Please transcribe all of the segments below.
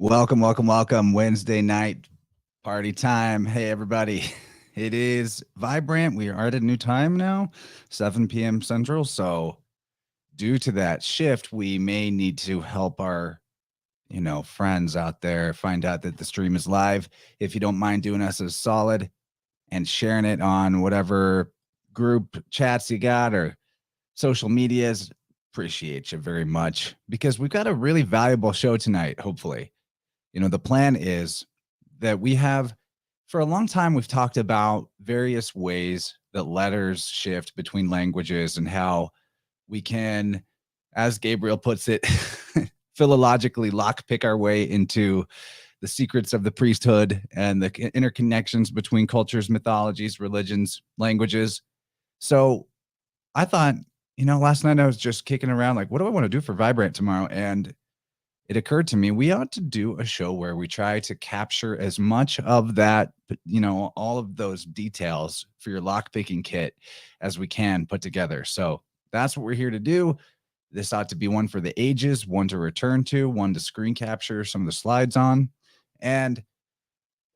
Welcome, welcome, welcome. Wednesday night party time. Hey, everybody. It is Vibrant. We are at a new time now, 7 p.m. Central. So due to that shift, we may need to help our, friends out there find out that the stream is live. If you don't mind doing us a solid and sharing it on whatever group chats you got or social medias, appreciate you very much because we've got a really valuable show tonight, hopefully. The plan is that we have, for a long time, we've talked about various ways that letters shift between languages and how we can, as Gabriel puts it, philologically lockpick our way into the secrets of the priesthood and the interconnections between cultures, mythologies, religions, languages. So I thought, last night I was just kicking around like, what do I want to do for Vibrant tomorrow? And it occurred to me we ought to do a show where we try to capture as much of that, all of those details for your lockpicking kit as we can put together. So that's what we're here to do. This ought to be one for the ages, one to return to, one to screen capture some of the slides on. And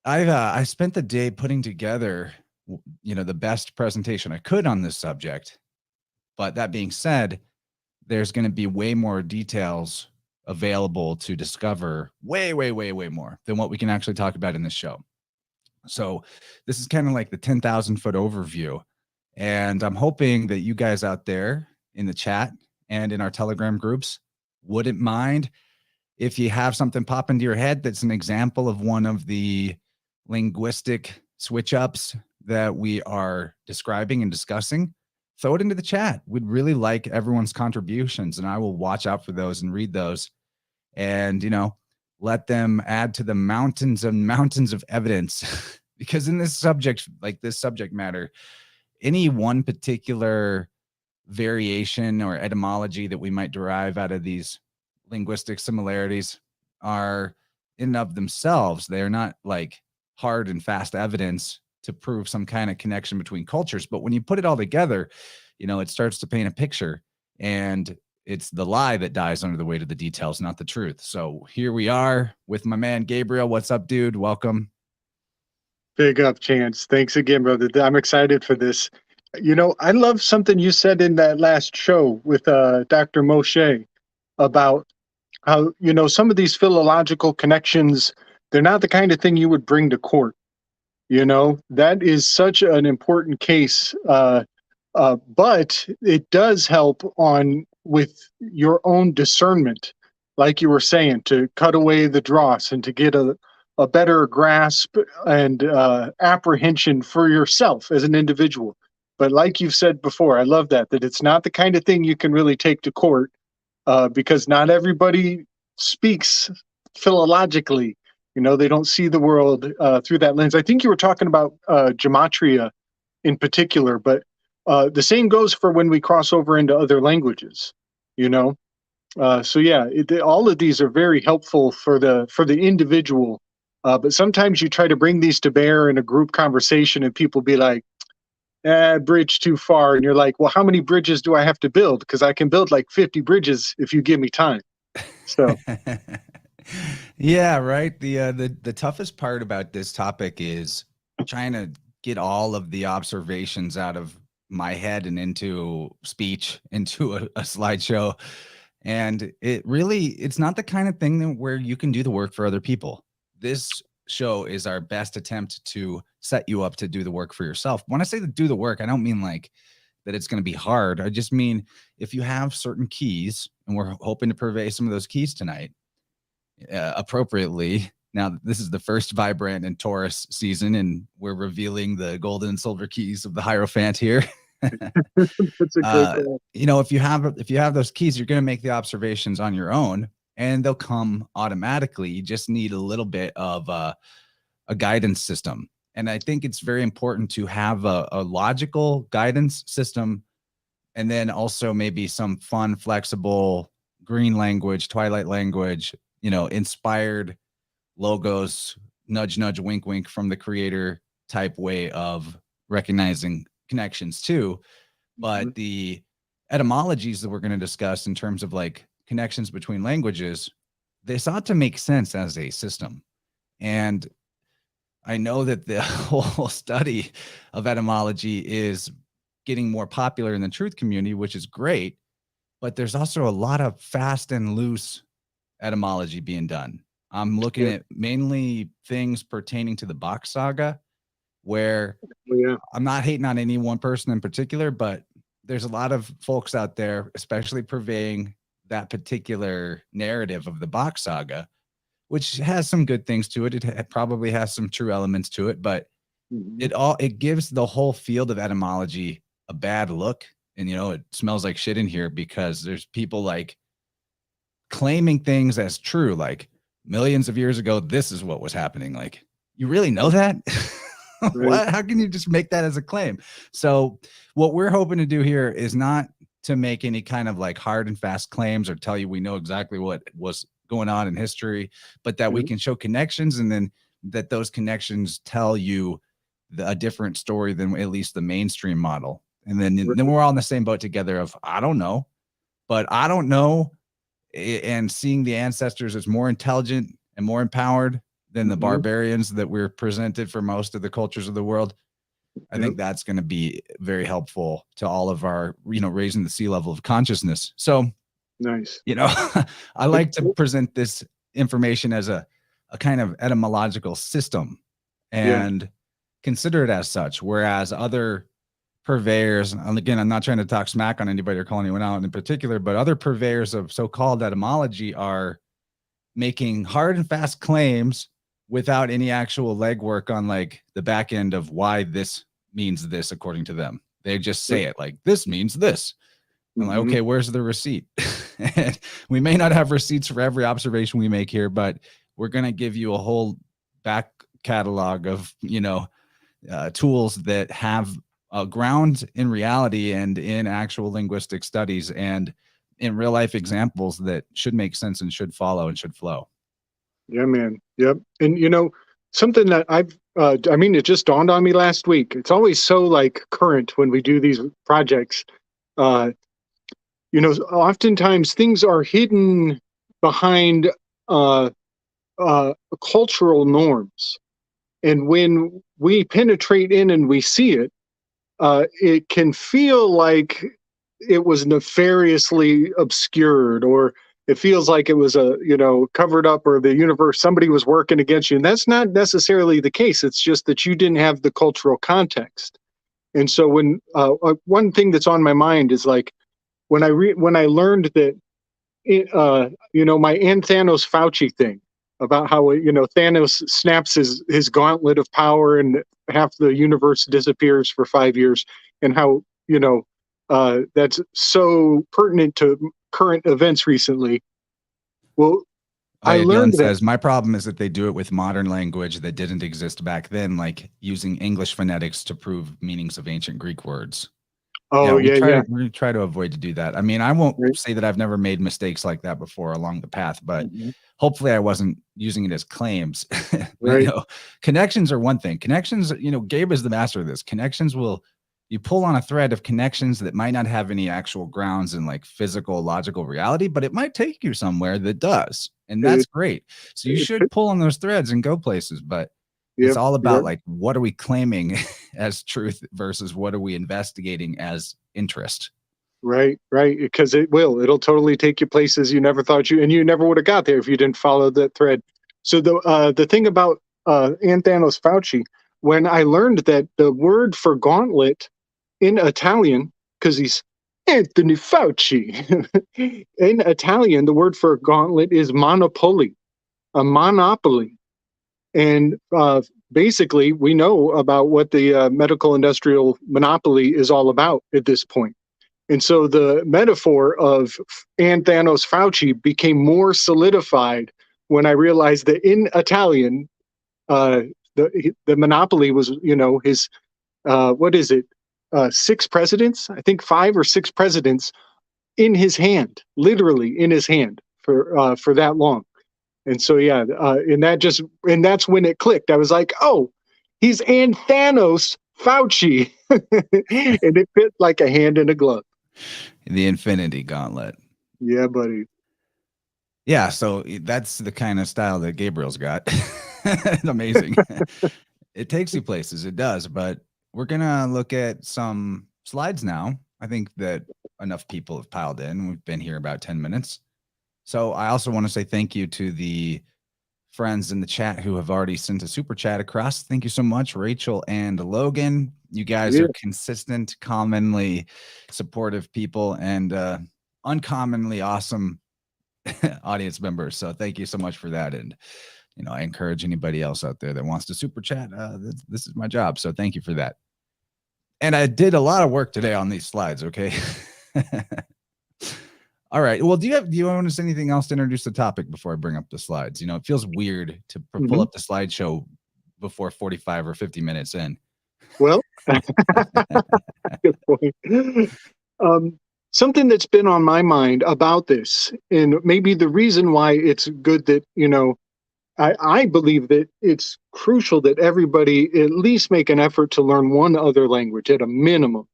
I spent the day putting together, the best presentation I could on this subject. But that being said, there's going to be way more details available to discover, way more than what we can actually talk about in this show. So this is kind of like the 10,000 foot overview. And I'm hoping that you guys out there in the chat and in our Telegram groups wouldn't mind if you have something pop into your head that's an example of one of the linguistic switch ups that we are describing and discussing. Throw it into the chat. We'd really like everyone's contributions, and I will watch out for those and read those. And, let them add to the mountains and mountains of evidence. Because in this subject, like this subject matter, any one particular variation or etymology that we might derive out of these linguistic similarities are in and of themselves. They're not like hard and fast evidence to prove some kind of connection between cultures. But when you put it all together, it starts to paint a picture, and it's the lie that dies under the weight of the details, not the truth. So here we are with my man, Gabriel. What's up, dude? Welcome. Big up, Chance. Thanks again, brother. I'm excited for this. I love something you said in that last show with Dr. Moshe about how, some of these philological connections, they're not the kind of thing you would bring to court. That is such an important case. But it does help with your own discernment, like you were saying, to cut away the dross and to get a better grasp and apprehension for yourself as an individual. But like you've said before, I love that it's not the kind of thing you can really take to court because not everybody speaks philologically. They don't see the world through that lens. I think you were talking about gematria in particular, but the same goes for when we cross over into other languages, So yeah, all of these are very helpful for the individual. But sometimes you try to bring these to bear in a group conversation and people be like, bridge too far. And you're like, well, how many bridges do I have to build? Because I can build like 50 bridges if you give me time. So yeah, right. The toughest part about this topic is trying to get all of the observations out of my head and into speech, into a slideshow. And it's not the kind of thing where you can do the work for other people. This show is our best attempt to set you up to do the work for yourself. When I say to do the work, I don't mean like that it's going to be hard. I just mean if you have certain keys, and we're hoping to purvey some of those keys tonight appropriately. Now, this is the first Vibrant and Taurus season, and we're revealing the golden and silver keys of the Hierophant here. that's a great goal. If you have those keys, you're going to make the observations on your own, and they'll come automatically. You just need a little bit of a guidance system. And I think it's very important to have a logical guidance system, and then also maybe some fun, flexible green language, twilight language, inspired logos, nudge, nudge, wink, wink from the creator type way of recognizing connections too. But the etymologies that we're going to discuss in terms of like connections between languages this ought to make sense as a system. And I know that the whole study of etymology is getting more popular in the truth community, which is great, but there's also a lot of fast and loose etymology being done. I'm looking at mainly things pertaining to the Bach saga, where I'm not hating on any one person in particular, but there's a lot of folks out there, especially purveying that particular narrative of the Bach saga, which has some good things to it. It probably has some true elements to it, but it gives the whole field of etymology a bad look. And, it smells like shit in here because there's people like claiming things as true, like millions of years ago, this is what was happening. Like, you really know that? What? How can you just make that as a claim? So what we're hoping to do here is not to make any kind of like hard and fast claims or tell you we know exactly what was going on in history, but that we can show connections, and then that those connections tell you a different story than at least the mainstream model. And then we're all in the same boat together of, I don't know, but I don't know. And seeing the ancestors as more intelligent and more empowered than the barbarians that we're presented for most of the cultures of the world. I think that's going to be very helpful to all of our, raising the sea level of consciousness. So nice. I like to present this information as a kind of etymological system and consider it as such. Whereas other purveyors, and again, I'm not trying to talk smack on anybody or call anyone out in particular, but other purveyors of so-called etymology are making hard and fast claims without any actual legwork on like the back end of why this means this according to them. They just say it like, this means this. I'm like, okay, where's the receipt? And we may not have receipts for every observation we make here, but we're going to give you a whole back catalog of, tools that have a ground in reality and in actual linguistic studies and in real life examples that should make sense and should follow and should flow. Yeah, man. Yep. And something that it just dawned on me last week. It's always so like current when we do these projects. Oftentimes things are hidden behind cultural norms. And when we penetrate in and we see it, it can feel like it was nefariously obscured, or it feels like it was covered up, or the universe, somebody was working against you. And that's not necessarily the case. It's just that you didn't have the cultural context. And so when one thing that's on my mind is like, when I learned that, my Thanos Fauci thing about how, Thanos snaps his gauntlet of power and half the universe disappears for 5 years, and how, that's so pertinent to current events recently. Well, I learned that my problem is that they do it with modern language that didn't exist back then, like using English phonetics to prove meanings of ancient Greek words. We try to avoid to do that. I mean, I won't say that I've never made mistakes like that before along the path, but hopefully I wasn't using it as claims. Connections are one thing. Connections, Gabe is the master of this. Connections you pull on a thread of connections that might not have any actual grounds in like physical, logical reality, but it might take you somewhere that does. And that's great. So you should pull on those threads and go places, but it's all about like, what are we claiming as truth versus what are we investigating as interest? Right. Because it'll totally take you places you never thought and you never would have got there if you didn't follow that thread. So the thing about Thanos Fauci, when I learned that the word for gauntlet in Italian, because he's Anthony Fauci, in Italian, the word for gauntlet is monopoly, a monopoly. And basically, we know about what the medical industrial monopoly is all about at this point. And so the metaphor of Thanos Fauci became more solidified when I realized that in Italian, the monopoly was, his, what is it? 6 presidents, I think 5 or 6 presidents in his hand, literally in his hand for that long. And so, and that's when it clicked. I was like, oh, he's Thanos Fauci. And it fit like a hand in a glove. The Infinity Gauntlet. Yeah, buddy. Yeah, so that's the kind of style that Gabriel's got. Amazing. It takes you places, it does, but we're gonna look at some slides now. I think that enough people have piled in. We've been here about 10 minutes. So I also want to say thank you to the friends in the chat who have already sent a super chat across. Thank you so much, Rachel and Logan. You guys Yeah. are consistent, commonly supportive people, and uncommonly awesome audience members. So thank you so much for that. And I encourage anybody else out there that wants to super chat. This is my job. So thank you for that. And I did a lot of work today on these slides. Okay. All right. Well, do you want to say anything else to introduce the topic before I bring up the slides? It feels weird to pull up the slideshow before 45 or 50 minutes in. Well, good point. Something that's been on my mind about this, and maybe the reason why it's good that, I believe that it's crucial that everybody at least make an effort to learn one other language at a minimum.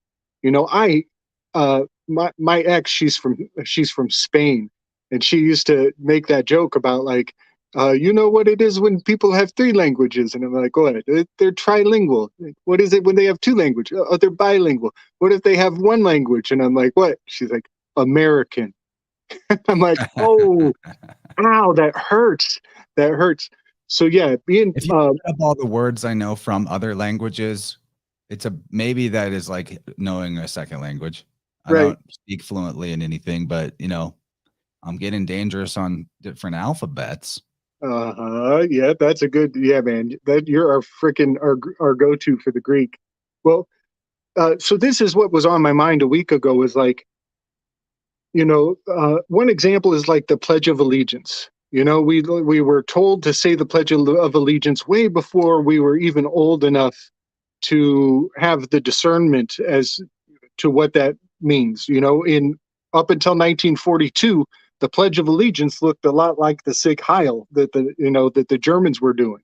My ex, she's from Spain, and she used to make that joke about like, you know what it is when people have three languages, and I'm like, what? They're trilingual. What is it when they have two languages? Oh, they're bilingual. What if they have one language? And I'm like, what? She's like, American. I'm like, oh, ow, that hurts. That hurts. So yeah, If you look up all the words I know from other languages, maybe that is like knowing a second language. I don't speak fluently in anything, but I'm getting dangerous on different alphabets. Yeah, that's a good, yeah, man. That you're our go-to for the Greek. Well, so this is what was on my mind a week ago, is like, one example is like the Pledge of Allegiance. We were told to say the Pledge of Allegiance way before we were even old enough to have the discernment as to what that means. In up until 1942, the Pledge of Allegiance looked a lot like the Sieg Heil that the Germans were doing.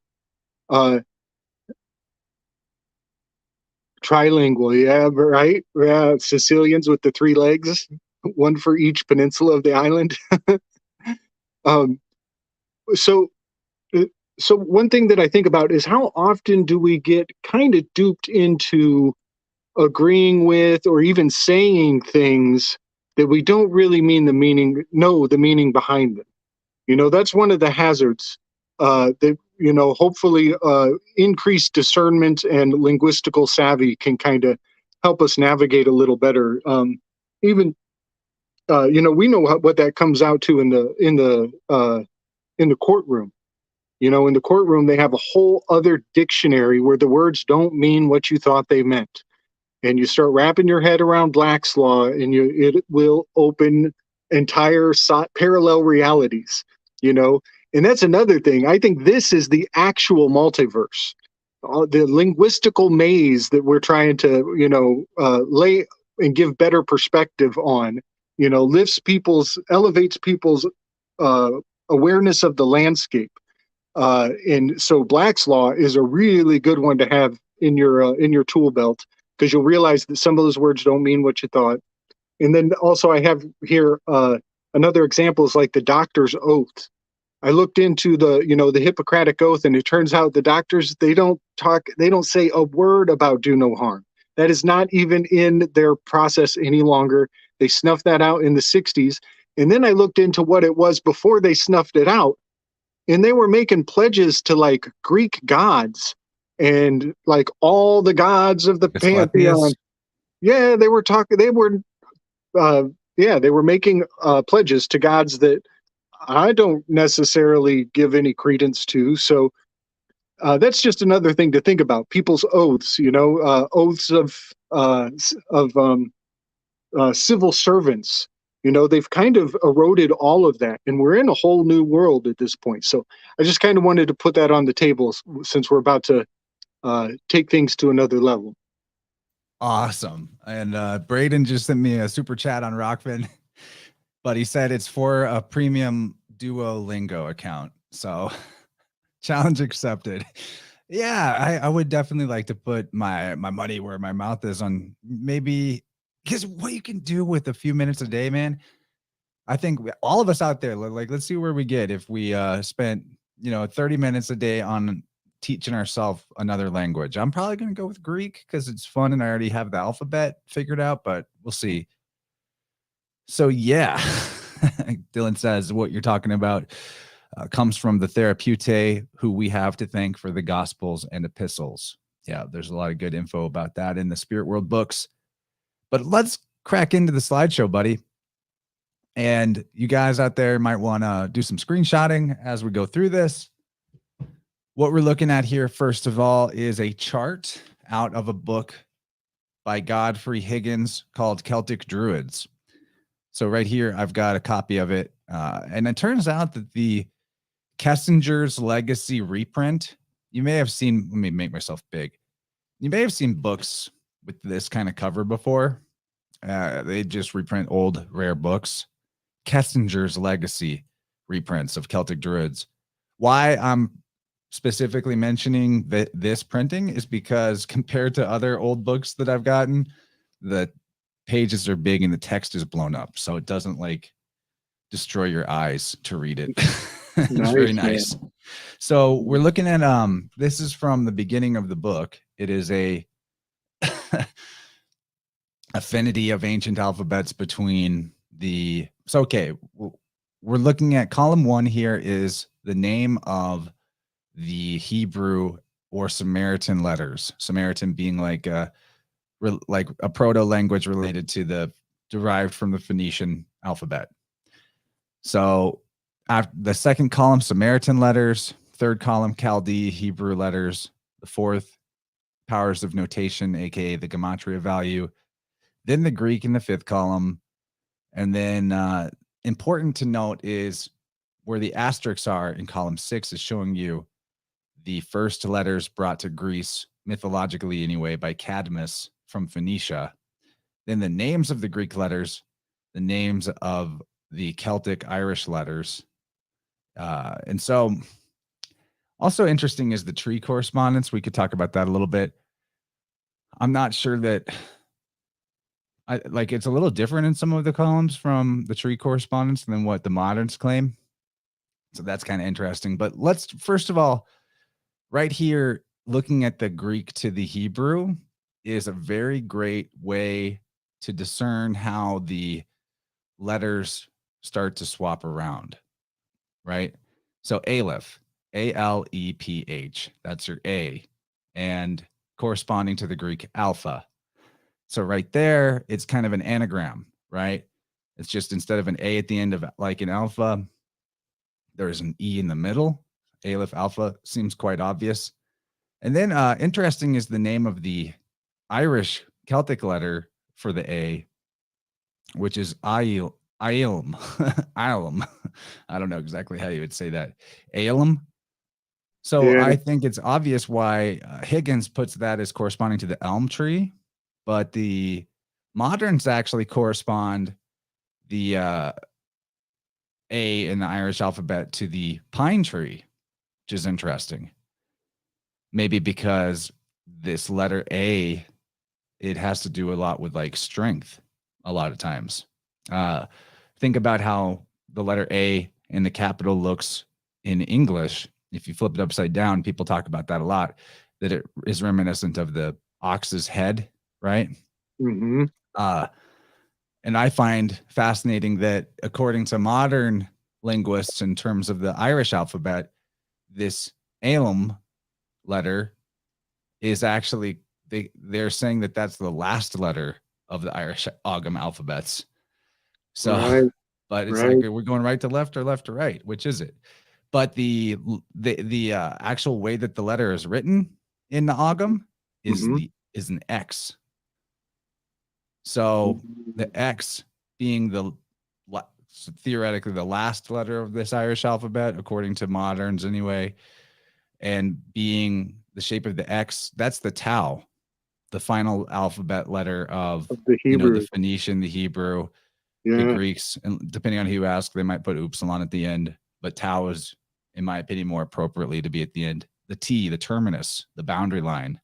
Trilingual, yeah, right. Yeah, Sicilians with the three legs, one for each peninsula of the island. um, so, so one thing that I think about is how often do we get kind of duped into agreeing with or even saying things that we don't really know the meaning behind them. That's one of the hazards that hopefully increased discernment and linguistical savvy can kind of help us navigate a little better. Even we know what that comes out to in the courtroom. In the courtroom, they have a whole other dictionary where the words don't mean what you thought they meant. And you start wrapping your head around Black's Law, and it will open entire parallel realities, And that's another thing. I think this is the actual multiverse, the linguistical maze that we're trying to, lay and give better perspective on, elevates people's awareness of the landscape. And so Black's Law is a really good one to have in your tool belt, because you'll realize that some of those words don't mean what you thought. And then also I have here another example is like the doctor's oath. I looked into the Hippocratic Oath, and it turns out the doctors, they don't say a word about do no harm. That is not even in their process any longer. They snuffed that out in the 60s. And then I looked into what it was before they snuffed it out, and they were making pledges to like Greek gods and like all the gods of the pantheon. Yeah, they were making pledges to gods that I don't necessarily give any credence to. So that's just another thing to think about. People's oaths, oaths of civil servants. They've kind of eroded all of that, and we're in a whole new world at this point. So I just kind of wanted to put that on the table since we're about to take things to another level. Awesome. And Braden just sent me a super chat on Rockfin, but he said it's for a premium Duolingo account. So challenge accepted. Yeah, I would definitely like to put my money where my mouth is on maybe, because what you can do with a few minutes a day, man, I think all of us out there, like, let's see where we get if we spent, 30 minutes a day on teaching ourselves another language. I'm probably going to go with Greek because it's fun and I already have the alphabet figured out, but we'll see. So, yeah, Dylan says what you're talking about comes from the Therapeutae, who we have to thank for the Gospels and Epistles. Yeah, there's a lot of good info about that in the Spirit World books. But let's crack into the slideshow, buddy. And you guys out there might want to do some screenshotting as we go through this. What we're looking at here, first of all, is a chart out of a book by Godfrey Higgins called Celtic Druids. So right here, I've got a copy of it. And it turns out that the Kessinger's Legacy reprint, you may have seen, let me make myself big. You may have seen books with this kind of cover before. They just reprint old, rare books. Kessinger's Legacy reprints of Celtic Druids. Why I'm specifically mentioning this printing is because compared to other old books that I've gotten, the pages are big and the text is blown up, so it doesn't like destroy your eyes to read it. It's nice, very nice. Man. So we're looking at this is from the beginning of the book. It is a affinity of ancient alphabets between the we're looking at column 1 here is the name of the Hebrew or Samaritan letters. Samaritan being like a proto language related to derived from the Phoenician alphabet. So after the second column, Samaritan letters, third column, Chaldee Hebrew letters, the fourth, powers of notation, aka the gematria value, then the Greek in the fifth column. And then important to note is where the asterisks are in column 6 is showing you the first letters brought to Greece, mythologically anyway, by Cadmus from Phoenicia. Then the names of the Greek letters, the names of the Celtic Irish letters. And so also interesting is the tree correspondence. We could talk about that a little bit. I'm not sure that it's a little different in some of the columns from the tree correspondence than what the moderns claim. So that's kind of interesting. But let's first of all, right here, looking at the Greek to the Hebrew is a very great way to discern how the letters start to swap around, right? So Aleph, A-L-E-P-H, that's your A, and corresponding to the Greek alpha. So right there, it's kind of an anagram, right? It's just instead of an A at the end of like an alpha, there's an E in the middle. Aleph alpha seems quite obvious. And then interesting is the name of the Irish Celtic letter for the A, which is Ailm. Ailm. I don't know exactly how you would say that. Ailm. So yeah. I think it's obvious why Higgins puts that as corresponding to the elm tree, but the moderns actually correspond the A in the Irish alphabet to the pine tree, which is interesting. Maybe because this letter A, it has to do a lot with like strength a lot of times. Think about how the letter A in the capital looks in English. If you flip it upside down, people talk about that a lot, that it is reminiscent of the ox's head, right? Mm-hmm. And I find fascinating that according to modern linguists in terms of the Irish alphabet, this Ailm letter is actually, they're saying that that's the last letter of the Irish Ogham alphabets. So, right. But it's like, we're going right to left or left to right. Which is it? But the actual way that the letter is written in the Ogham is is an X. So the X being theoretically the last letter of this Irish alphabet, according to moderns anyway, and being the shape of the X, that's the tau, the final alphabet letter of the Hebrew, the Phoenician, the Hebrew, the Greeks, and depending on who you ask, they might put upsilon at the end, but tau is, in my opinion, more appropriately to be at the end. The T, the terminus, the boundary line,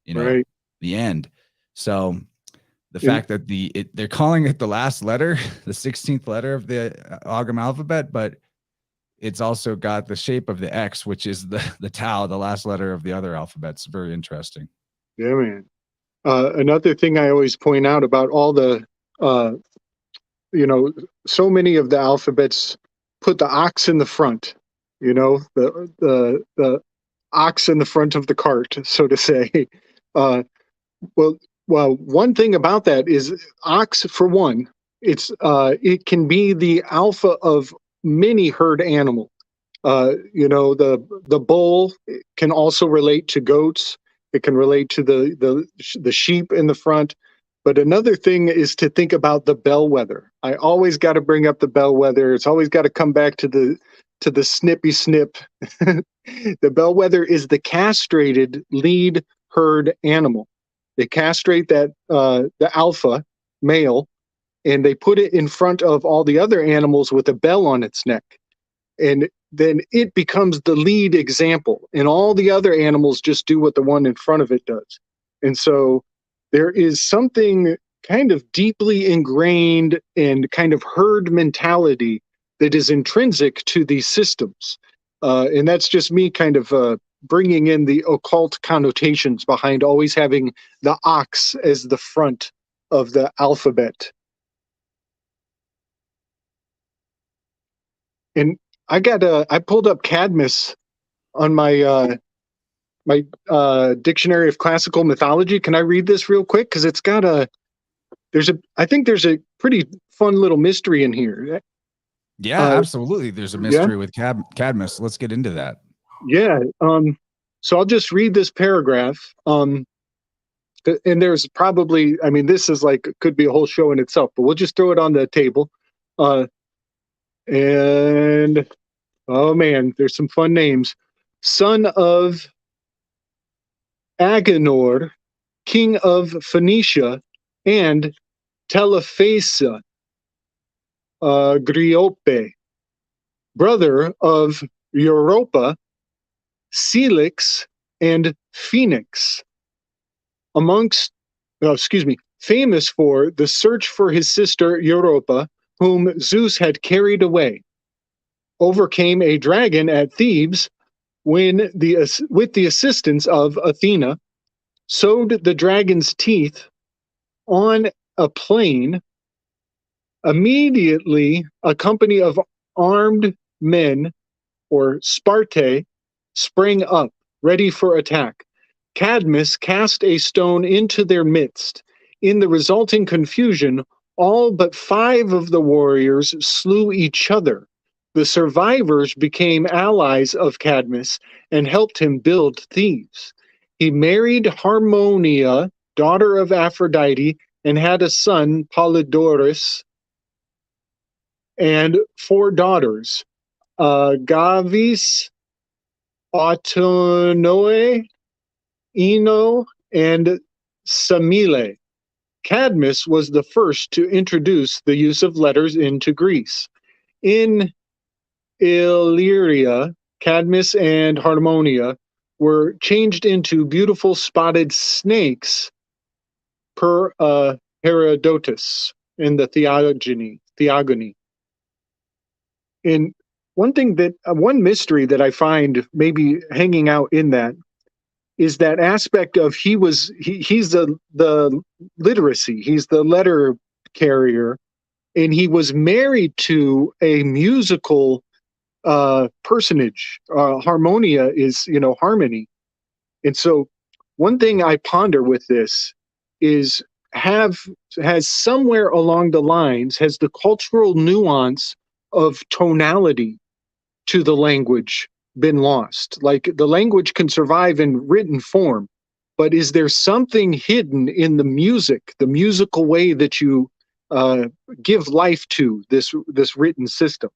the end. So the fact that they're calling it the last letter, the 16th letter of the Ogham alphabet, but it's also got the shape of the X, which is the tau, the last letter of the other alphabets. Very interesting. Yeah, man. Another thing I always point out about all the, so many of the alphabets put the ox in the front, the ox in the front of the cart, so to say. Well, one thing about that is ox, for one, it can be the alpha of many herd animal. The bull can also relate to goats. It can relate to the sheep in the front. But another thing is to think about the bellwether. I always got to bring up the bellwether. It's always got to come back to the snippy snip. The bellwether is the castrated lead herd animal. They castrate the alpha male, and they put it in front of all the other animals with a bell on its neck. And then it becomes the lead example, and all the other animals just do what the one in front of it does. And so there is something kind of deeply ingrained and kind of herd mentality that is intrinsic to these systems. And that's just me kind of bringing in the occult connotations behind always having the ox as the front of the alphabet. And I pulled up Cadmus on my dictionary of classical mythology. Can I read this real quick? Because it's got I think there's a pretty fun little mystery in here. Yeah, absolutely. There's a mystery with Cadmus. Let's get into that. Yeah. So I'll just read this paragraph. And there's probably, this is could be a whole show in itself, but we'll just throw it on the table. And oh man, there's some fun names. Son of Agenor, king of Phoenicia, and Telephasa, Griope, brother of Europa, Celix, and Phoenix. Famous for the search for his sister Europa, whom Zeus had carried away, overcame a dragon at Thebes with the assistance of Athena, sewed the dragon's teeth on a plain. Immediately, a company of armed men, or Spartae, sprang up, ready for attack. Cadmus cast a stone into their midst. In the resulting confusion, all but 5 of the warriors slew each other. The survivors became allies of Cadmus and helped him build Thebes. He married Harmonia, daughter of Aphrodite, and had a son, Polydorus, and 4 daughters, Gavis, Autonoe, Ino, and Samile. Cadmus was the first to introduce the use of letters into Greece. In Illyria, Cadmus and Harmonia were changed into beautiful spotted snakes per Herodotus in the Theogony. And one mystery that I find maybe hanging out in that is that aspect of he's the literacy, he's the letter carrier, and he was married to a musical personage. Harmonia is, harmony. And so one thing I ponder with this is has somewhere along the lines, has the cultural nuance of tonality to the language been lost? Like, the language can survive in written form, but is there something hidden in the music, the musical way that you give life to this written system?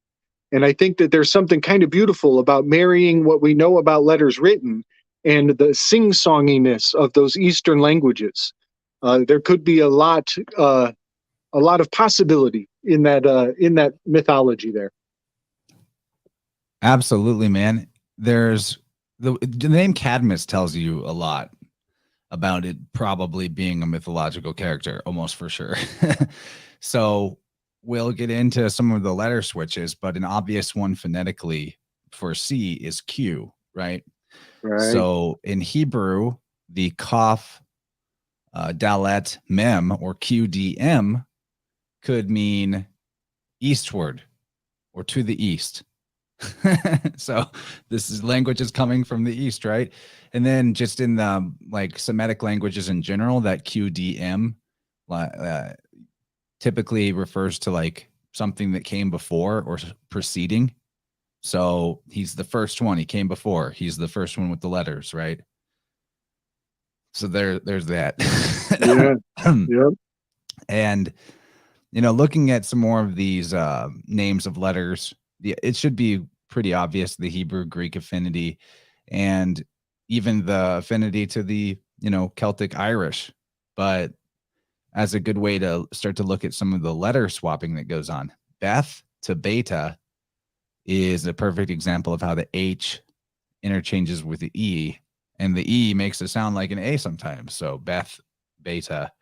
And I think that there's something kind of beautiful about marrying what we know about letters written and the sing-songiness of those Eastern languages. There could be a lot of possibility in that mythology there. Absolutely, man. There's the name Cadmus tells you a lot. about it probably being a mythological character, almost for sure. So we'll get into some of the letter switches, but an obvious one phonetically for C is Q, right? Right. So in Hebrew, the Kaf Dalet Mem or QDM could mean eastward or to the east. So this is language is coming from the east, right? And then just in the like Semitic languages in general, that QDM typically refers to like something that came before or preceding. So he's the first one. He came before. He's the first one with the letters, right? So there's that. Yeah. Yep. And looking at some more of these names of letters, it should be pretty obvious the Hebrew Greek affinity and even the affinity to the Celtic Irish. But as a good way to start to look at some of the letter swapping that goes on, Beth to beta is a perfect example of how the H interchanges with the E, and the E makes it sound like an A sometimes. So Beth, beta,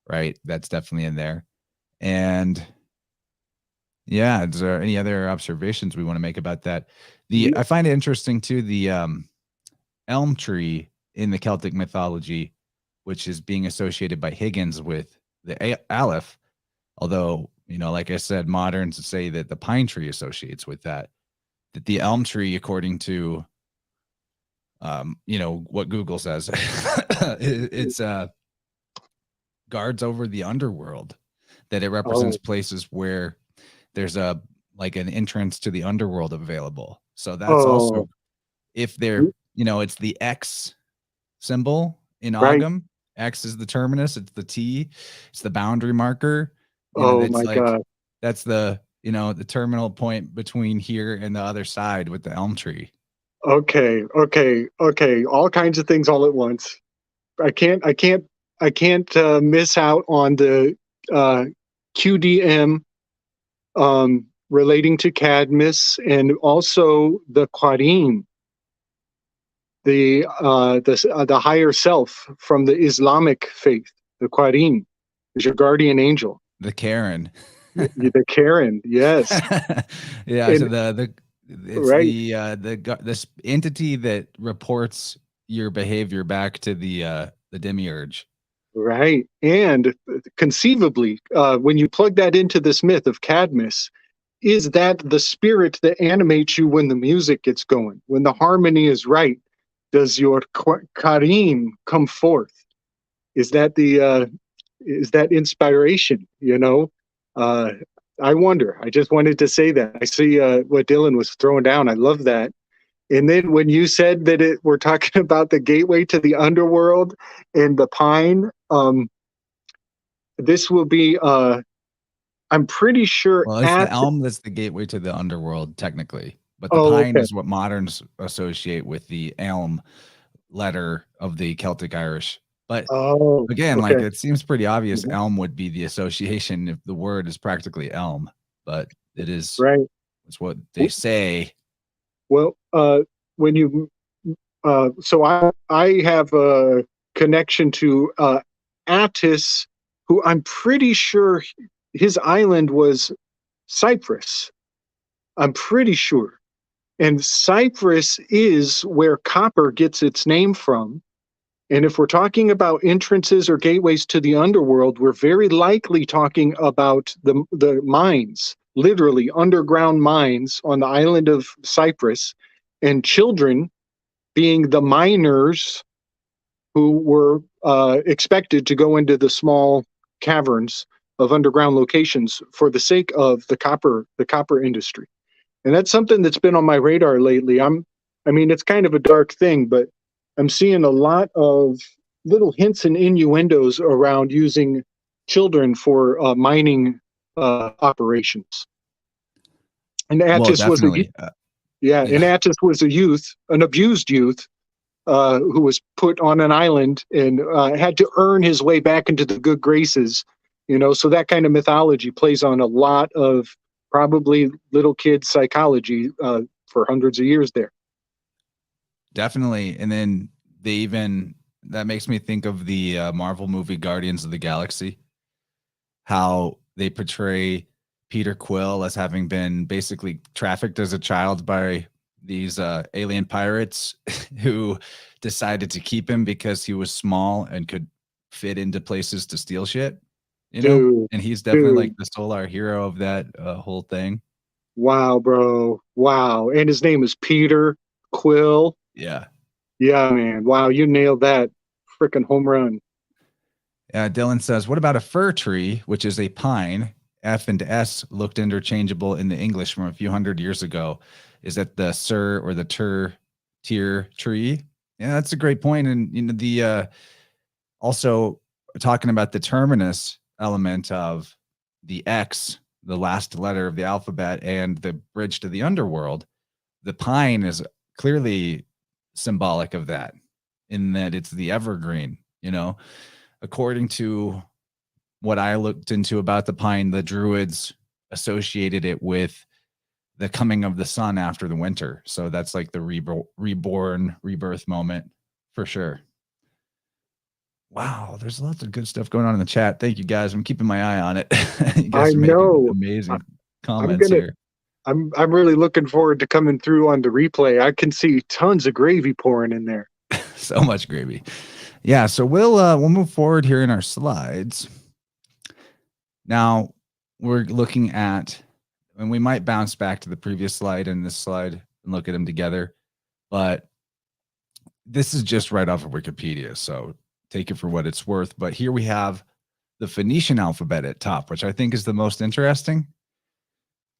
right? That's definitely in there. And yeah, is there any other observations we want to make about that? I find it interesting too, the elm tree in the Celtic mythology, which is being associated by Higgins with the Aleph. Although, like I said, moderns say that the pine tree associates with that the elm tree, according to, what Google says, it's guards over the underworld, that it represents places where there's an entrance to the underworld available. So that's also, if they're, it's the X symbol in Right. Ogham. X is the terminus. It's the T. It's the boundary marker. My God. That's the, the terminal point between here and the other side with the elm tree. Okay. All kinds of things all at once. I can't miss out on the QDM relating to Cadmus, and also the Qarim, the higher self from the Islamic faith. The Qarim is your guardian angel. The Karen. The Karen, yes. Yeah. And, so it's right. This entity that reports your behavior back to the demiurge. Right. And conceivably, when you plug that into this myth of Cadmus, is that the spirit that animates you when the music gets going, when the harmony is right? Does your Karim come forth? Is that is that inspiration? I wonder. I just wanted to say that. I see what Dylan was throwing down. I love that. And then when you said that we're talking about the gateway to the underworld and the pine, this will be, I'm pretty sure. Well, it's the elm that's the gateway to the underworld, technically. But the pine is what moderns associate with the elm letter of the Celtic Irish. But again, it seems pretty obvious elm would be the association if the word is practically elm, but it is right. It's what they say. Well, when you so I have a connection to Attis, who I'm pretty sure his island was Cyprus. I'm pretty sure. And Cyprus is where copper gets its name from. And if we're talking about entrances or gateways to the underworld, we're very likely talking about the mines, literally underground mines on the island of Cyprus, and children being the miners who were expected to go into the small caverns of underground locations for the sake of the copper industry. And that's something that's been on my radar lately. I mean, it's kind of a dark thing, but I'm seeing a lot of little hints and innuendos around using children for mining operations. And Attis was and Attis was a youth, an abused youth, who was put on an island and had to earn his way back into the good graces. So that kind of mythology plays on a lot of probably little kid psychology for hundreds of years there. Definitely. And then they even that makes me think of the Marvel movie Guardians of the Galaxy, how they portray Peter Quill as having been basically trafficked as a child by these alien pirates who decided to keep him because he was small and could fit into places to steal shit, you know? Dude, And he's definitely like dude. the solar hero of that whole thing. Wow, bro. Wow. And his name is Peter Quill. Yeah. Yeah, man. Wow, you nailed that. Freaking home run. Dylan says, what about a fir tree, which is a pine? F and S looked interchangeable in the English from a few hundred years ago. Is that the sir or the tier tree? Yeah, that's a great point. And the also talking about the terminus element of the X, the last letter of the alphabet, and the bridge to the underworld. The pine is clearly symbolic of that, in that it's the evergreen, according to what I looked into about the pine, the Druids associated it with the coming of the sun after the winter. So that's like the rebirth moment for sure. Wow, there's lots of good stuff going on in the chat. Thank you guys. I'm keeping my eye on it. You guys I are making know. amazing I'm comments gonna here. I'm really looking forward to coming through on the replay. I can see tons of gravy pouring in there. So much gravy. Yeah, so we'll move forward here in our slides. Now we're looking at, and we might bounce back to the previous slide and this slide and look at them together, but this is just right off of Wikipedia, so take it for what it's worth. But here we have the Phoenician alphabet at top, which I think is the most interesting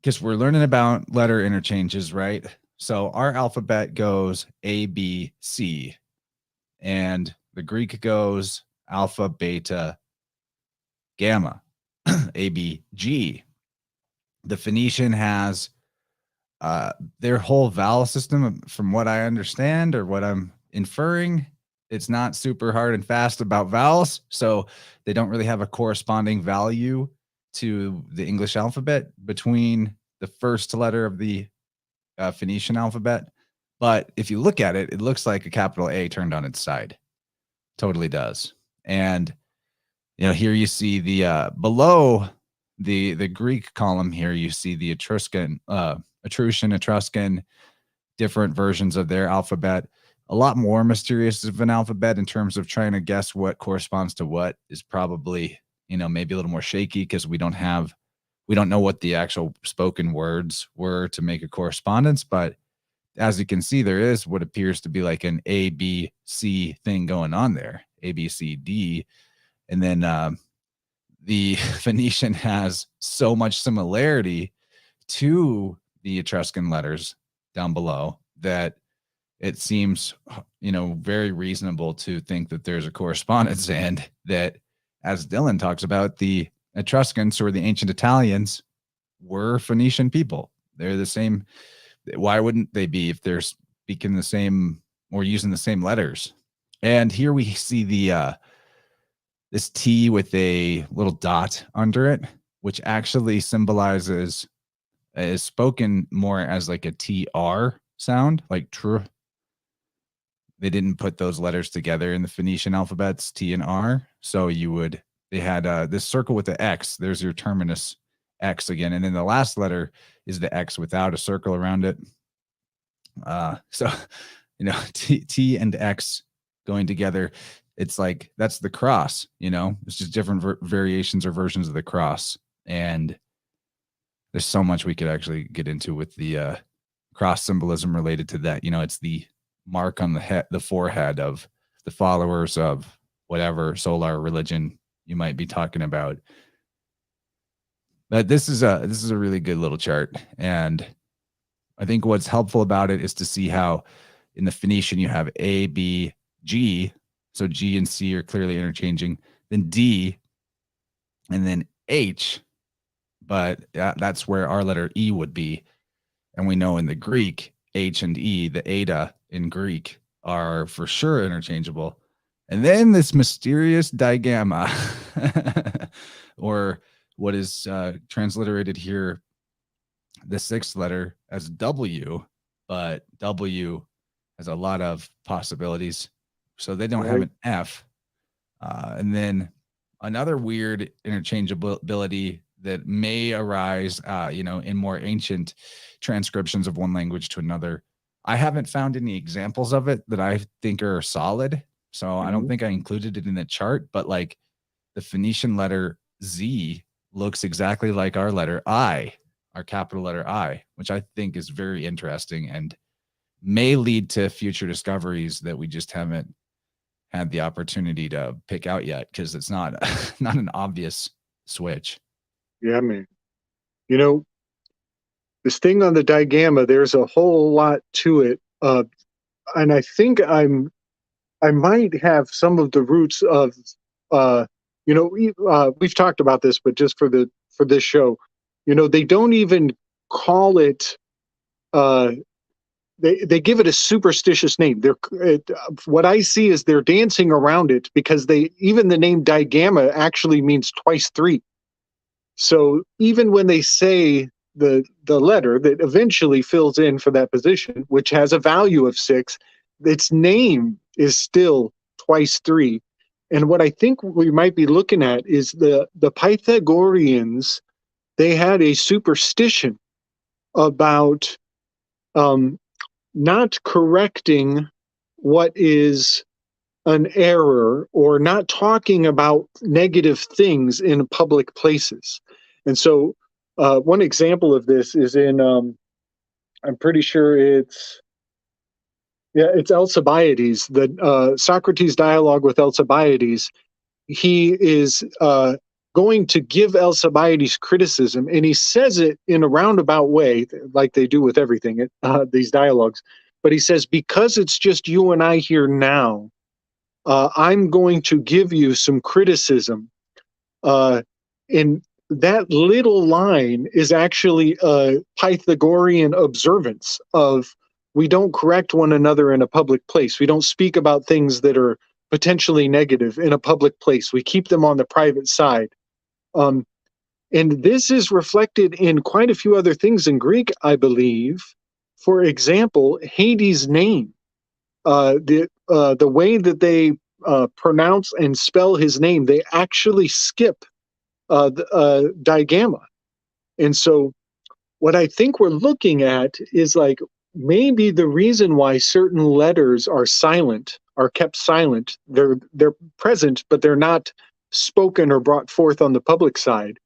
because we're learning about letter interchanges, right? So our alphabet goes A, B, C, and the Greek goes alpha, beta, gamma, A, B, G. The Phoenician has their whole vowel system, from what I understand or what I'm inferring, it's not super hard and fast about vowels. So they don't really have a corresponding value to the English alphabet between the first letter of the Phoenician alphabet. But if you look at it, it looks like a capital A turned on its side. Totally does. And here you see the below the Greek column here, you see the Etruscan, different versions of their alphabet. A lot more mysterious of an alphabet in terms of trying to guess what corresponds to what is probably, maybe a little more shaky because we don't know what the actual spoken words were to make a correspondence. But as you can see, there is what appears to be like an A, B, C thing going on there, A, B, C, D. And then the Phoenician has so much similarity to the Etruscan letters down below that it seems, very reasonable to think that there's a correspondence, and that, as Dylan talks about, the Etruscans, or the ancient Italians, were Phoenician people. They're the same. Why wouldn't they be if they're speaking the same or using the same letters? And here we see this T with a little dot under it, which actually symbolizes, is spoken more as like a TR sound, like tr. They didn't put those letters together in the Phoenician alphabets, T and R. So they had this circle with the X. There's your terminus X again. And then the last letter is the X without a circle around it. So, T and X going together, it's like, that's the cross, it's just different variations or versions of the cross. And there's so much we could actually get into with the cross symbolism related to that. It's the mark on the head, the forehead of the followers of whatever solar religion you might be talking about. But this is a really good little chart, and I think what's helpful about it is to see how in the Phoenician you have A, B, G. So G and C are clearly interchanging. Then D, and then H. But that's where our letter E would be. And we know in the Greek, H and E, the eta in Greek, are for sure interchangeable. And then this mysterious digamma, or what is transliterated here, the sixth letter, as W, but W has a lot of possibilities So they don't have an F. And then another weird interchangeability that may arise, in more ancient transcriptions of one language to another. I haven't found any examples of it that I think are solid. So I don't think I included it in the chart, but like the Phoenician letter Z looks exactly like our letter I, our capital letter I, which I think is very interesting and may lead to future discoveries that we just haven't had the opportunity to pick out yet, because it's not not an obvious switch. Yeah, man. This thing on the digamma, there's a whole lot to it. And I think I might have some of the roots of, we've talked about this, but just for this show, they don't even call it, they give it a superstitious name. What I see is they're dancing around it, because even the name digamma actually means twice three. So even when they say the letter that eventually fills in for that position, which has a value of 6, its name is still twice three. And what I think we might be looking at is the Pythagoreans. They had a superstition about not correcting what is an error, or not talking about negative things in public places. And so one example of this is in, I'm pretty sure it's Alcibiades, the Socrates dialogue with Alcibiades. He is going to give Alcibiades criticism, and he says it in a roundabout way, like they do with everything, these dialogues. But he says, because it's just you and I here now, I'm going to give you some criticism. And that little line is actually a Pythagorean observance of, we don't correct one another in a public place. We don't speak about things that are potentially negative in a public place. We keep them on the private side. And this is reflected in quite a few other things in Greek, I believe. For example, Hades' name. The way that they pronounce and spell his name, they actually skip the digamma. And so what I think we're looking at is, like, maybe the reason why certain letters are kept silent, they're present, but they're not spoken or brought forth on the public side,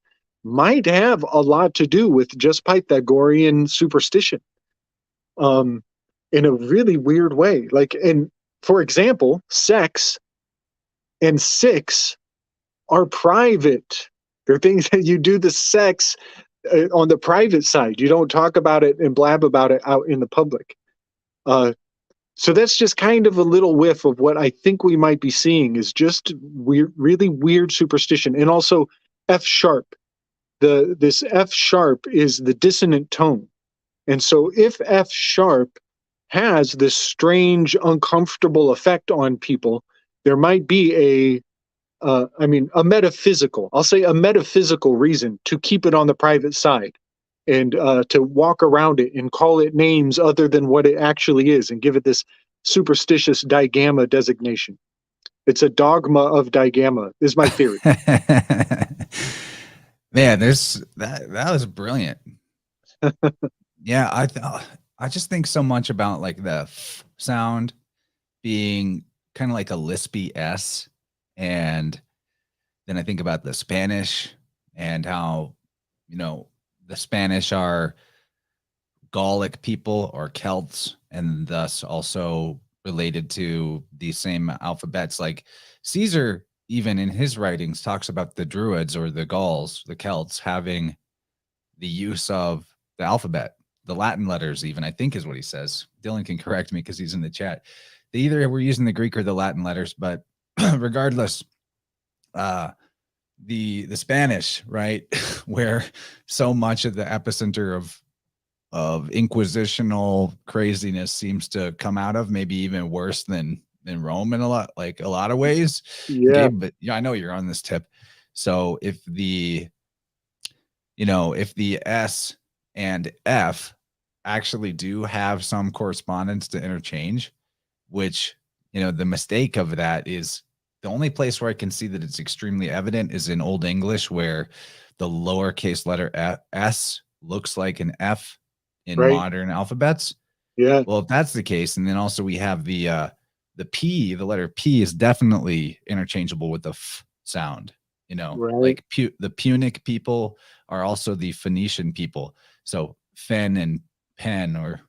might have a lot to do with just Pythagorean superstition. In a really weird way. Like, and for example, sex and 6 are private. They're things that you do the sex on the private side. You don't talk about it and blab about it out in the public. So that's just kind of a little whiff of what I think we might be seeing, is just really weird superstition. And also F sharp. This F sharp is the dissonant tone. And so if F sharp has this strange, uncomfortable effect on people, there might be a metaphysical, I'll say a metaphysical reason to keep it on the private side, and to walk around it and call it names other than what it actually is, and give it this superstitious digamma designation. It's a dogma of digamma, is my theory. Man, that was brilliant. Yeah, I just think so much about, like, the f sound being kind of like a lispy S. And then I think about the Spanish and how, the Spanish are Gallic people or Celts, and thus also related to these same alphabets. Like Caesar, even in his writings, talks about the Druids or the Gauls, the Celts, having the use of the alphabet, the Latin letters, even, I think is what he says. Dylan can correct me because he's in the chat. They either were using the Greek or the Latin letters, but regardless, the Spanish, right, where so much of the epicenter of inquisitional craziness seems to come out of, maybe even worse than Rome in a lot of ways. Yeah. Gabe, but I know you're on this tip. So if the S and F actually do have some correspondence to interchange, which the mistake of that is the only place where I can see that it's extremely evident is in Old English, where the lowercase letter S looks like an F in Right. modern alphabets. Yeah. Well, if that's the case, and then also we have the P, the letter P is definitely interchangeable with the F sound, Right. like the Punic people are also the Phoenician people. So fen and pen or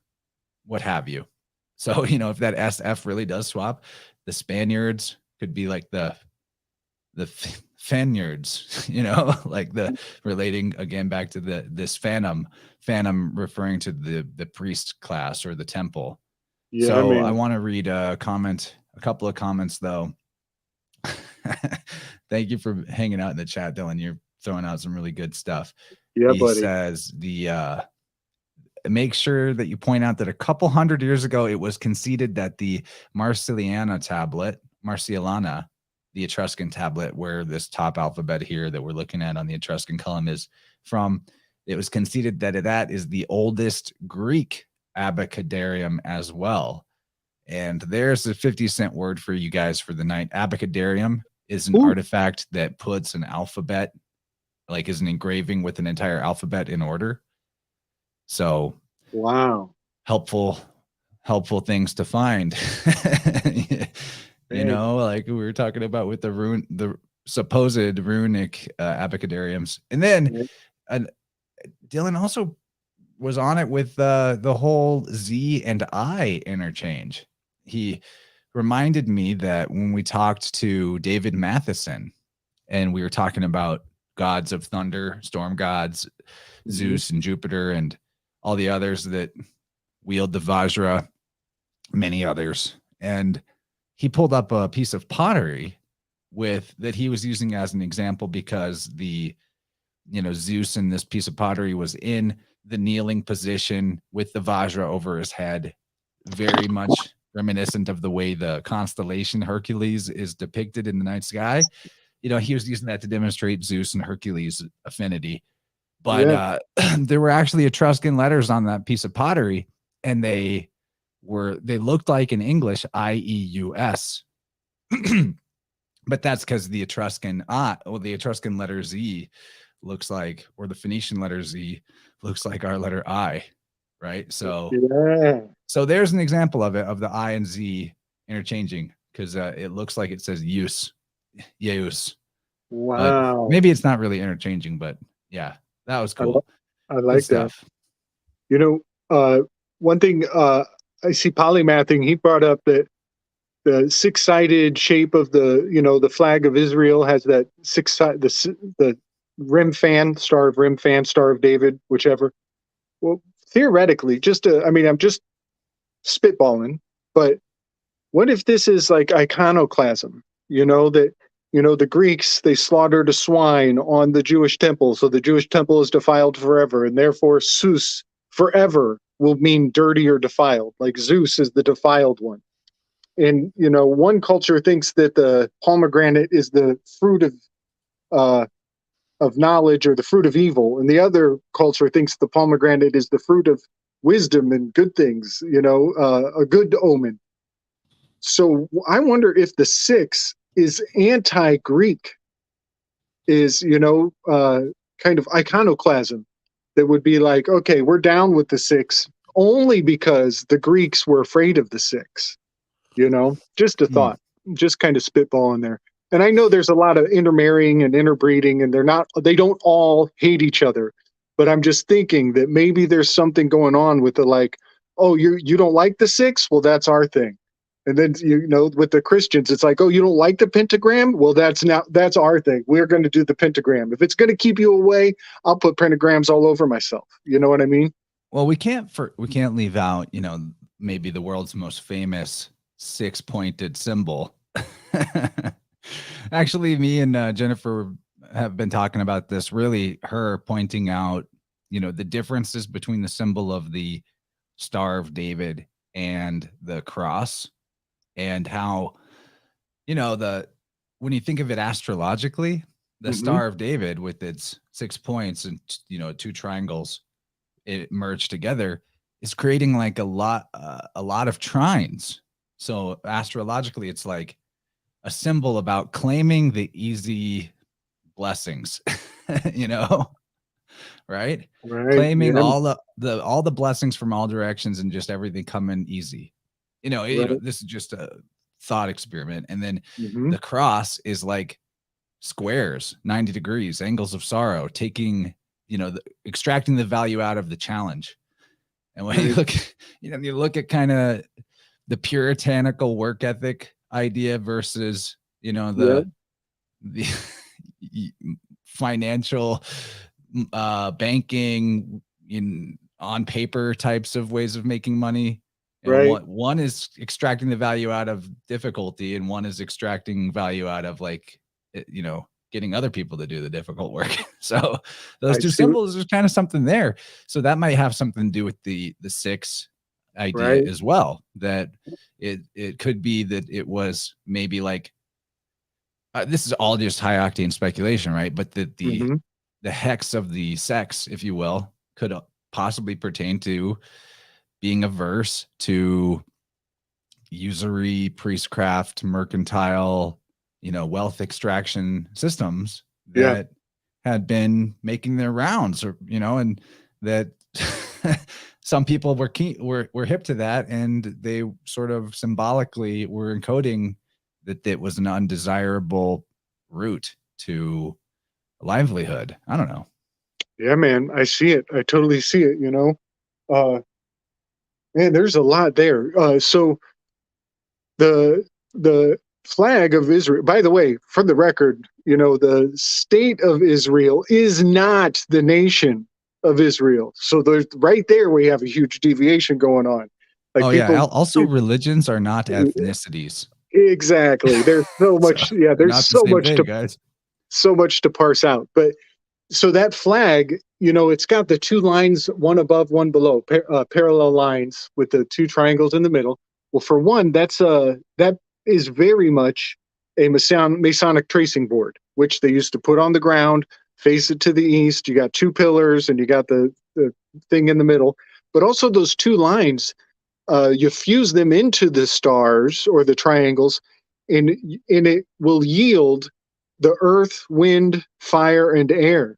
what have you. So, if that SF really does swap, the Spaniards could be like the Fanyards, like the relating again back to this phantom referring to the priest class or the temple. Yeah, So I man. want to read a couple of comments though. Thank you for hanging out in the chat, Dylan. You're throwing out some really good stuff. Yeah, He buddy. says make sure that you point out that a couple hundred years ago, it was conceded that the Marcellana, the Etruscan tablet, where this top alphabet here that we're looking at on the Etruscan column is from, it was conceded that that is the oldest Greek abecedarium as well. And there's a 50-cent word for you guys for the night. Abecedarium is an artifact that puts an alphabet, like is an engraving with an entire alphabet in order. So wow, helpful things to find. Like we were talking about with the supposed runic abecedariums. And then Dylan also was on it with the whole Z and I interchange. He reminded me that when we talked to David Matheson and we were talking about gods of thunder, storm gods, Zeus and Jupiter and all the others that wield the Vajra, many others. And he pulled up a piece of pottery that he was using as an example because Zeus in this piece of pottery was in the kneeling position with the Vajra over his head, very much reminiscent of the way the constellation Hercules is depicted in the night sky. He was using that to demonstrate Zeus and Hercules affinity. But there were actually Etruscan letters on that piece of pottery, and they looked like in English IEUS. But that's because the Etruscan letter Z looks like, or the Phoenician letter Z looks like our letter I, right? So so there's an example of it, of the I and Z interchanging, because it looks like it says use. Wow. But maybe it's not really interchanging, but yeah, that was cool. I like that. One thing I see polymathing, he brought up that the six-sided shape of the flag of Israel has that the rim fan, Star of Rim fan, Star of David, whichever. Well, theoretically, I'm just spitballing, but what if this is like iconoclasm? The Greeks, they slaughtered a swine on the Jewish temple, so the Jewish temple is defiled forever, and therefore Zeus forever will mean dirty or defiled. Like Zeus is the defiled one. And one culture thinks that the pomegranate is the fruit of knowledge or the fruit of evil, and the other culture thinks the pomegranate is the fruit of wisdom and good things. A good omen. So I wonder if the 6 is anti-Greek, is kind of iconoclasm that would be like, okay, we're down with the 6 only because the Greeks were afraid of the 6. Just a thought, just kind of spitballing there. And I know there's a lot of intermarrying and interbreeding, and they don't all hate each other, but I'm just thinking that maybe there's something going on with the oh, you don't like the 6? Well, that's our thing. And then, with the Christians, it's like, oh, you don't like the pentagram? Well, that's our thing. We're going to do the pentagram. If it's going to keep you away, I'll put pentagrams all over myself. You know what I mean? Well, we can't leave out, maybe the world's most famous 6-pointed symbol. Actually, me and Jennifer have been talking about this, really her pointing out, the differences between the symbol of the Star of David and the cross, and how, when you think of it astrologically, the Star of David with its 6 points and, 2 triangles, it merged together, is creating like a lot of trines. So astrologically, it's like a symbol about claiming the easy blessings, you know, right? Right. Claiming Yeah. all the blessings from all directions and just everything coming easy. Right. This is just a thought experiment. And then Hmm. the cross is like squares, 90 degrees, angles of sorrow, taking, extracting the value out of the challenge. And when Right. you look at kind of the puritanical work ethic idea versus, Yeah. the financial banking in on paper types of ways of making money. Right. One is extracting the value out of difficulty, and one is extracting value out of getting other people to do the difficult work. So those I two see. symbols, there's kind of something there. So that might have something to do with the six idea Right. as well. That it could be that it was maybe like this is all just high octane speculation, right? But Hmm. the hex of the sex, if you will, could possibly pertain to being averse to usury, priestcraft, mercantile, wealth extraction systems Yeah. that had been making their rounds, or and that some people were hip to that, and they sort of symbolically were encoding that it was an undesirable route to livelihood. I don't know. Yeah, man. I see it. I totally see it. Uh, man, there's a lot there. So the flag of Israel. By the way, for the record, the state of Israel is not the nation of Israel. So there's right there we have a huge deviation going on. Like Oh yeah. people, Also, religions are not ethnicities, exactly. There's so so much. Yeah, they're there's not the so same much thing, to guys. parse out. But so that flag, it's got the two lines, one above, one below, parallel lines with the two triangles in the middle. Well, for one, that is very much a Masonic tracing board, which they used to put on the ground, face it to the east. You got two pillars, and you got the thing in the middle. But also those two lines, you fuse them into the stars or the triangles, and it will yield the earth, wind, fire, and air.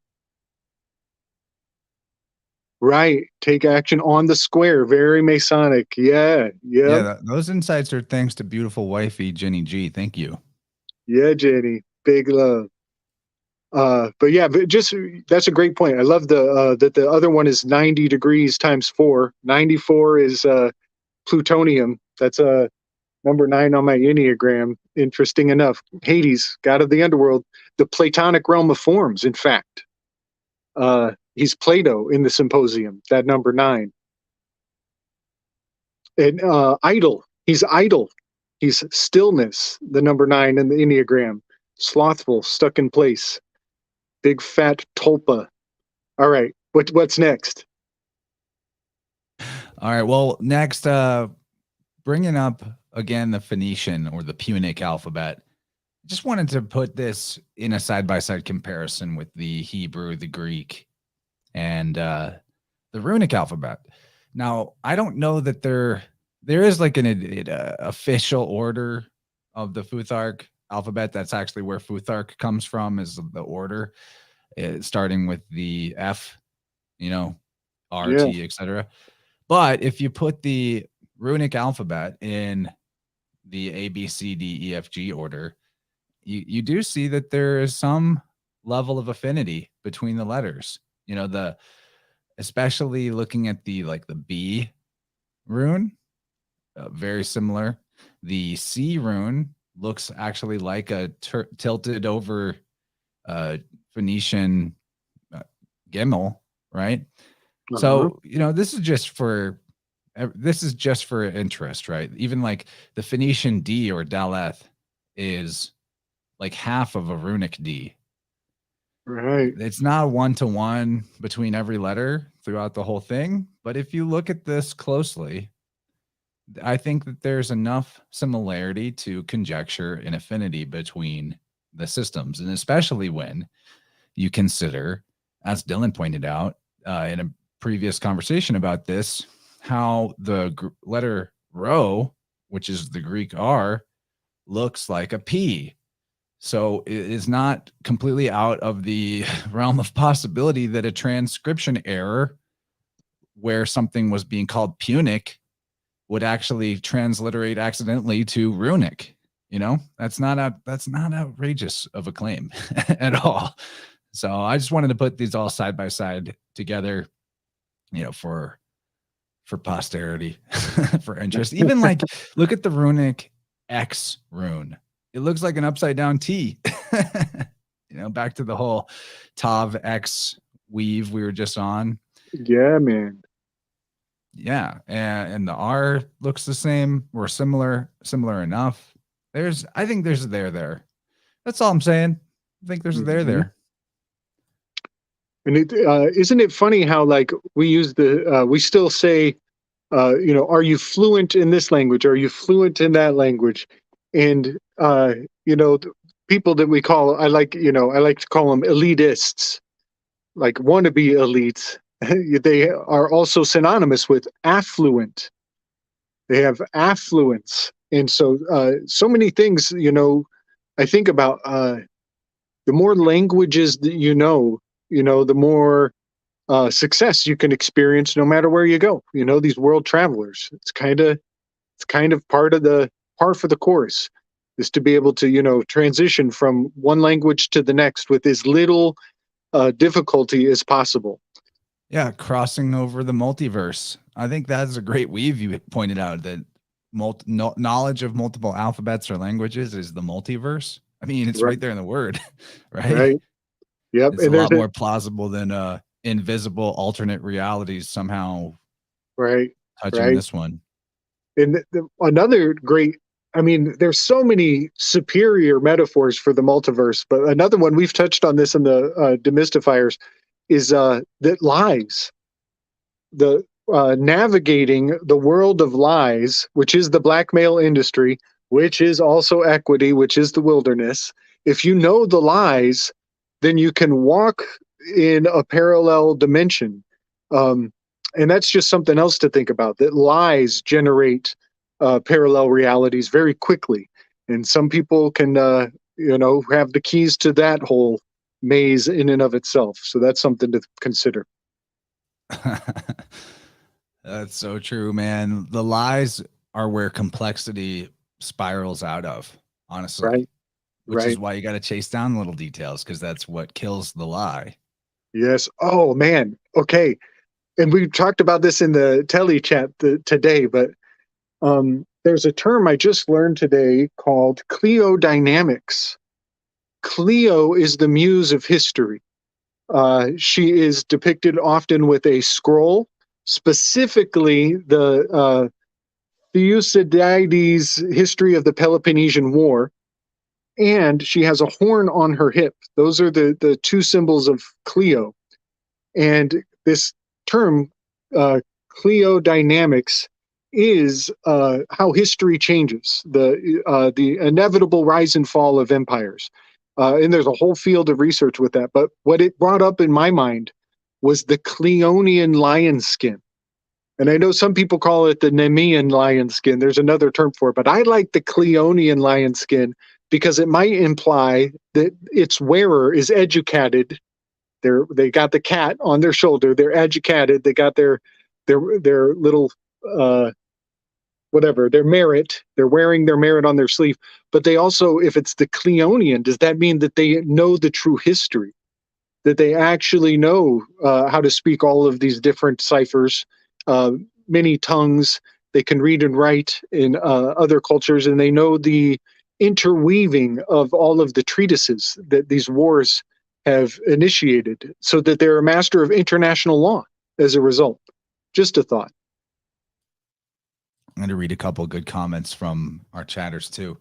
Right. Take action on the square. Very Masonic. Yeah. Yep. Yeah, those insights are thanks to beautiful wifey Jenny G. Thank you. Yeah, Jenny. Big love. But yeah, but just that's a great point. I love that the other one is 90 degrees times 4. 94 is plutonium. That's number 9 on my Enneagram. Interesting enough. Hades, god of the underworld, the Platonic realm of forms, in fact. He's Plato in the Symposium, that number 9. And idle, he's idle. He's stillness, the number 9 in the Enneagram. Slothful, stuck in place. Big fat tulpa. All right, what's next? All right. Well, next, bringing up again the Phoenician or the Punic alphabet. Just wanted to put this in a side-by-side comparison with the Hebrew, the Greek, and the runic alphabet. Now, I don't know that there is like an official order of the Futhark alphabet. That's actually where Futhark comes from, is the order, starting with the F, Yeah. RT, etc. But if you put the runic alphabet in the A, B, C, D, E, F, G order, you do see that there is some level of affinity between the letters. Especially looking at the B rune, very similar. The C rune looks actually like a tilted over Phoenician Gimel, right? Uh-huh. So this is just for interest, right? Even like the Phoenician D or Daleth is like half of a runic D. Right. It's not 1-to-1 between every letter throughout the whole thing, but if you look at this closely, I think that there's enough similarity to conjecture an affinity between the systems, and especially when you consider, as Dylan pointed out in a previous conversation about this, how the letter rho which is the Greek R, looks like a P. So it is not completely out of the realm of possibility that a transcription error where something was being called Punic would actually transliterate accidentally to runic. You know, that's not outrageous of a claim at all. So I just wanted to put these all side by side together, you know, for posterity, for interest. Even like, look at the runic X rune. It looks like an upside down T. You know, back to the whole Tav X weave we were just on. Yeah, man. Yeah, and the R looks the same or similar enough. I think there's a there. That's all I'm saying. I think there's a there. And it isn't it funny how like we use we still say, you know, are you fluent in this language? Are you fluent in that language? And you know, people that we call, I like to call them elitists, like wannabe elites. They are also synonymous with affluent. They have affluence, and so so many things. You know, I think about the more languages that you know, the more success you can experience no matter where you go. You know, these world travelers. It's kind of part for the course is to be able to, you know, transition from one language to the next with as little difficulty as possible. Yeah, crossing over the multiverse. I think that's a great weave you pointed out, that knowledge of multiple alphabets or languages is the multiverse. I mean, it's right there in the word, right? Right. Yep. It's a lot more plausible than invisible alternate realities somehow touching this one. And another great, I mean, there's so many superior metaphors for the multiverse, but another one, we've touched on this in the demystifiers, is that lies, the navigating the world of lies, which is the blackmail industry, which is also equity, which is the wilderness. If you know the lies, then you can walk in a parallel dimension. And that's just something else to think about, that lies generate parallel realities very quickly. And some people can, you know, have the keys to that whole maze in and of itself. So that's something to consider. That's so true, man. The lies are where complexity spirals out of, honestly. Right. Which is why you got to chase down little details, because that's what kills the lie. Yes. Oh, man. Okay. And we talked about this in the tele chat today, but there's a term I just learned today called Cleodynamics. Cleo is the muse of history. She is depicted often with a scroll, specifically the Thucydides' history of the Peloponnesian War, and she has a horn on her hip. Those are the two symbols of Cleo. And this term, Cleodynamics, is how history changes, the inevitable rise and fall of empires. And there's a whole field of research with that. But what it brought up in my mind was the Cleonian lion skin. And I know some people call it the Nemean lion skin. There's another term for it, but I like the Cleonian lion skin because it might imply that its wearer is educated. They got the cat on their shoulder. They're educated. They got their little whatever, their merit. They're wearing their merit on their sleeve. But they also, if it's the Cleonian, does that mean that they know the true history? That they actually know how to speak all of these different ciphers, many tongues. They can read and write in other cultures, and they know the interweaving of all of the treatises that these wars have initiated, so that they're a master of international law as a result. Just a thought. I'm going to read a couple of good comments from our chatters too.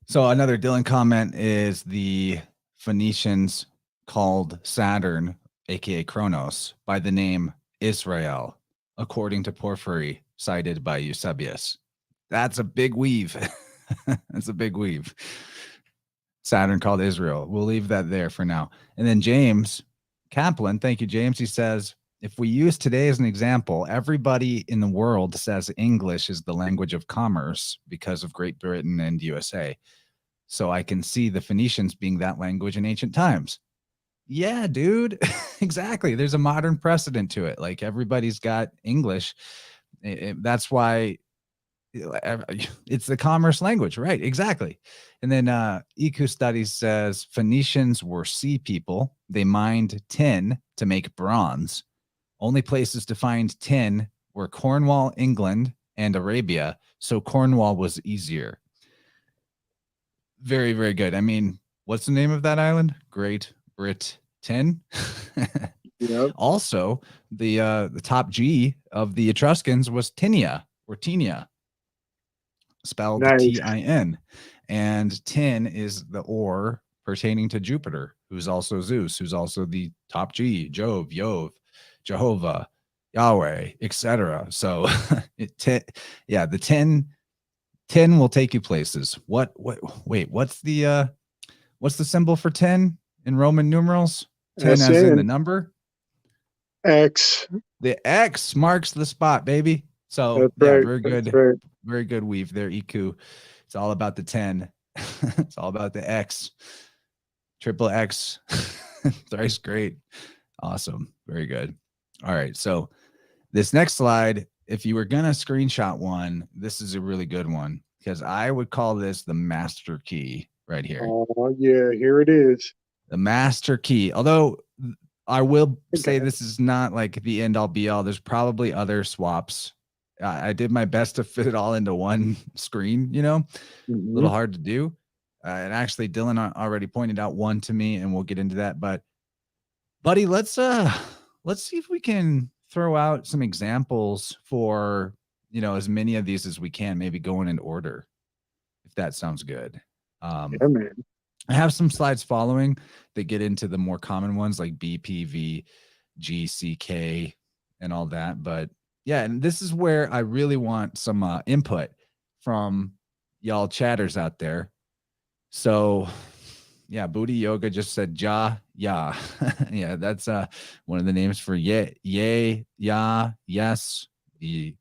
So another Dylan comment is the Phoenicians called Saturn, aka Kronos, by the name Israel, according to Porphyry, cited by Eusebius. That's a big weave. That's a big weave. Saturn called Israel. We'll leave that there for now. And then James Kaplan, thank you, James. He says, if we use today as an example, everybody in the world says English is the language of commerce because of Great Britain and USA. So I can see the Phoenicians being that language in ancient times. Yeah, dude. Exactly. There's a modern precedent to it. Like everybody's got English. That's why it's the commerce language, right? Exactly. And then EQ Studies says Phoenicians were sea people. They mined tin to make bronze. Only places to find tin were Cornwall, England, and Arabia. So Cornwall was easier. Very, very good. I mean, what's the name of that island? Great Britain. Yep. Also, the top G of the Etruscans was Tinia or Tinia, spelled Nice. Tin. And tin is the ore pertaining to Jupiter, who's also Zeus, who's also the top G, Jove, Jehovah, Yahweh, etc. So yeah, the 10 will take you places. Wait, what's the symbol for 10 in Roman numerals? 10 as in the number? X. The X marks the spot, baby. So That's yeah, right. very good. Right. Very good weave there, EQ. It's all about the 10. It's all about the X. Triple X. Thrice great. Awesome. Very good. All right. So this next slide, if you were going to screenshot one, this is a really good one because I would call this the master key right here. Oh, yeah. Here it is. The master key. Although I will say this is not like the end all be all. There's probably other swaps. I did my best to fit it all into one screen, a little hard to do. And actually, Dylan already pointed out one to me, and we'll get into that. But, buddy, let's see if we can throw out some examples for as many of these as we can, maybe going in order, if that sounds good. Yeah, man. I have some slides following that get into the more common ones like BPV, GCK, and all that. But yeah, and this is where I really want some input from y'all chatters out there. So yeah, Booty Yoga just said ja, yeah. Yeah, that's one of the names for yay, ya, yes, the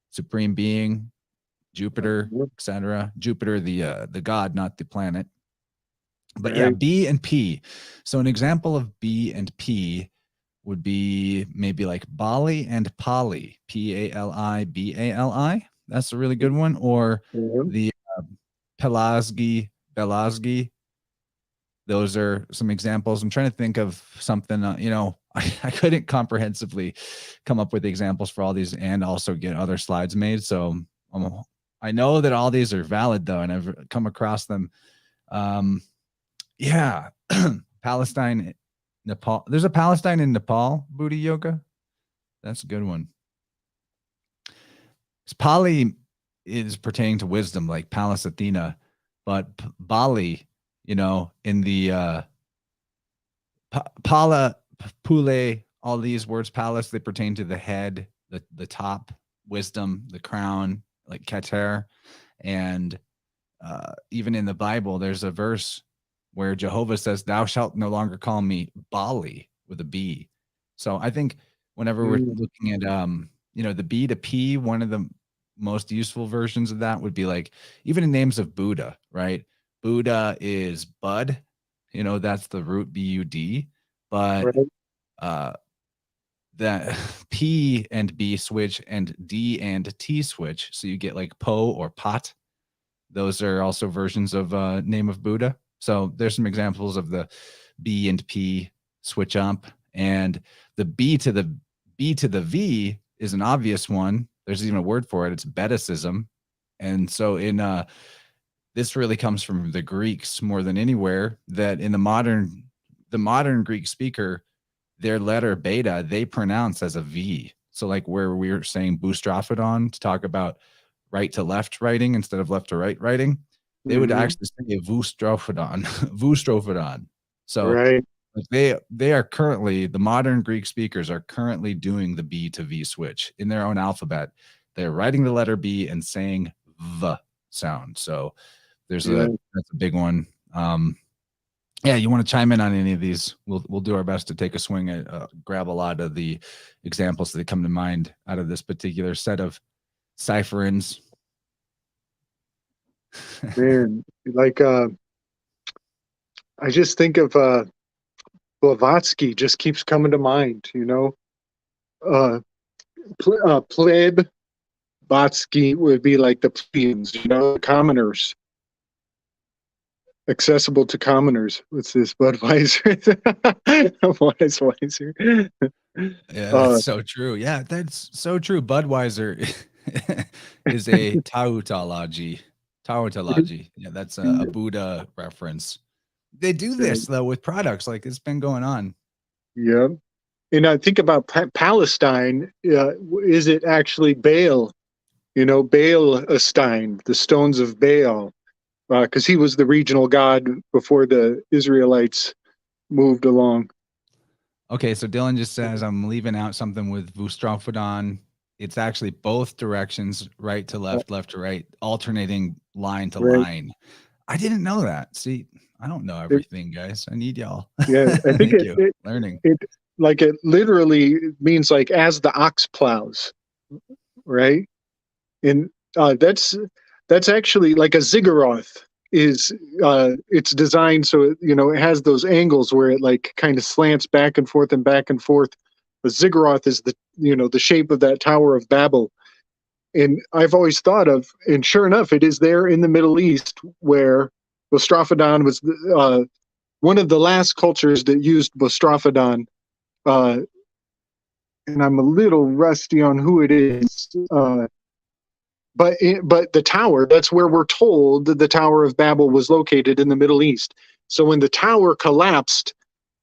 supreme being, Jupiter, etc. Jupiter, the god, not the planet. But yeah, B and P. So an example of B and P would be maybe like Bali and Pali, Palibali. That's a really good one. Or the Pelasgi. Those are some examples. I'm trying to think of something, I couldn't comprehensively come up with examples for all these and also get other slides made. So I know that all these are valid though, and I've come across them. Yeah, Palestine, Nepal. There's a Palestine in Nepal, Booty Yoga. That's a good one. Pali is pertaining to wisdom, like Pallas Athena, but Bali, in the Pala, Pule, all these words, Pallas, they pertain to the head, the top, wisdom, the crown, like Keter. And even in the Bible, there's a verse where Jehovah says, "Thou shalt no longer call me Bali," with a B. So I think whenever we're looking at, the B to P, one of the most useful versions of that would be like even in names of Buddha, right? Buddha is Bud, that's the root BUD, but that P and B switch and D and T switch. So you get like Po or Pot. Those are also versions of name of Buddha. So there's some examples of the B and P switch up, and the B to the V is an obvious one. There's even a word for it. It's beticism. And so in this really comes from the Greeks more than anywhere, that in the modern Greek speaker, their letter beta, they pronounce as a V. So like where we were saying boustrophodon to talk about right to left writing instead of left to right writing, they would actually say voustrophodon. So they are currently, the modern Greek speakers are currently doing the B to V switch in their own alphabet. They're writing the letter B and saying V sound. So that's a big one. Yeah, you want to chime in on any of these? We'll do our best to take a swing at grab a lot of the examples that come to mind out of this particular set of cipherins. Man, like I just think of Blavatsky just keeps coming to mind, you know. Pleb Batsky would be like the plebeians, you know, the commoners, accessible to commoners. What's this, Budweiser? Budweiser. Yeah, that's so true. Yeah, that's so true. Budweiser is a tautology. Tautology. Yeah, that's a Buddha reference. They do this though with products. Like it's been going on. Yeah. And I think about Palestine. Is it actually Baal? You know, Baal-stein, the stones of Baal, because he was the regional god before the Israelites moved along. Okay, so Dylan just says I'm leaving out something with Vustrophodon. It's actually both directions, right to left, left to right, alternating line to line. I didn't know that. See, I don't know everything, guys. I need y'all. Yeah, I think learning. It literally means like as the ox plows, right? And that's actually like a ziggurat is it's designed so it has those angles where it like kind of slants back and forth and back and forth. The ziggurat is the shape of that Tower of Babel. And I've always thought of, and sure enough, it is there in the Middle East where Bostrophodon was one of the last cultures that used Bostrophodon. And I'm a little rusty on who it is. But the tower, that's where we're told that the Tower of Babel was located in the Middle East. So when the tower collapsed,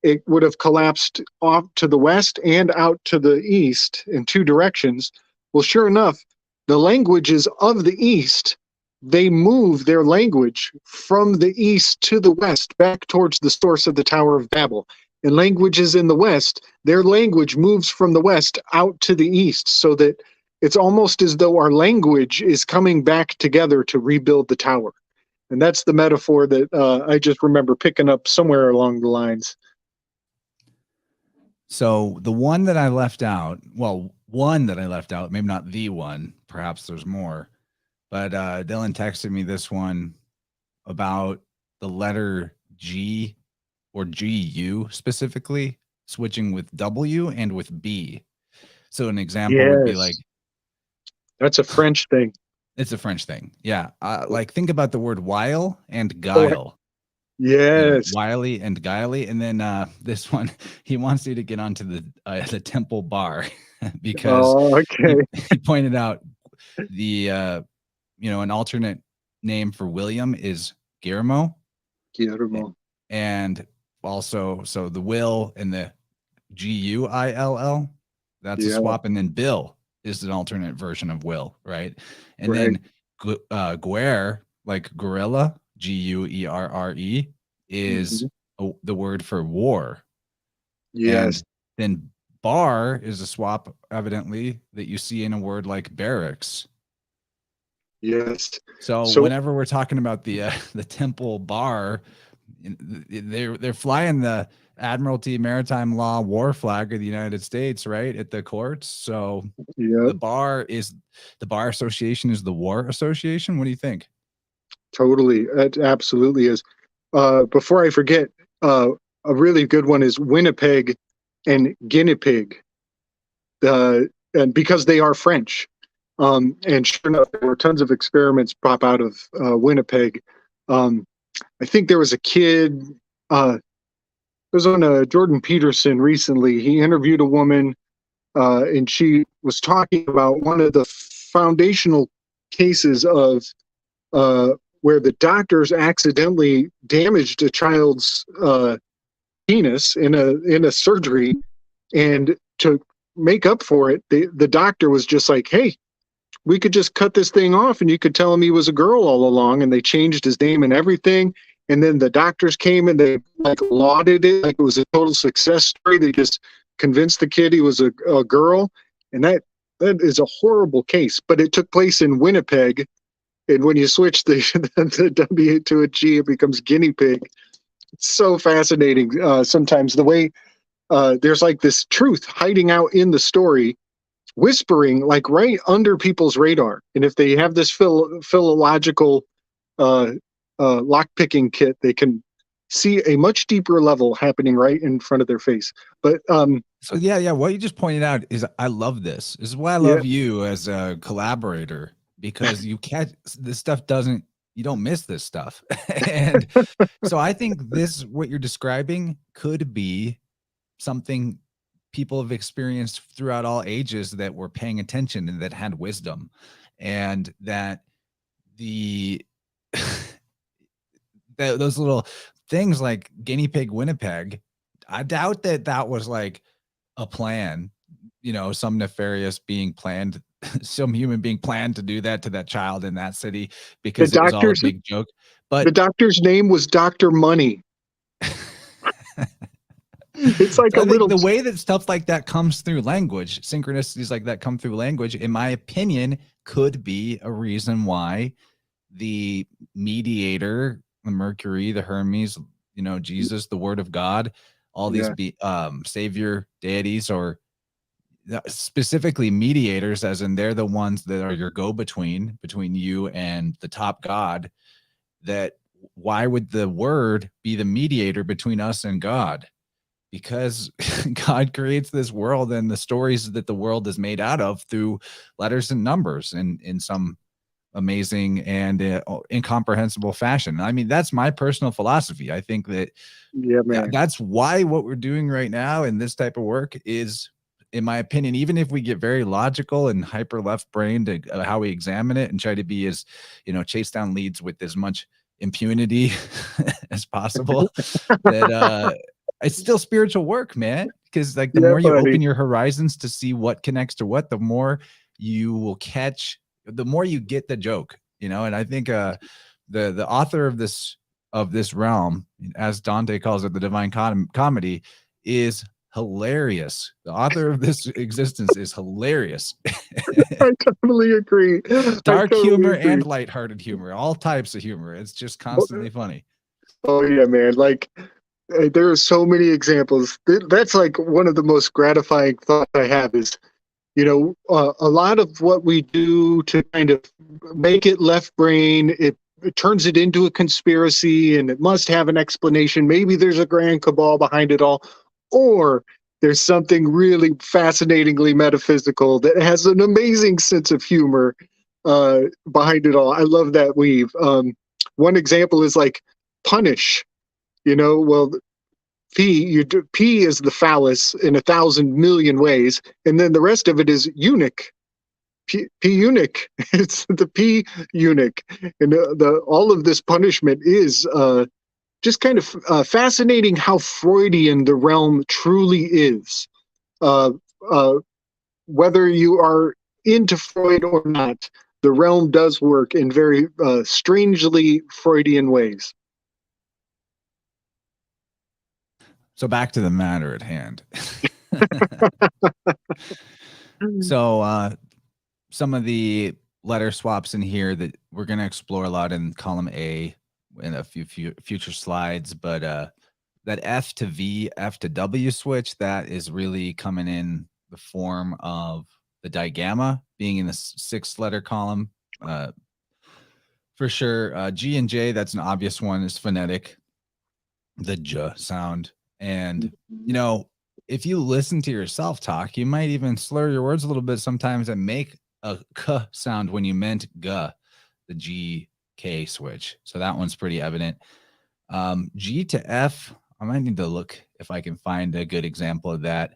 it would have collapsed off to the west and out to the east in two directions. Well, sure enough, the languages of the East, they move their language from the east to the west, back towards the source of the Tower of Babel. And languages in the West, their language moves from the west out to the east, so that it's almost as though our language is coming back together to rebuild the tower. And that's the metaphor that I just remember picking up somewhere along the lines. So the one that I left out, maybe not the one, perhaps there's more, but Dylan texted me this one about the letter G or GU specifically, switching with W and with B. So an example would be like, that's a French thing. It's a French thing. Yeah. Like think about the word wile and guile. Yes. Wily and guiley. And then this one, he wants you to get onto the temple bar because he pointed out the an alternate name for William is Guillermo. And also so the will and the Guill, that's a swap, and then Bill is an alternate version of will, right? And then guerre, like gorilla, Guerre, is the word for war. Yes. And then bar is a swap, evidently, that you see in a word like barracks. Yes. So whenever we're talking about the temple bar, they're flying the Admiralty Maritime Law war flag of the United States, right, at the courts. So the bar association is the war association. What do you think? Totally. It absolutely is. Before I forget, a really good one is Winnipeg and guinea pig. And because they are French. And sure enough, there were tons of experiments pop out of Winnipeg. I think there was a kid, it was on Jordan Peterson recently. He interviewed a woman, and she was talking about one of the foundational cases of where the doctors accidentally damaged a child's penis in a surgery, and to make up for it, the doctor was just like, "Hey, we could just cut this thing off, and you could tell him he was a girl all along." And they changed his name and everything. And then the doctors came and they like lauded it like it was a total success story. They just convinced the kid he was a girl, and that is a horrible case. But it took place in Winnipeg, and when you switch the W to a G, it becomes guinea pig. It's so fascinating. Sometimes the way there's like this truth hiding out in the story, whispering like right under people's radar. And if they have this philological uh, lockpicking kit, they can see a much deeper level happening right in front of their face. But So yeah, what you just pointed out is I love this. This is why I yeah, love you as a collaborator, because you catch this stuff doesn't you don't miss this stuff. And so I think this what you're describing could be something people have experienced throughout all ages that were paying attention and that had wisdom, and that the those little things like guinea pig Winnipeg, I doubt that that was like a plan, some nefarious being planned, some human being planned to do that to that child in that city the because it was all a doctor's big joke. the But doctor's name was Dr. Money. It's like so a I think little the way that stuff like that comes through language, synchronicities like that come through language, in my opinion, could be a reason why the mediator, the Mercury, the Hermes, Jesus, the Word of God, all these yeah. savior deities, or specifically mediators, as in they're the ones that are your go-between between you and the top God. That why would the Word be the mediator between us and God? Because God creates this world and the stories that the world is made out of through letters and numbers in some amazing and incomprehensible fashion. I mean, that's my personal philosophy. I think that Yeah, man. that's why what we're doing right now in this type of work is, in my opinion, even if we get very logical and hyper left brained how we examine it and try to be as, chase down leads with as much impunity as possible, that it's still spiritual work, man. Because like the Yeah, more you buddy. open your horizons to see what connects to what, the more you will catch, the more you get the joke, And I think the author of this realm, as Dante calls it, the Divine Comedy, is hilarious. The author of this existence is hilarious. I totally agree. I Dark totally humor agree. and lighthearted humor, all types of humor. It's just constantly funny. Oh yeah, man. Like there are so many examples. That's like one of the most gratifying thoughts I have is, a lot of what we do to kind of make it left brain, it turns it into a conspiracy and it must have an explanation. Maybe there's a grand cabal behind it all, or there's something really fascinatingly metaphysical that has an amazing sense of humor behind it all. I love that weave. One example is like punish. Well, P is the phallus in 1,000 million ways, and then the rest of it is eunuch. P eunuch. It's the P eunuch, and the all of this punishment is just kind of fascinating how Freudian the realm truly is. Uh, uh, whether you are into Freud or not, the realm does work in very strangely Freudian ways. So back to the matter at hand. So some of the letter swaps in here that we're going to explore a lot in column A in a few future slides, but that F to V, F to W switch, that is really coming in the form of the digamma being in the 6th letter column. For sure. G and J, that's an obvious one, is phonetic, the J sound. And, if you listen to yourself talk, you might even slur your words a little bit sometimes and make a K sound when you meant G, the G K switch. So that one's pretty evident. G to F, I might need to look if I can find a good example of that.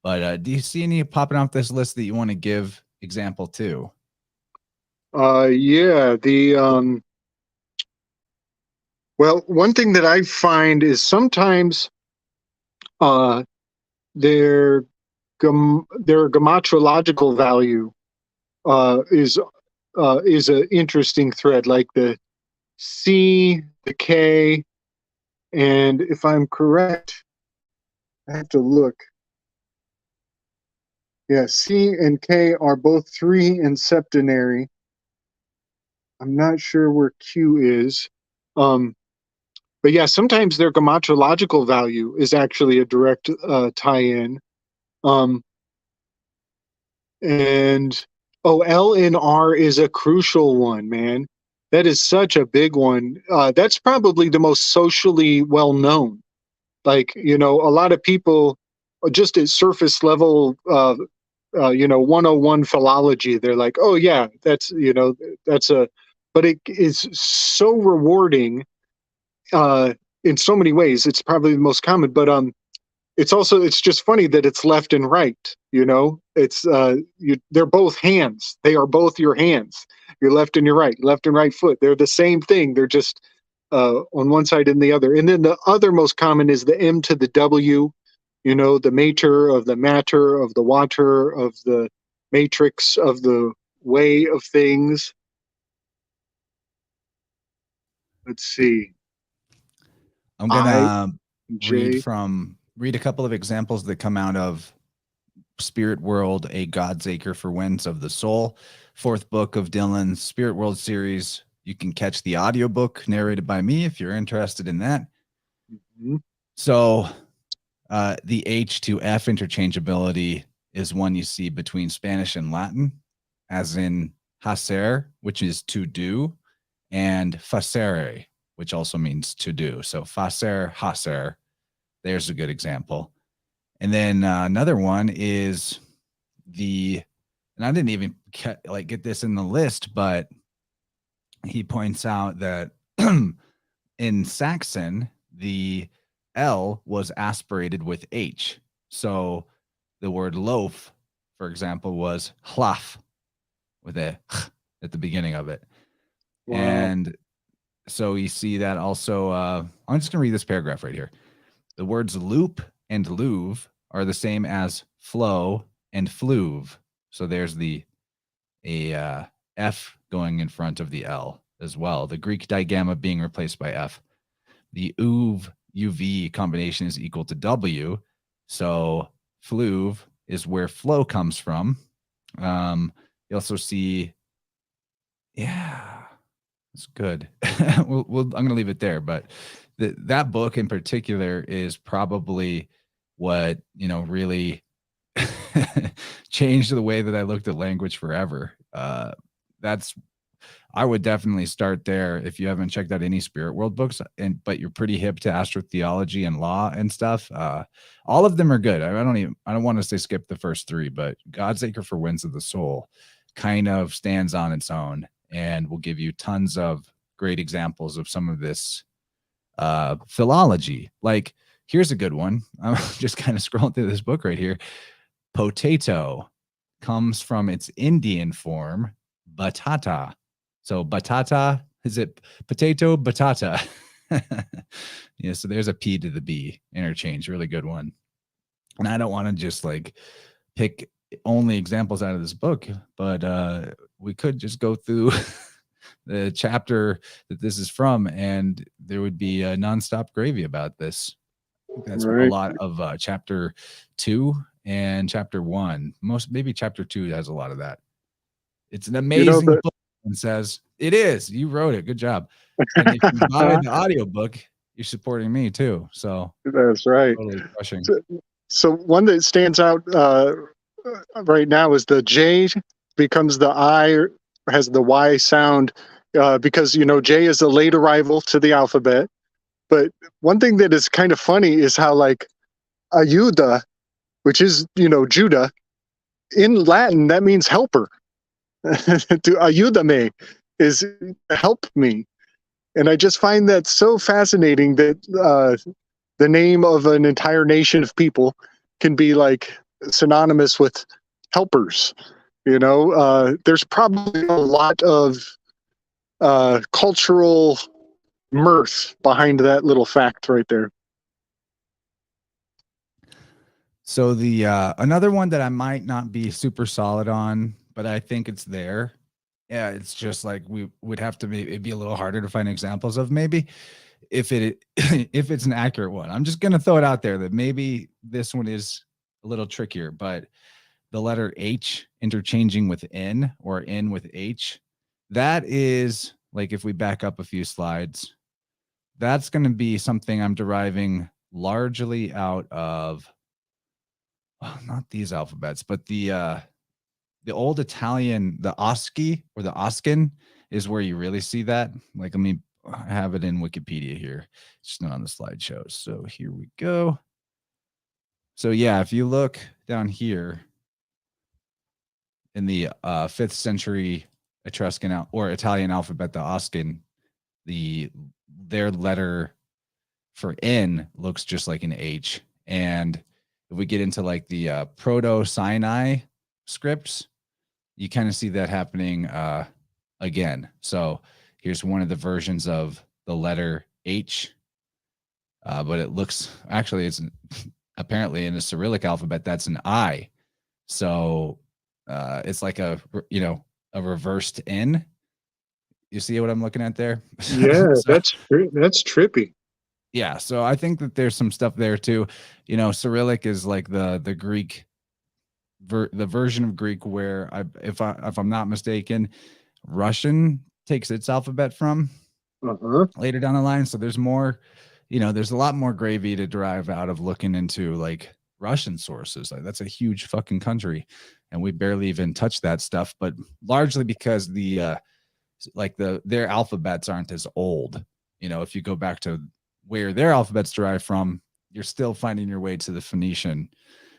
But do you see any popping off this list that you want to give example to? Yeah, well, one thing that I find is sometimes uh, their their gematrological value is an interesting thread, like the C, the K, and if I'm correct, I have to look. Yeah, C and K are both 3 in septenary. I'm not sure where Q is. Um, But yeah, sometimes their gramatological value is actually a direct tie-in. Um, and oh, L and R is a crucial one, man. That is such a big one. That's probably the most socially well known. Like, you know, a lot of people just at surface level, 101 philology, they're like, oh yeah, that's, you know, that's a, but it is so rewarding uh, in so many ways. It's probably the most common, but it's also, it's just funny that it's left and right. You know, it's they're both hands. They are both your hands. Your left and your right, left and right foot. They're the same thing. They're just on one side and the other. And then the other most common is the M to the W. You know, the mater of the matter of the water of the matrix of the way of things. Let's see. I'm I, gonna J. read a couple of examples that come out of Spirit World, A God's Acre for Winds of the Soul, fourth book of Dylan's Spirit World series. You can catch the audiobook narrated by me if you're interested in that. Mhm. So the H to F interchangeability is one you see between Spanish and Latin, as in hacer, which is to do, and facere, which also means to do. So facer, hacer, there's a good example. And then another one is and I didn't even get this in the list, but he points out that in Saxon, the L was aspirated with H. So the word loaf, for example, was hlaf with a at the beginning of it. Wow. And so you see that also. I'm just going to read this paragraph right here. The words loop and luve are the same as flow and fluve. So there's a F going in front of the L as well. The Greek digamma being replaced by F. The UV combination is equal to W. So fluve is where flow comes from. You also see, yeah, it's good. I'm going to leave it there, but that book in particular is probably what, really changed the way that I looked at language forever. I would definitely start there if you haven't checked out any Spirit World books, but you're pretty hip to astrotheology and law and stuff. All of them are good. I don't want to say skip the first three, but God's Acre for Winds of the Soul kind of stands on its own and will give you tons of great examples of some of this philology. Like, here's a good one. I'm just kind of scrolling through this book right here. Potato comes from its Indian form, batata. So batata, is it potato, batata? Yeah, so there's a P to the B interchange. Really good one. And I don't want to just pick only examples out of this book, but we could just go through the chapter that this is from, and there would be a nonstop gravy about this. That's a Right. lot of chapter 2 and chapter 1. Maybe chapter 2 has a lot of that. It's an amazing book. And says it is. You wrote it. Good job. And if you buy the audiobook, you're supporting me too. So That's right. totally crushing. So one that stands out right now is the J becomes the I, has the Y sound because J is a late arrival to the alphabet. But one thing that is kind of funny is how ayuda, which is Judah, in Latin that means helper. To ayúdame is help me. And I just find that so fascinating that the name of an entire nation of people can be synonymous with helpers. There's probably a lot of cultural mirth behind that little fact right there. So the another one that I might not be super solid on, but I think it's there. Yeah, it's just like we would have to it'd be a little harder to find examples of maybe if if it's an accurate one. I'm just gonna throw it out there that maybe this one is a little trickier, but the letter H interchanging with N or N with H, that is if we back up a few slides, that's going to be something I'm deriving largely out of, well, not these alphabets, but the old Italian, the Osci or the Oscan is where you really see that. Like, let me have it in Wikipedia here. It's not on the slideshow. So here we go. So yeah, if you look down here in the 5th century Etruscan or Italian alphabet, the Oscan, their letter for N looks just like an H. And if we get into like the Proto-Sinai scripts, you kind of see that happening again. So here's one of the versions of the letter H, but it looks, actually, it's apparently in the Cyrillic alphabet, that's an I. So it's like a reversed N. You see what I'm looking at there? Yeah, So, that's trippy. yeah, so I think that there's some stuff there too. Cyrillic is like the Greek the version of Greek where if I'm not mistaken, Russian takes its alphabet from later down the line. So there's more, there's a lot more gravy to derive out of looking into like Russian sources. Like, that's a huge fucking country, and we barely even touch that stuff. But largely because their alphabets aren't as old. If you go back to where their alphabets derive from, you're still finding your way to the Phoenician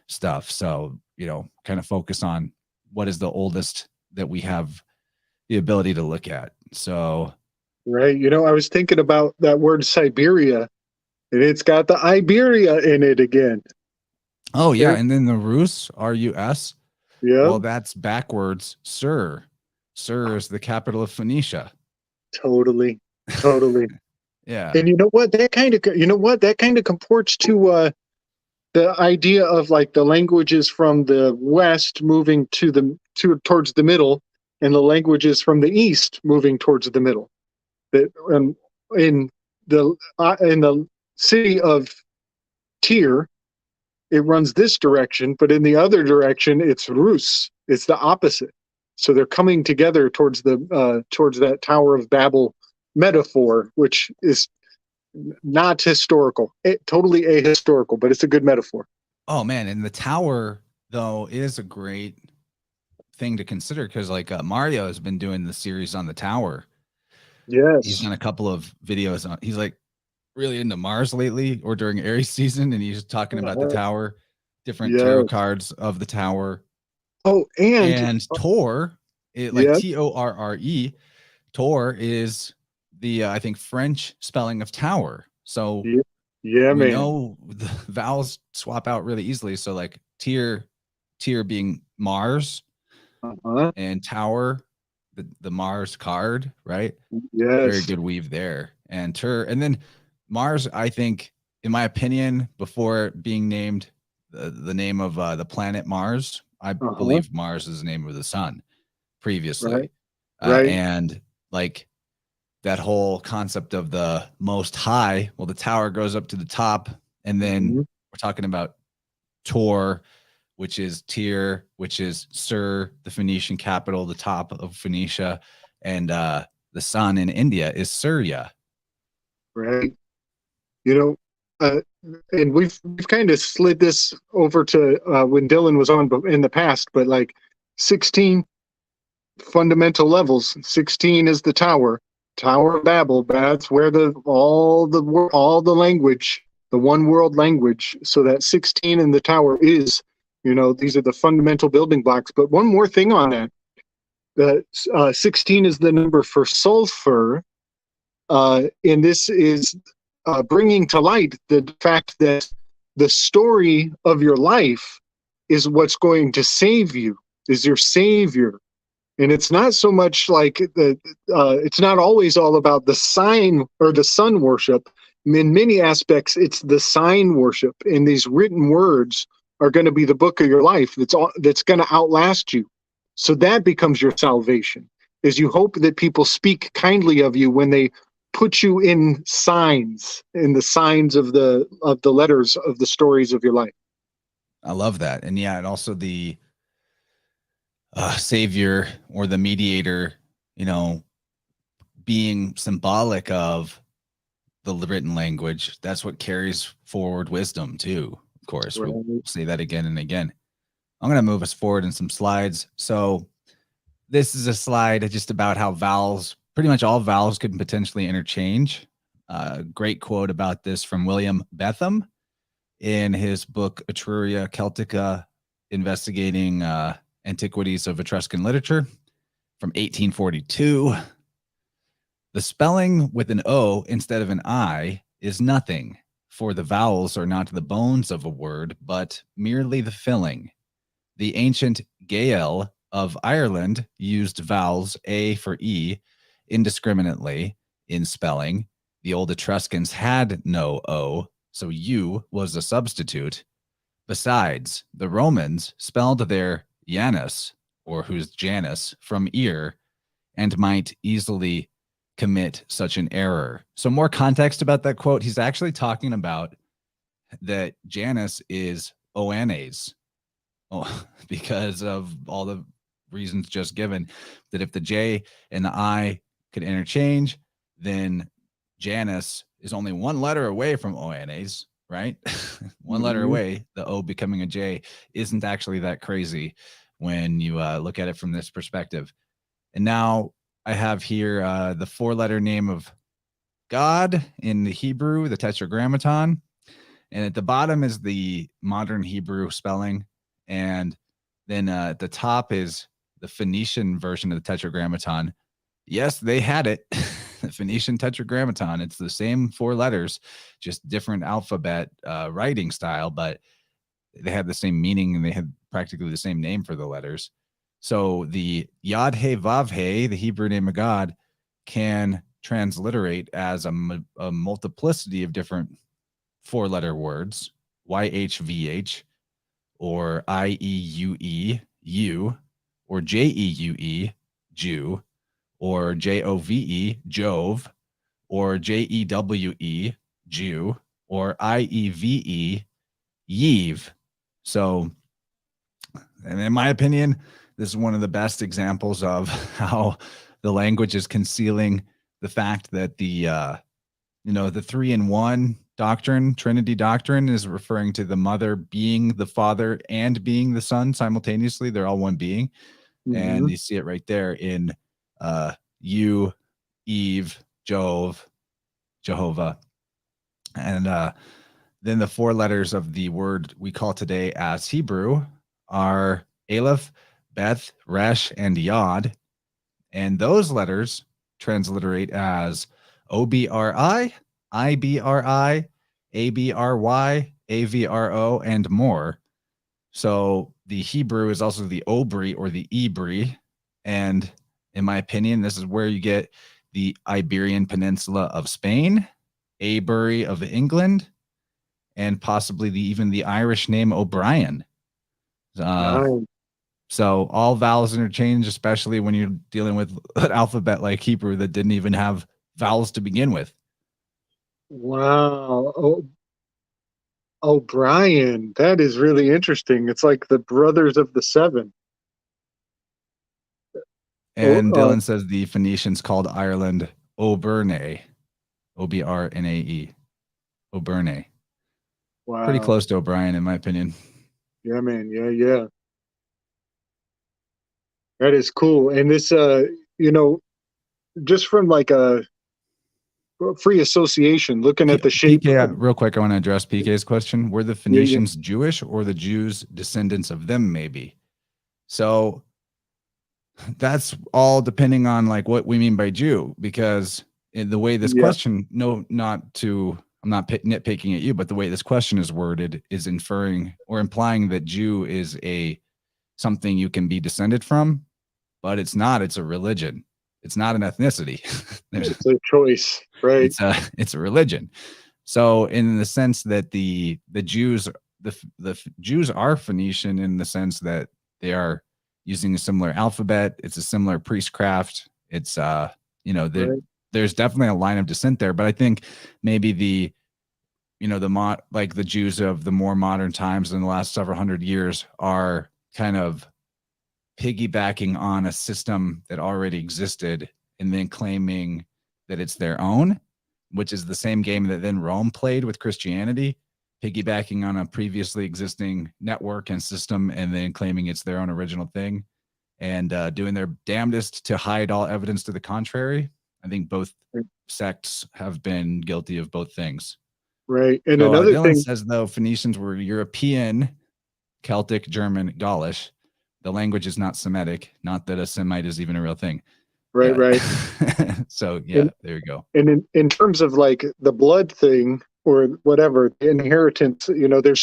stuff. So, kind of focus on what is the oldest that we have the ability to look at. So, right. I was thinking about that word Siberia, and it's got the Iberia in it again. oh yeah, and then the Rus, R-U-S. Yeah. Well, that's backwards. Sur is the capital of Phoenicia. Totally. Yeah. And you know what? That kind of comports to the idea of like the languages from the west moving towards the middle, and the languages from the east moving towards the middle. That in the city of Tyr, it runs this direction, but in the other direction, it's Rus. It's the opposite. So they're coming together towards that Tower of Babel metaphor, which is not historical, totally ahistorical, but it's a good metaphor. Oh man, and the tower though is a great thing to consider because like Mario has been doing the series on the tower. Yes, he's done a couple of videos on. He's like really into Mars lately, or during Aries season, and he's talking about the tower, different tarot cards of the tower. Oh, and Tor, like Torre. Tor is the I think French spelling of tower. So yeah, we man. know the vowels swap out really easily. So like Tyr being Mars, and tower, the Mars card, right? Yes. Very good weave there. And then Mars, I think, in my opinion, before being named the name of the planet Mars, I believe Mars is the name of the sun previously. Right. And like that whole concept of the most high, well, the tower goes up to the top, and then we're talking about Tor, which is Tyr, which is Sur, the Phoenician capital, the top of Phoenicia, and the sun in India is Surya. Right. And we've kind of slid this over to when Dylan was on in the past, but like 16 fundamental levels. 16 is the Tower of Babel. That's where all the language, the one world language. So that 16 in the Tower is, these are the fundamental building blocks. But one more thing on that. The 16 is the number for sulfur, and this is bringing to light the fact that the story of your life is what's going to save you, is your savior. And it's not so much like it's not always all about the sign or the sun worship. In many aspects, it's the sign worship. And these written words are going to be the book of your life that's going to outlast you. So that becomes your salvation, is you hope that people speak kindly of you when they put you in the signs of the letters of the stories of your life. I love that. And yeah, and also the savior or the mediator, being symbolic of the written language. That's what carries forward wisdom too. Of course, Right. we'll say that again and again. I'm going to move us forward in some slides. So this is a slide just about how vowels, pretty much all vowels, could potentially interchange. Great quote about this from William Betham in his book Etruria Celtica, investigating antiquities of Etruscan literature from 1842. The spelling with an O instead of an I is nothing, for the vowels are not the bones of a word, but merely the filling. The ancient Gael of Ireland used vowels A for E indiscriminately in spelling. The old Etruscans had no O, so U was a substitute. Besides, the Romans spelled their Janus, or who's Janus, from ear, and might easily commit such an error. So more context about that quote. He's actually talking about that Janus is Oanes, because of all the reasons just given, that if the J and the I could interchange, then Janus is only one letter away from Oanes, right? One letter away. The O becoming a J isn't actually that crazy when you look at it from this perspective. And now I have here the four-letter name of God in the Hebrew, the Tetragrammaton. And at the bottom is the modern Hebrew spelling. And then at the top is the Phoenician version of the Tetragrammaton. Yes, they had it. The Phoenician Tetragrammaton. It's the same four letters, just different alphabet writing style, but they had the same meaning and they had practically the same name for the letters. So the Yod He Vav He, the Hebrew name of God, can transliterate as a multiplicity of different four-letter words, YHVH, or IEUE, U, or JEUE, Jew, or JOVE, Jove, or JEWE, Jew, or IEVE, Yeve. So, and in my opinion, this is one of the best examples of how the language is concealing the fact that the 3-in-1 doctrine, Trinity doctrine, is referring to the mother being the father and being the son simultaneously. They're all one being. And you see it right there in you, Eve, Jove, Jehovah. And then the four letters of the word we call today as Hebrew are Aleph, Beth, Resh, and Yod. And those letters transliterate as OBRI, IBRI, ABRY, AVRO, and more. So the Hebrew is also the Obri or the Ibri. And in my opinion, this is where you get the Iberian Peninsula of Spain, Abury of England, and possibly even the Irish name O'Brien. So all vowels interchange, especially when you're dealing with an alphabet like Hebrew that didn't even have vowels to begin with. Wow. O'Brien, that is really interesting. It's like the brothers of the seven. And Dylan says the Phoenicians called Ireland Obernae, Obrnae, Obernae. Wow. Pretty close to O'Brien, in my opinion. Yeah, man. Yeah. That is cool. And this, just from like a free association, looking at the shape. PK, real quick, I want to address PK's question. Were the Phoenicians Jewish, or the Jews descendants of them, maybe? So that's all depending on like what we mean by Jew, because in the way this question, I'm not nitpicking at you, but the way this question is worded is inferring or implying that Jew is something you can be descended from, but it's not. It's a religion. It's not an ethnicity. It's a choice, right? It's a religion. So in the sense that the Jews, the Jews are Phoenician in the sense that they are using a similar alphabet. It's a similar priestcraft. It's there's definitely a line of descent there, but I think maybe the Jews of the more modern times in the last several hundred years are kind of piggybacking on a system that already existed and then claiming that it's their own. which is the same game that then Rome played with Christianity, piggybacking on a previously existing network and system and then claiming it's their own original thing and doing their damnedest to hide all evidence to the contrary. I think both sects have been guilty of both things. Right. And so, another Dylan thing says, though, Phoenicians were European, Celtic, German, Gaulish. The language is not Semitic. Not that a Semite is even a real thing. Right, right. So, yeah, there you go. And in terms of like the blood thing or whatever, inheritance, you know, there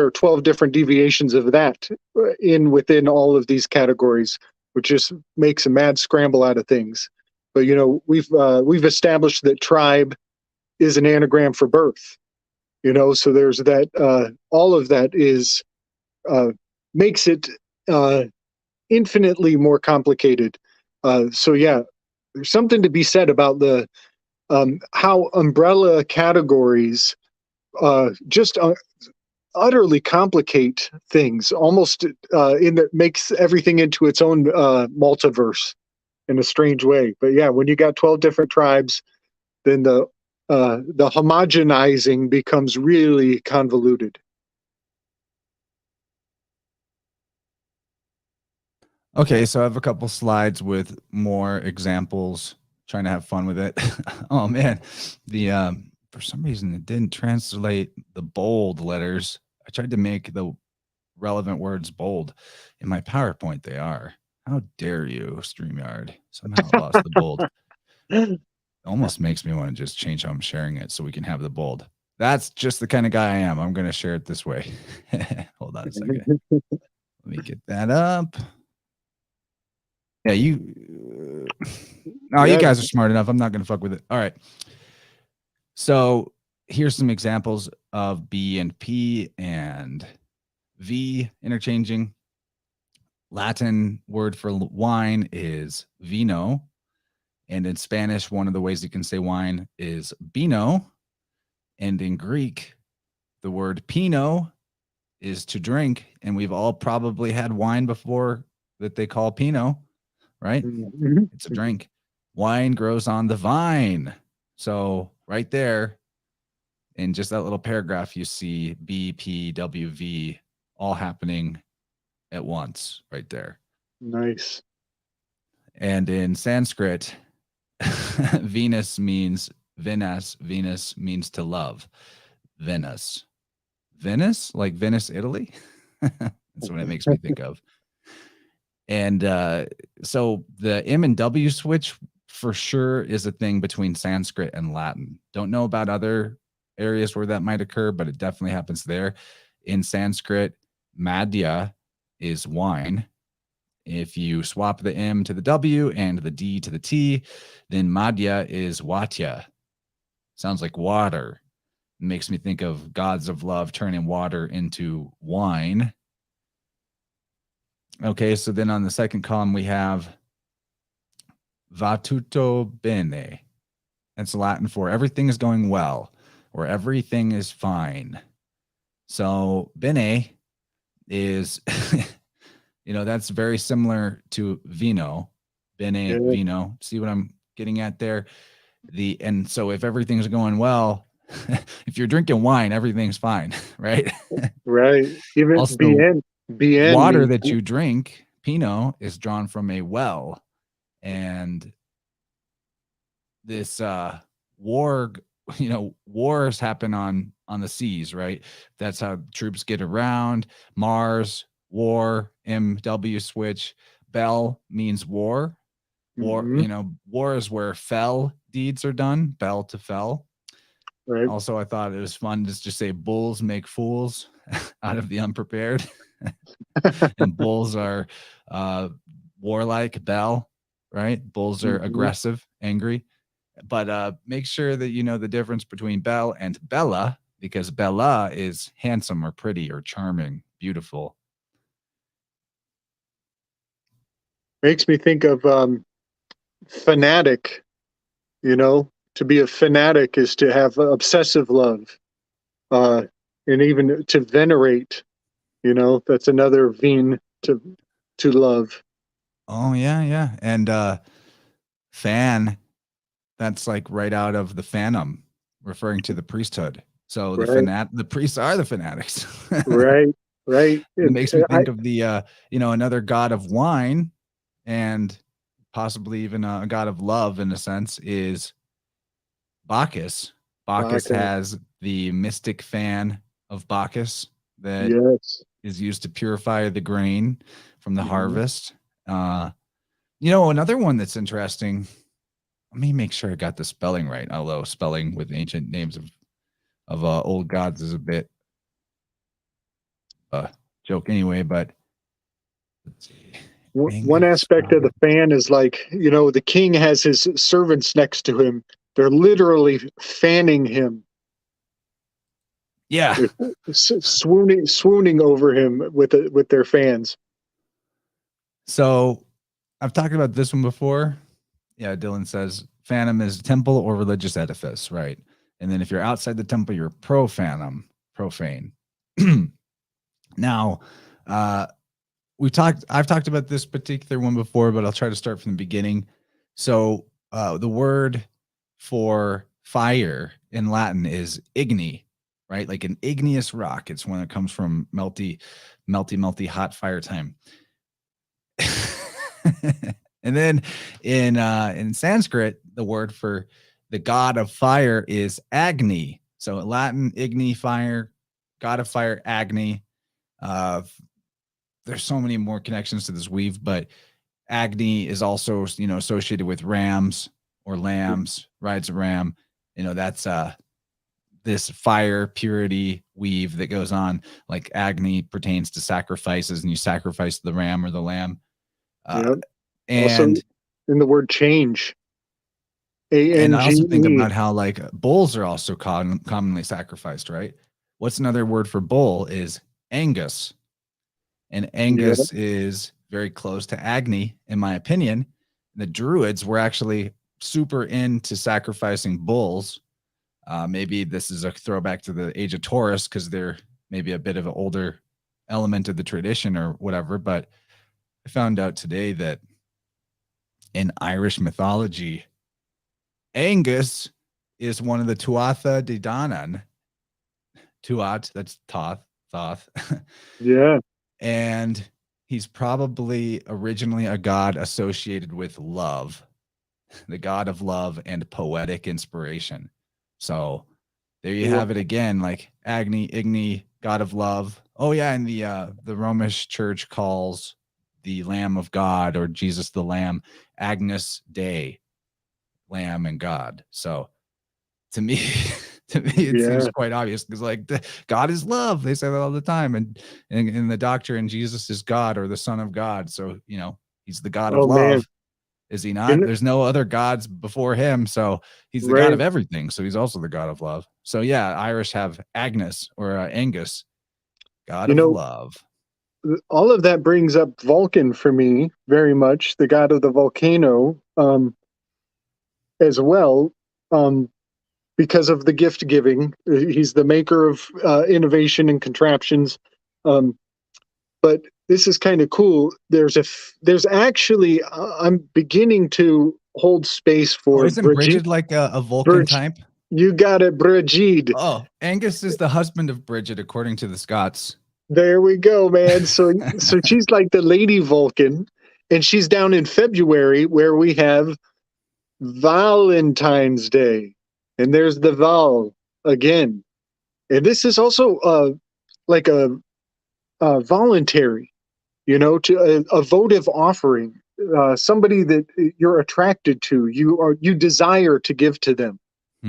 are 12 different deviations of that within all of these categories, which just makes a mad scramble out of things. But, you know, we've established that tribe is an anagram for birth, you know, so there's that, all of that is, makes it infinitely more complicated. So yeah, there's something to be said about the how umbrella categories just utterly complicate things, almost in that makes everything into its own multiverse in a strange way. But yeah, when you got 12 different tribes, then the homogenizing becomes really convoluted. Okay, so I have a couple slides with more examples, trying to have fun with it. Oh man, the for some reason it didn't translate the bold letters. I tried to make the relevant words bold. In my PowerPoint, they are. How dare you, StreamYard? Somehow I lost the bold. It almost makes me want to just change how I'm sharing it so we can have the bold. That's just the kind of guy I am. I'm going to share it this way. Hold on a second. Let me get that up. Yeah, you guys are smart enough. I'm not going to fuck with it. All right. So here's some examples of B and P and V interchanging. Latin word for wine is vino. And in Spanish, one of the ways you can say wine is vino. And in Greek, the word pino is to drink. And we've all probably had wine before that they call pinot. Right? Mm-hmm. It's a drink. Wine grows on the vine. So right there, in just that little paragraph, you see B, P, W, V all happening at once right there. Nice. And in Sanskrit, Venus means Venus. Venus means to love. Venice. Venice? Like Venice, Italy? That's what it makes me think of. And so the M and W switch for sure is a thing between Sanskrit and Latin. Don't know about other areas where that might occur, but it definitely happens there. In Sanskrit, madhya is wine. If you swap the M to the W and the D to the T, then madhya is watya. Sounds like water. It makes me think of gods of love turning water into wine. Okay, so then on the second column, we have va tutto bene. That's Latin for everything is going well, or everything is fine. So bene is, that's very similar to vino. Bene, vino. See what I'm getting at there? And so if everything's going well, if you're drinking wine, everything's fine, right? Right. Even also, BN water that you drink, Pinot, is drawn from a well. And this wars happen on the seas, right? That's how troops get around. Mars, war, MW switch. Bell means war. War, war is where fell deeds are done. Bell to fell. Right. Also, I thought it was fun to just say bulls make fools out of the unprepared. And bulls are warlike, bell, right? Bulls are aggressive, angry. But make sure that you know the difference between belle and bella, because bella is handsome or pretty or charming, beautiful. Makes me think of fanatic. To be a fanatic is to have obsessive love, and even to venerate. That's another vene to love. Oh yeah, and fan That's like right out of the Phantom, referring to the priesthood. So Right, the priests are the fanatics. right, right. It And makes me think of the another god of wine and possibly even a god of love in a sense is Bacchus. Bacchus Vodka. has the mystic fan of Bacchus that Yes. is used to purify the grain from the Mhm. harvest. Uh, another one that's interesting. Let me make sure I got the spelling right. Although spelling with ancient names of old gods is a bit joke anyway. But let's see. One Angus. aspect of the fan is like, the king has his servants next to him. They're literally fanning him. Yeah. They're swooning over him with their fans. So I've talked about this one before. Yeah, Dylan says phantom is temple or religious edifice, right? And then if you're outside the temple, you're profane. Now, I've talked about this particular one before, but I'll try to start from the beginning. So the word for fire in Latin is igni, right? Like an igneous rock. It's when it comes from melty hot fire time. And then in Sanskrit, the word for the god of fire is Agni. So in Latin, igni, fire, god of fire, Agni. There's so many more connections to this weave, but Agni is also associated with rams or lambs, rides a ram. That's this fire purity weave that goes on. Like Agni pertains to sacrifices, and you sacrifice the ram or the lamb. Yep. Also, And in the word change, I also think ANGE. about how like bulls are also commonly sacrificed, right? What's another word for bull is Angus. And Yeah. Angus is very close to Agni, in my opinion. The Druids were actually super into sacrificing bulls. Maybe this is a throwback to the age of Taurus because they're maybe a bit of an older element of the tradition or whatever. But I found out today that in Irish mythology, Angus is one of the Tuatha De Danann. Tuat, that's Thoth. Yeah. And he's probably originally a god associated with love, the god of love and poetic inspiration. So there you have it again, like Agni, Igni, god of love. Oh yeah, and the Romish church calls the Lamb of God or Jesus the Lamb Agnus Dei, Lamb and God. So to me, it seems Yeah. quite obvious because like God is love. They say that all the time, and in the doctrine, Jesus is God or the Son of God. So he's the God of Oh man. love. Is he not? And, There's no other gods before him, so he's the God right. of everything. So he's also the God of love. So yeah, Irish have Agnes or Angus, God You of know, love. all of that brings up Vulcan for me very much, the god of the volcano, as well, because of the gift giving. He's the maker of innovation and contraptions. Um, but this is kind of cool. There's actually I'm beginning to hold space Oh, for isn't Brigitte. Bridget like a Vulcan type? You got it, Brigitte. Oh, Angus is the husband of Bridget, according to the Scots. There we go, man. So she's like the Lady Vulcan, and she's down in February where we have Valentine's Day, and there's the Val again, and this is also like a voluntary, to a votive offering, somebody that you're attracted to, you desire to give to them.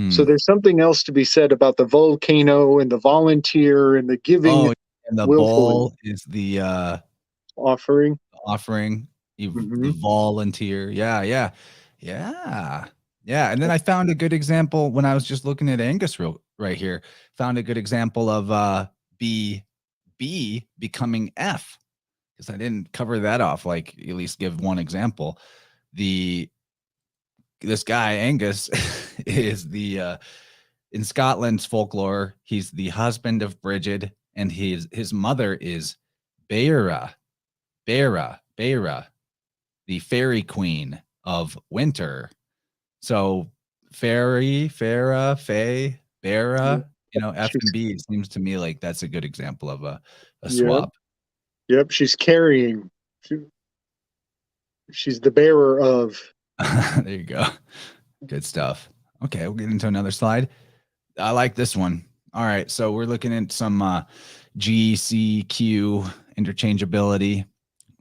So Hmm. there's something else to be said about the volcano and the volunteer and the giving Oh, and the willfully bowl is the offering. offering. Hmm. The volunteer. Yeah, yeah, yeah, yeah. And then I found a good example when I was just looking at Angus right here. Found a good example of B becoming F because I didn't cover that off. Like at least give one example. This guy Angus is the in Scotland's folklore. He's the husband of Bridget, and his mother is Beira, Beira, the fairy queen of winter. So fairy, Farah, Faye, Yeah. Bera, F She's, and B. It seems to me like that's a good example of a yep. swap. Yep. She's carrying. She's the bearer of. There you go. Good stuff. Okay, we'll get into another slide. I like this one. All right, so we're looking at some GCQ interchangeability.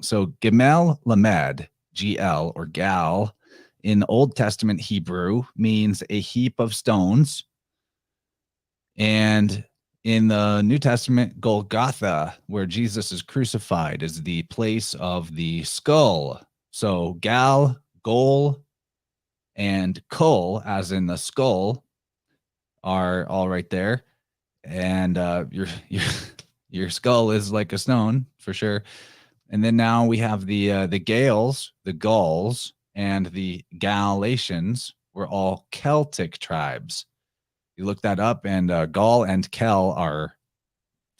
So Gemel Lamed, GL or gal, in Old Testament Hebrew means a heap of stones. And in the New Testament, Golgotha, where Jesus is crucified, is the place of the skull. So gal, gol, and kol, as in the skull, are all right there. And your skull is like a stone for sure. And then now we have the Gales, the Gauls, and the Galatians were all Celtic tribes. You look that up, and Gaul and Kel are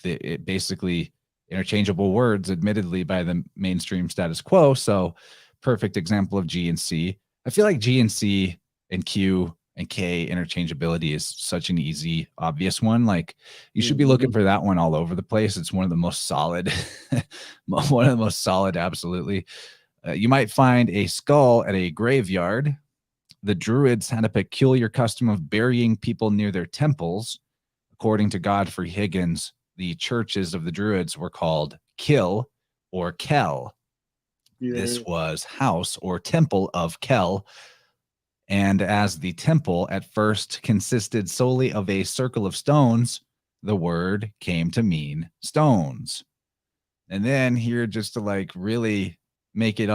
basically interchangeable words, admittedly by the mainstream status quo. So perfect example of G and C. I feel like G and C and Q and K interchangeability is such an easy, obvious one. Like you should be looking for that one all over the place. It's one of the most solid, absolutely. You might find a skull at a graveyard. The Druids had a peculiar custom of burying people near their temples. According to Godfrey Higgins, the churches of the Druids were called Kill or Kel. Yeah. This was house or temple of Kel. And as the temple at first consisted solely of a circle of stones, the word came to mean stones. And then here, just to like really make it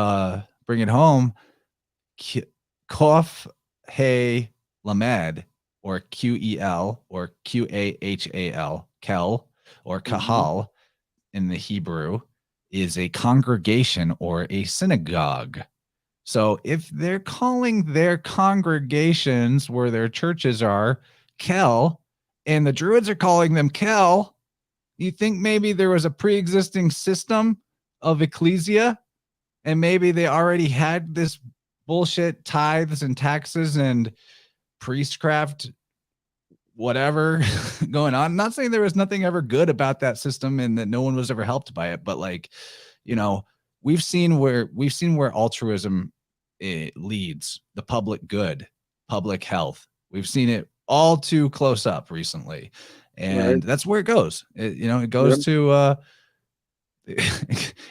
bring it home, Kof He Lamed, or Qel or Qahal, Kel, or Kahal in the Hebrew, is a congregation or a synagogue. So if they're calling their congregations where their churches are Kel, and the Druids are calling them Kel, you think maybe there was a pre-existing system of ecclesia, and maybe they already had this bullshit tithes and taxes and priestcraft whatever going on. I'm not saying there was nothing ever good about that system and that no one was ever helped by it, but like, we've seen where altruism leads the public good, public health. We've seen it all too close up recently, and that's where it goes. It goes to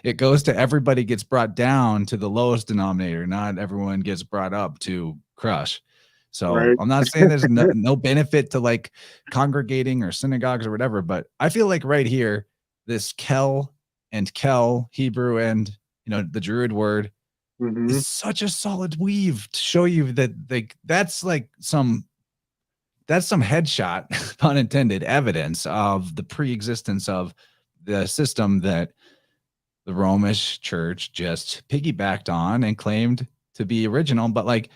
it goes to everybody gets brought down to the lowest denominator. Not everyone gets brought up to crush. So I'm not saying there's no benefit to like congregating or synagogues or whatever, but I feel like right here, this Kel and Kel, Hebrew and the Druid word, is such a solid weave to show you that that's some headshot, pun intended, evidence of the pre-existence of the system that the Romish church just piggybacked on and claimed to be original. But like,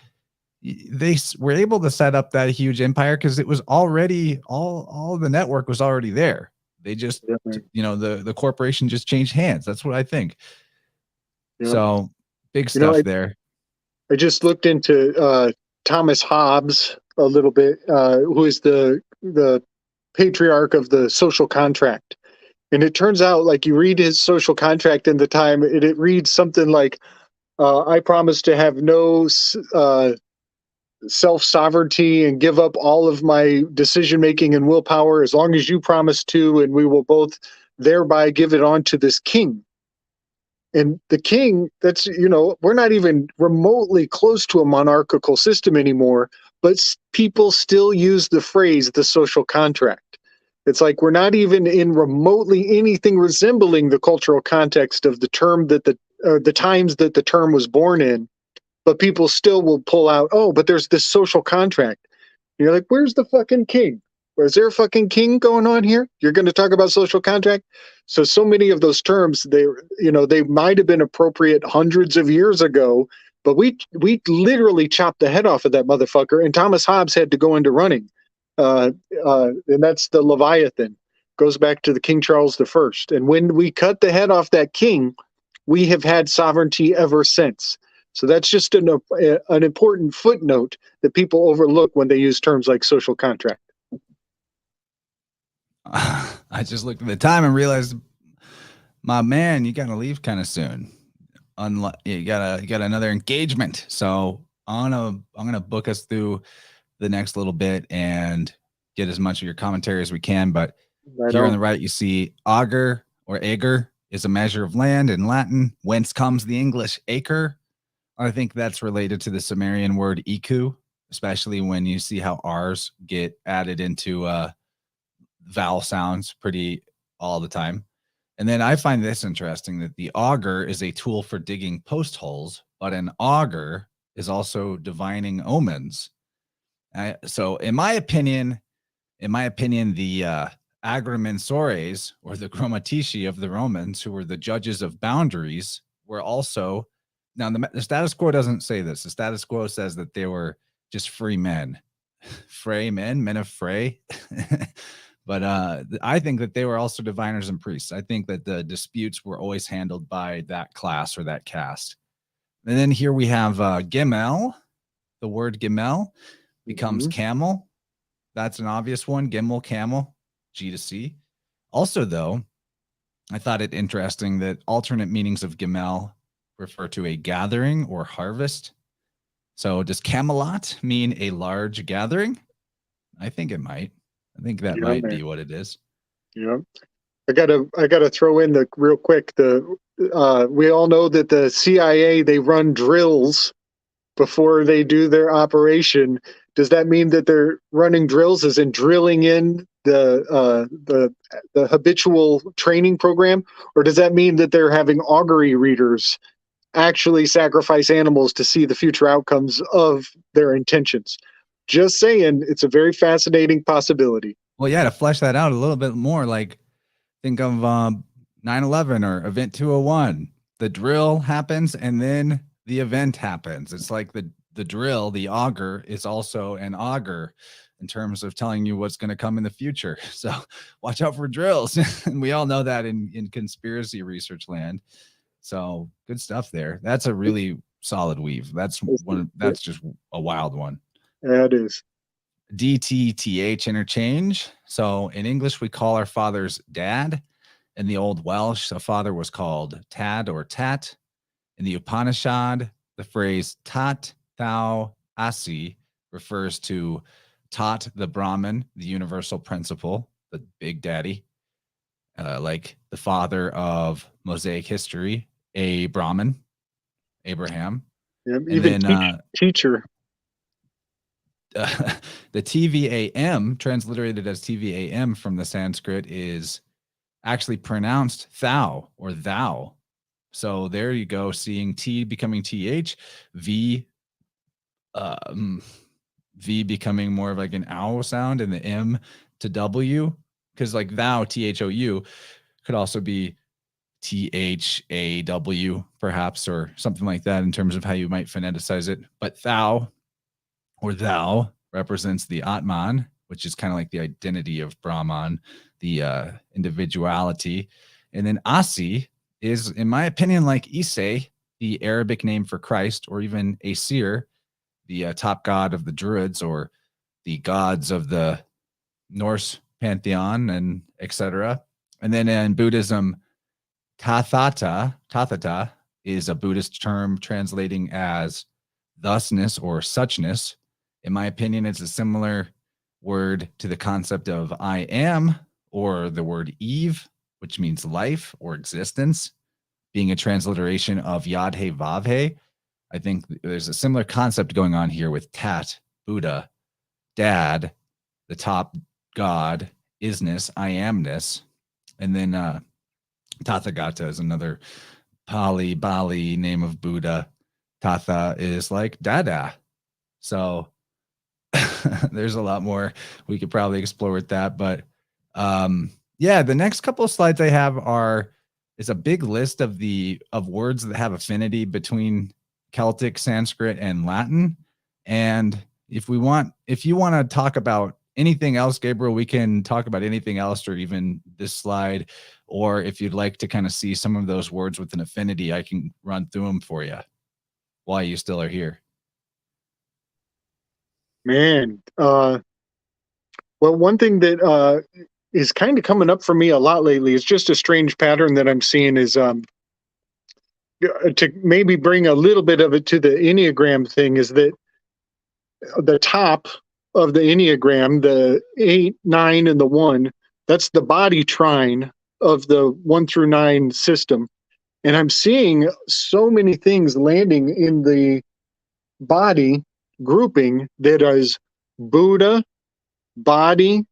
they were able to set up that huge empire because it was already all the network was already there. They just, the corporation just changed hands. That's what I think. So big stuff there. I just looked into Thomas Hobbes a little bit, who is the patriarch of the social contract. And it turns out, like, you read his social contract in the time, it reads something like, I promise to have no self-sovereignty and give up all of my decision-making and willpower as long as you promise to, and we will both thereby give it on to this king. And the king, that's, we're not even remotely close to a monarchical system anymore, but people still use the phrase, the social contract. It's like we're not even in remotely anything resembling the cultural context of the term that the times that the term was born in, but people still will pull out, but there's this social contract. And you're like, where's the fucking king? Or is there a fucking king going on here? You're going to talk about social contract? So many of those terms, they might have been appropriate hundreds of years ago, but we literally chopped the head off of that motherfucker, and Thomas Hobbes had to go into running. And that's the Leviathan. Goes back to the King Charles I. And when we cut the head off that king, we have had sovereignty ever since. So that's just an important footnote that people overlook when they use terms like social contract. I just looked at the time and realized, my man, you got to leave kind of soon. You got another engagement. So I'm gonna book us through the next little bit and get as much of your commentary as we can. But here on the right, you see auger or ager is a measure of land in Latin, whence comes the English acre. I think that's related to the Sumerian word iku, especially when you see how R's get added into vowel sounds pretty all the time. And then I find this interesting, that the auger is a tool for digging post holes, but an augur is also divining omens. So in my opinion, the agrimensores, or the grammatici of the Romans, who were the judges of boundaries, were also, now the status quo doesn't say this. The status quo says that they were just free men, men of Frey. But I think that they were also diviners and priests. I think that the disputes were always handled by that class or that caste. And then here we have Gimel. The word Gimel becomes camel. That's an obvious one. Gimel, camel, G to C. Also, though, I thought it interesting that alternate meanings of Gimel refer to a gathering or harvest. So does Camelot mean a large gathering? I think it might. I think that might be what it is. Yeah. I gotta throw in the real quick. We all know that the CIA, they run drills before they do their operation. Does that mean that they're running drills as in drilling in the habitual training program? Or does that mean that they're having augury readers actually sacrifice animals to see the future outcomes of their intentions? Just saying, it's a very fascinating possibility. Well, yeah, to flesh that out a little bit more, like think of 9/11 or Event 201. The drill happens and then the event happens. It's like the drill, the augur, is also an augur in terms of telling you what's going to come in the future. So watch out for drills. And we all know that in conspiracy research land. So good stuff there. That's a really solid weave. That's just a wild one. Yeah, it is. DTTH interchange. So in English, we call our fathers dad. In the Old Welsh, a father was called tad or tat. In the Upanishad, the phrase tat thou asi refers to Tat the Brahman, the universal principle, the big daddy, like the father of Mosaic history, a Brahman, Abraham. Yeah, even then, teacher. The TVAM, transliterated as TVAM from the Sanskrit, is actually pronounced thou or thou. So there you go, seeing T becoming TH, V becoming more of like an ow sound, and the M to W, because like thou, THOU, could also be THAW perhaps, or something like that in terms of how you might phoneticize it. But thou or thou represents the Atman, which is kind of like the identity of Brahman, the individuality. And then Asi is, in my opinion, like Ise, the Arabic name for Christ, or even Asir, the top god of the Druids, or the gods of the Norse pantheon, and etc. And then in Buddhism, Tathata is a Buddhist term translating as thusness or suchness. In my opinion, it's a similar word to the concept of I am, or the word Eve, which means life or existence, being a transliteration of Yad-He Vav-He. I think there's a similar concept going on here with Tat, Buddha, Dad, the top god, isness, I amness, and then Tathagata is another Bali name of Buddha. Tatha is like Dada. So there's a lot more we could probably explore with that. But yeah, the next couple of slides I have is a big list of words that have affinity between Celtic, Sanskrit, and Latin. And if you want to talk about anything else, Gabriel, we can talk about anything else, or even this slide. Or if you'd like to kind of see some of those words with an affinity, I can run through them for you. why you still are here. Man, well, one thing that is kind of coming up for me a lot lately is just a strange pattern that I'm seeing is to maybe bring a little bit of it to the Enneagram thing is that the top of the Enneagram, the 8, 9, and the 1, that's the body trine of the 1 through 9 system. And I'm seeing so many things landing in the body grouping that is Buddha, body,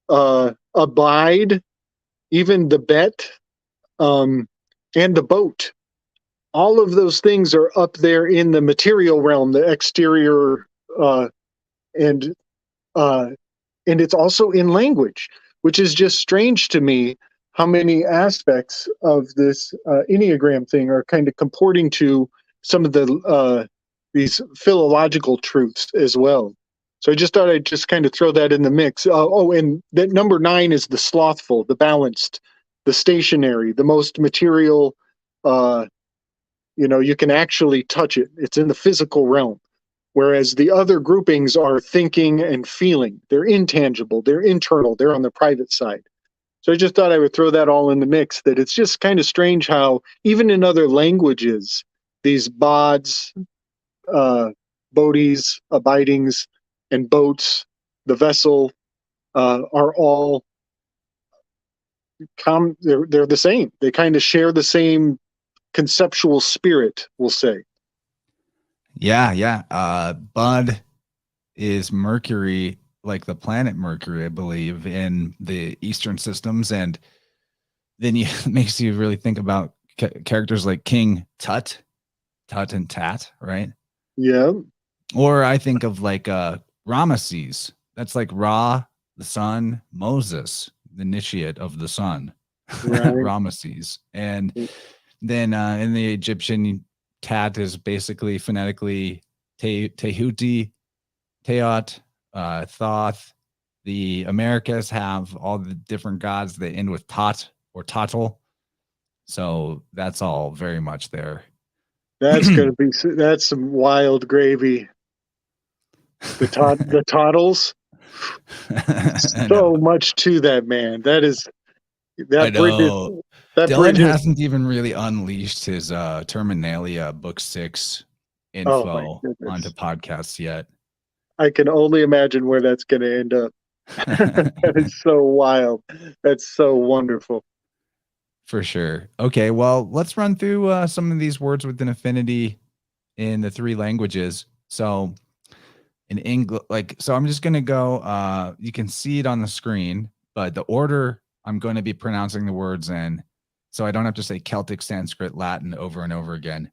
abide, even the bet, and the boat. All of those things are up there in the material realm, the exterior, and it's also in language, which is just strange to me how many aspects of this Enneagram thing are kind of comporting to some of the these philological truths as well. So I just thought I'd just kind of throw that in the mix. And that number 9 is the slothful, the balanced, the stationary, the most material. You can actually touch it. It's in the physical realm. Whereas the other groupings are thinking and feeling. They're intangible, they're internal, they're on the private side. So I just thought I would throw that all in the mix, that it's just kind of strange how even in other languages, these bods, bodhies, abidings, and boats, the vessel, are all they're the same. They kind of share the same conceptual spirit, we'll say. Yeah. Bud is Mercury, like the planet Mercury, I believe, in the Eastern systems. And then it makes you really think about characters like King Tut and Tat, right? Yeah. Or I think of like Ramesses. That's like Ra, the sun, Moses, the initiate of the sun, Right. Ramesses. And then in the Egyptian, Tat is basically phonetically Tehuti, Teot, Thoth. The Americas have all the different gods that end with Tot or Totl. So that's all very much there. That's that's some wild gravy. The toddles. So much to that, man. That is that bridge. Dylan hasn't even really unleashed his Terminalia book 6 info onto podcasts yet. I can only imagine where that's going to end up. That is so wild. That's so wonderful. For sure. Okay, well, let's run through some of these words with an affinity in the 3 languages. So in English, so I'm just going to go, you can see it on the screen, but the order I'm going to be pronouncing the words in, so I don't have to say Celtic, Sanskrit, Latin over and over again.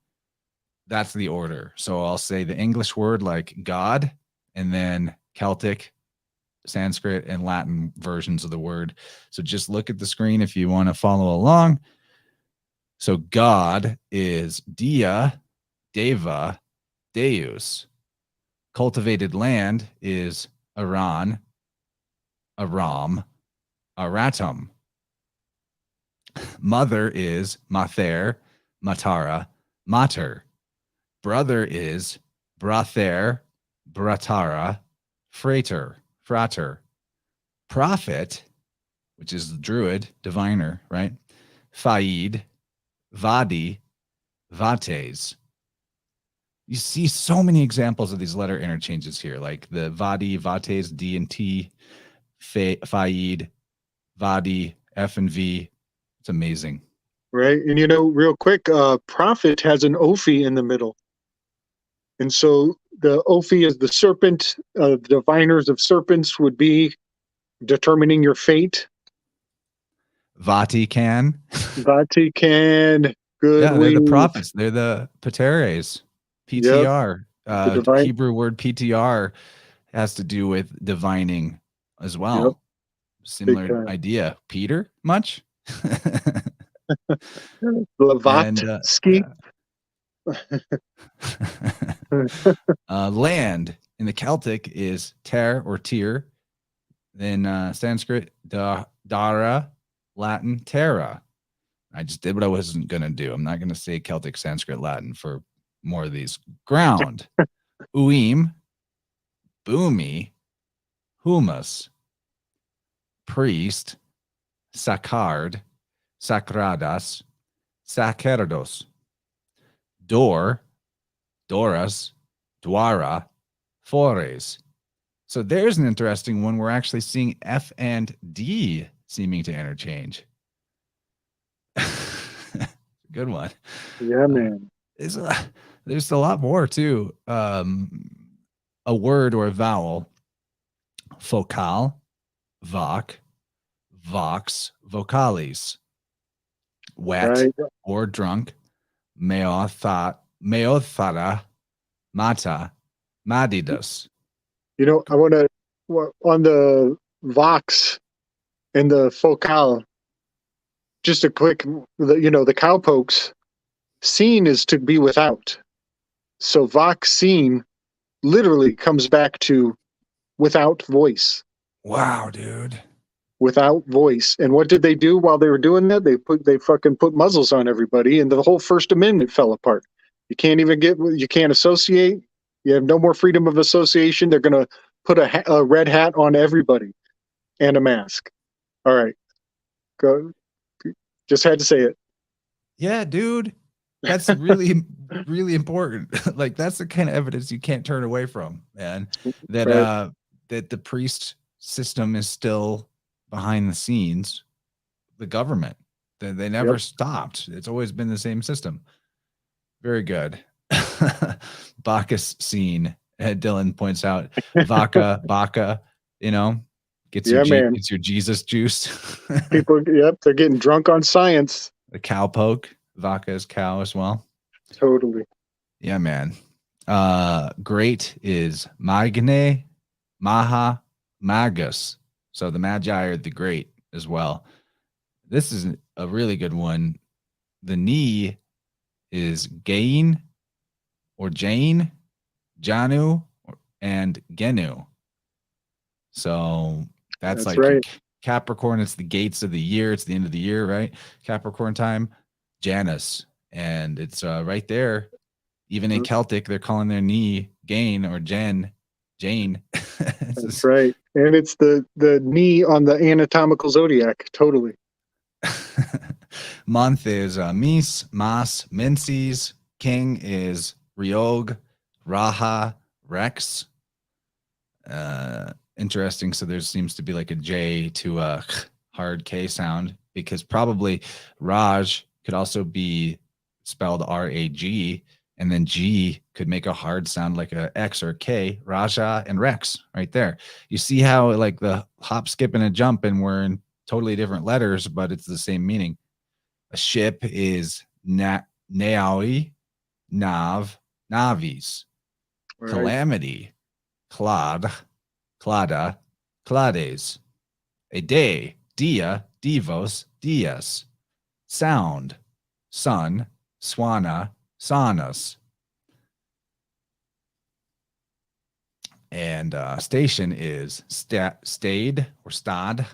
That's the order. So I'll say the English word like God, and then Celtic, Sanskrit, and Latin versions of the word. So just look at the screen if you want to follow along. So God is Dia, Deva, Deus. Cultivated land is Aran, Aram, Aratum. Mother is Mather, Matara, Mater. Brother is Brather, Bratara, Frater, Frater. Prophet, which is the druid, diviner, right? Faid, Vadi, Vates. You see so many examples of these letter interchanges here, like the Vadi, Vates, D and T, Faid, Vadi, F and V. It's amazing. Right. And, real quick, prophet has an Ophi in the middle. And so the Ophi is the serpent. The diviners of serpents would be determining your fate. Vatican. Vatican. Good. Yeah, they're the prophets. They're the Pateres. PTR. Yep. Hebrew word PTR has to do with divining as well. Yep. Similar idea. Peter, much? Blavatsky. Land in the Celtic is ter or tier. Then Sanskrit, dara, Latin, terra. I just did what I wasn't going to do. I'm not going to say Celtic, Sanskrit, Latin for more of these. Ground, uim, boomy, humus, priest, sacard, sacradas, sacerdos, door, doras, dwara, fores. So there's an interesting one. We're actually seeing F and D seeming to interchange. Good one. Yeah, man. There's a lot more too. A word or a vowel, focal, voc, vox, vocalis, wet Right. or drunk, meothara, mata, madidus. You know, I want to, on the Vox and the focal, just a quick, the cowpokes, seen is to be without. So Vox seen literally comes back to without voice. Wow, dude. Without voice. And what did they do while they were doing that? They fucking put muzzles on everybody, and the whole First Amendment fell apart. You can't associate. You have no more freedom of association. They're going to put a red hat on everybody and a mask. All right. Go. Just had to say it. Yeah, dude. That's really, really important. Like, that's the kind of evidence you can't turn away from, man. That Right. that the priest system is still behind the scenes, the government. They never stopped. It's always been the same system. Very good. Bacchus scene. Dylan points out Baca, gets your Jesus juice. People, they're getting drunk on science. The cowpoke. Vaca is cow as well. Totally. Yeah, man. Great is Magne, Maha, Magus. So the Magi are the great as well. This is a really good one. The knee is Gain or Jane, Janu, and Genu. So that's like right. Capricorn. It's the gates of the year. It's the end of the year, right? Capricorn time. Janus. And it's right there. Even in Celtic, they're calling their knee Gain or Jane. That's right. And it's the knee on the anatomical zodiac. Totally. Month is Mis, Mas, Menses. King is Ryog, Raha, Rex. Interesting. So there seems to be like a J to a hard K sound, because probably Raj could also be spelled R-A-G, and then G could make a hard sound like a X or a K. Raja and Rex right there. You see how like the hop, skip, and a jump, and we're in totally different letters, but it's the same meaning. A ship is Naoi, Nav, Navis. Right. Calamity, Clad, Clada, Clades. A day, Dia, Divos, Dias. Sound, Sun, Swana, Sanas. And station is stayed or stad,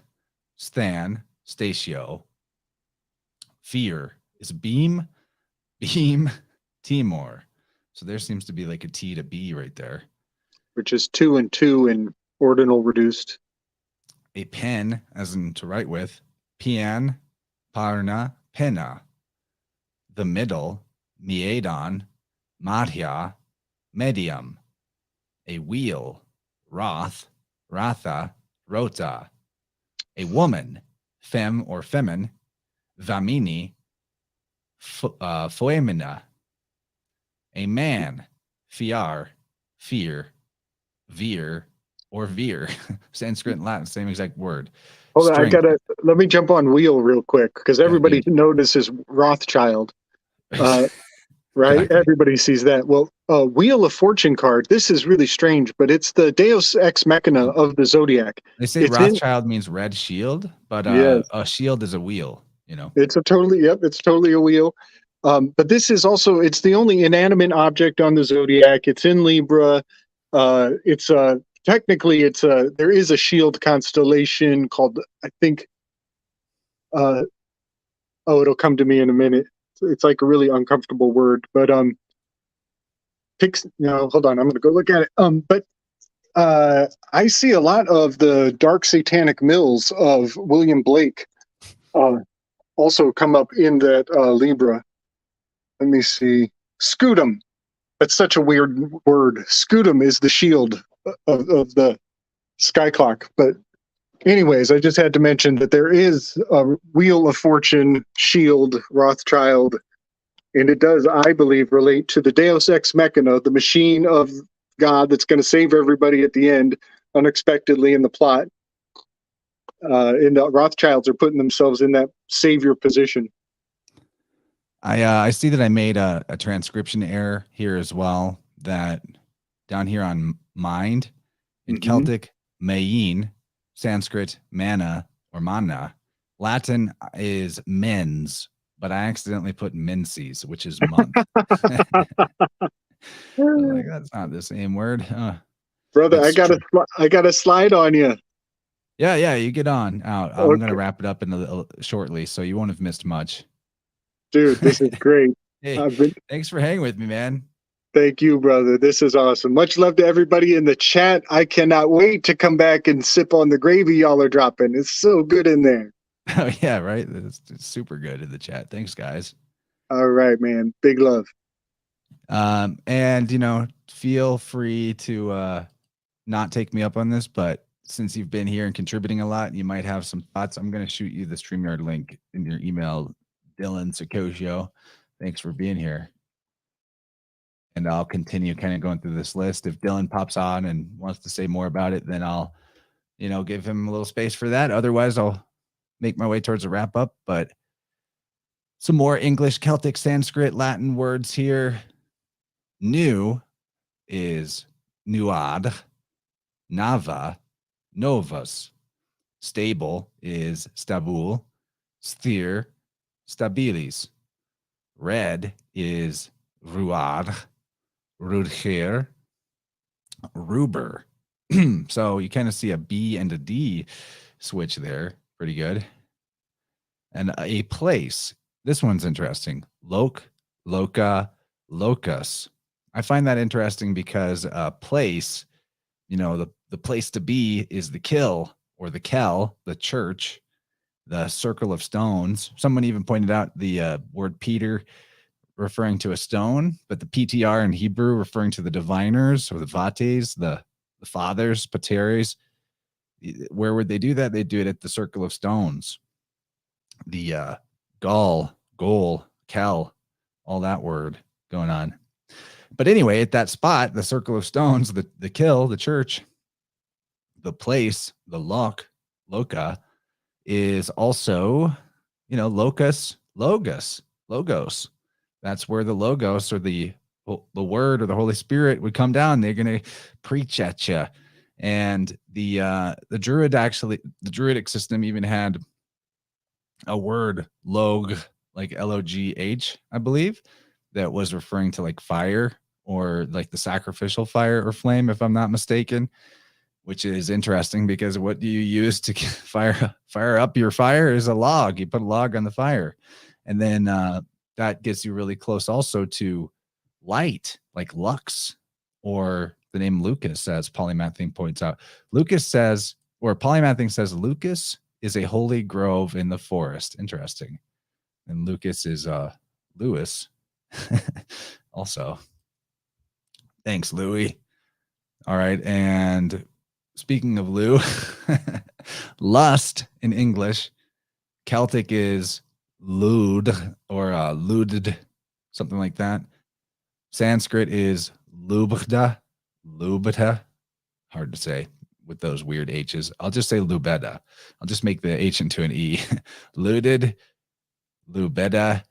stan, statio. Fear is beam, Timor. So there seems to be like a T to B right there. Which is 2 and 2 in ordinal reduced. A pen, as in to write with, pian, parna, pena. The middle, miedon, madhya, medium. A wheel, roth, ratha, rota. A woman, fem or femin, vamini, foemina. A man, fiar, fear, veer, or veer. Sanskrit and Latin, same exact word. Hold on, let me jump on wheel real quick, because everybody notices Rothschild. Right? Exactly. Everybody sees that. Well, Wheel of Fortune card, this is really strange, but it's the Deus Ex Machina of the Zodiac. They say Rothschild means red shield, but a shield is a wheel, It's totally a wheel. But this is also, it's the only inanimate object on the Zodiac. It's in Libra. It's technically, there is a shield constellation called, I think, it'll come to me in a minute. It's like a really uncomfortable word, but hold on, I'm going to go look at it. But I see a lot of the dark satanic mills of William Blake also come up in that Libra. Let me see. Scutum. That's such a weird word. Scutum is the shield of the sky clock. But anyways, I just had to mention that there is a Wheel of Fortune, shield, Rothschild, and it does, I believe, relate to the Deus Ex Machina, the machine of God that's going to save everybody at the end unexpectedly in the plot. And the Rothschilds are putting themselves in that savior position. I see that I made a transcription error here as well, that down here on mind in Celtic, Mayin, Sanskrit, mana or mana, Latin is mens, but I accidentally put menses, which is month. Like, that's not the same word. Brother, I got a slide on you. Yeah, you get on out. I'm Okay. going to wrap it up in shortly, so you won't have missed much. Dude, this is great. Hey, thanks for hanging with me, man. Thank you, brother. This is awesome. Much love to everybody in the chat. I cannot wait to come back and sip on the gravy y'all are dropping. It's so good in there. Oh, yeah, right? It's super good in the chat. Thanks, guys. All right, man. Big love. And, feel free to not take me up on this, but since you've been here and contributing a lot, you might have some thoughts. I'm going to shoot you the StreamYard link in your email, Dylan Sacosio. Thanks for being here. And I'll continue kind of going through this list. If Dylan pops on and wants to say more about it, then I'll, give him a little space for that. Otherwise, I'll make my way towards a wrap up. But some more English, Celtic, Sanskrit, Latin words here. New is nuad, nava, novus. Stable is stabul, sthir, stabilis. Red is ruad, rudher, ruber. So you kind of see a B and a D switch there. Pretty good. And a place. This one's interesting. Loc, loca, locus. I find that interesting because place, the place to be is the kill or the kel, the church, the circle of stones. Someone even pointed out the word Peter referring to a stone, but the PTR in Hebrew referring to the diviners or the vates, the fathers, pateres. Where would they do that? They do it at the circle of stones. The gall, goal, kel, all that word going on. But anyway, at that spot, the circle of stones, the kill, the church, the place, the loca, is also, locus, logos. That's where the logos or the word or the Holy Spirit would come down. They're going to preach at you. And the Druidic system even had a word, log, like Logh, I believe, that was referring to like fire or like the sacrificial fire or flame, if I'm not mistaken, which is interesting because what do you use to fire up your fire is a log. You put a log on the fire. And then that gets you really close also to light, like lux, or the name Lucas, as Polymathing points out. Polymathing says Lucas is a holy grove in the forest. Interesting. And Lucas is Lewis. Also. Thanks, Louis. All right. And speaking of Lou, lust in English, Celtic is lud or luded, something like that. Sanskrit is lubda, hard to say with those weird H's. I'll just say lubeda. I'll just make the H into an E. Luded, lubeda,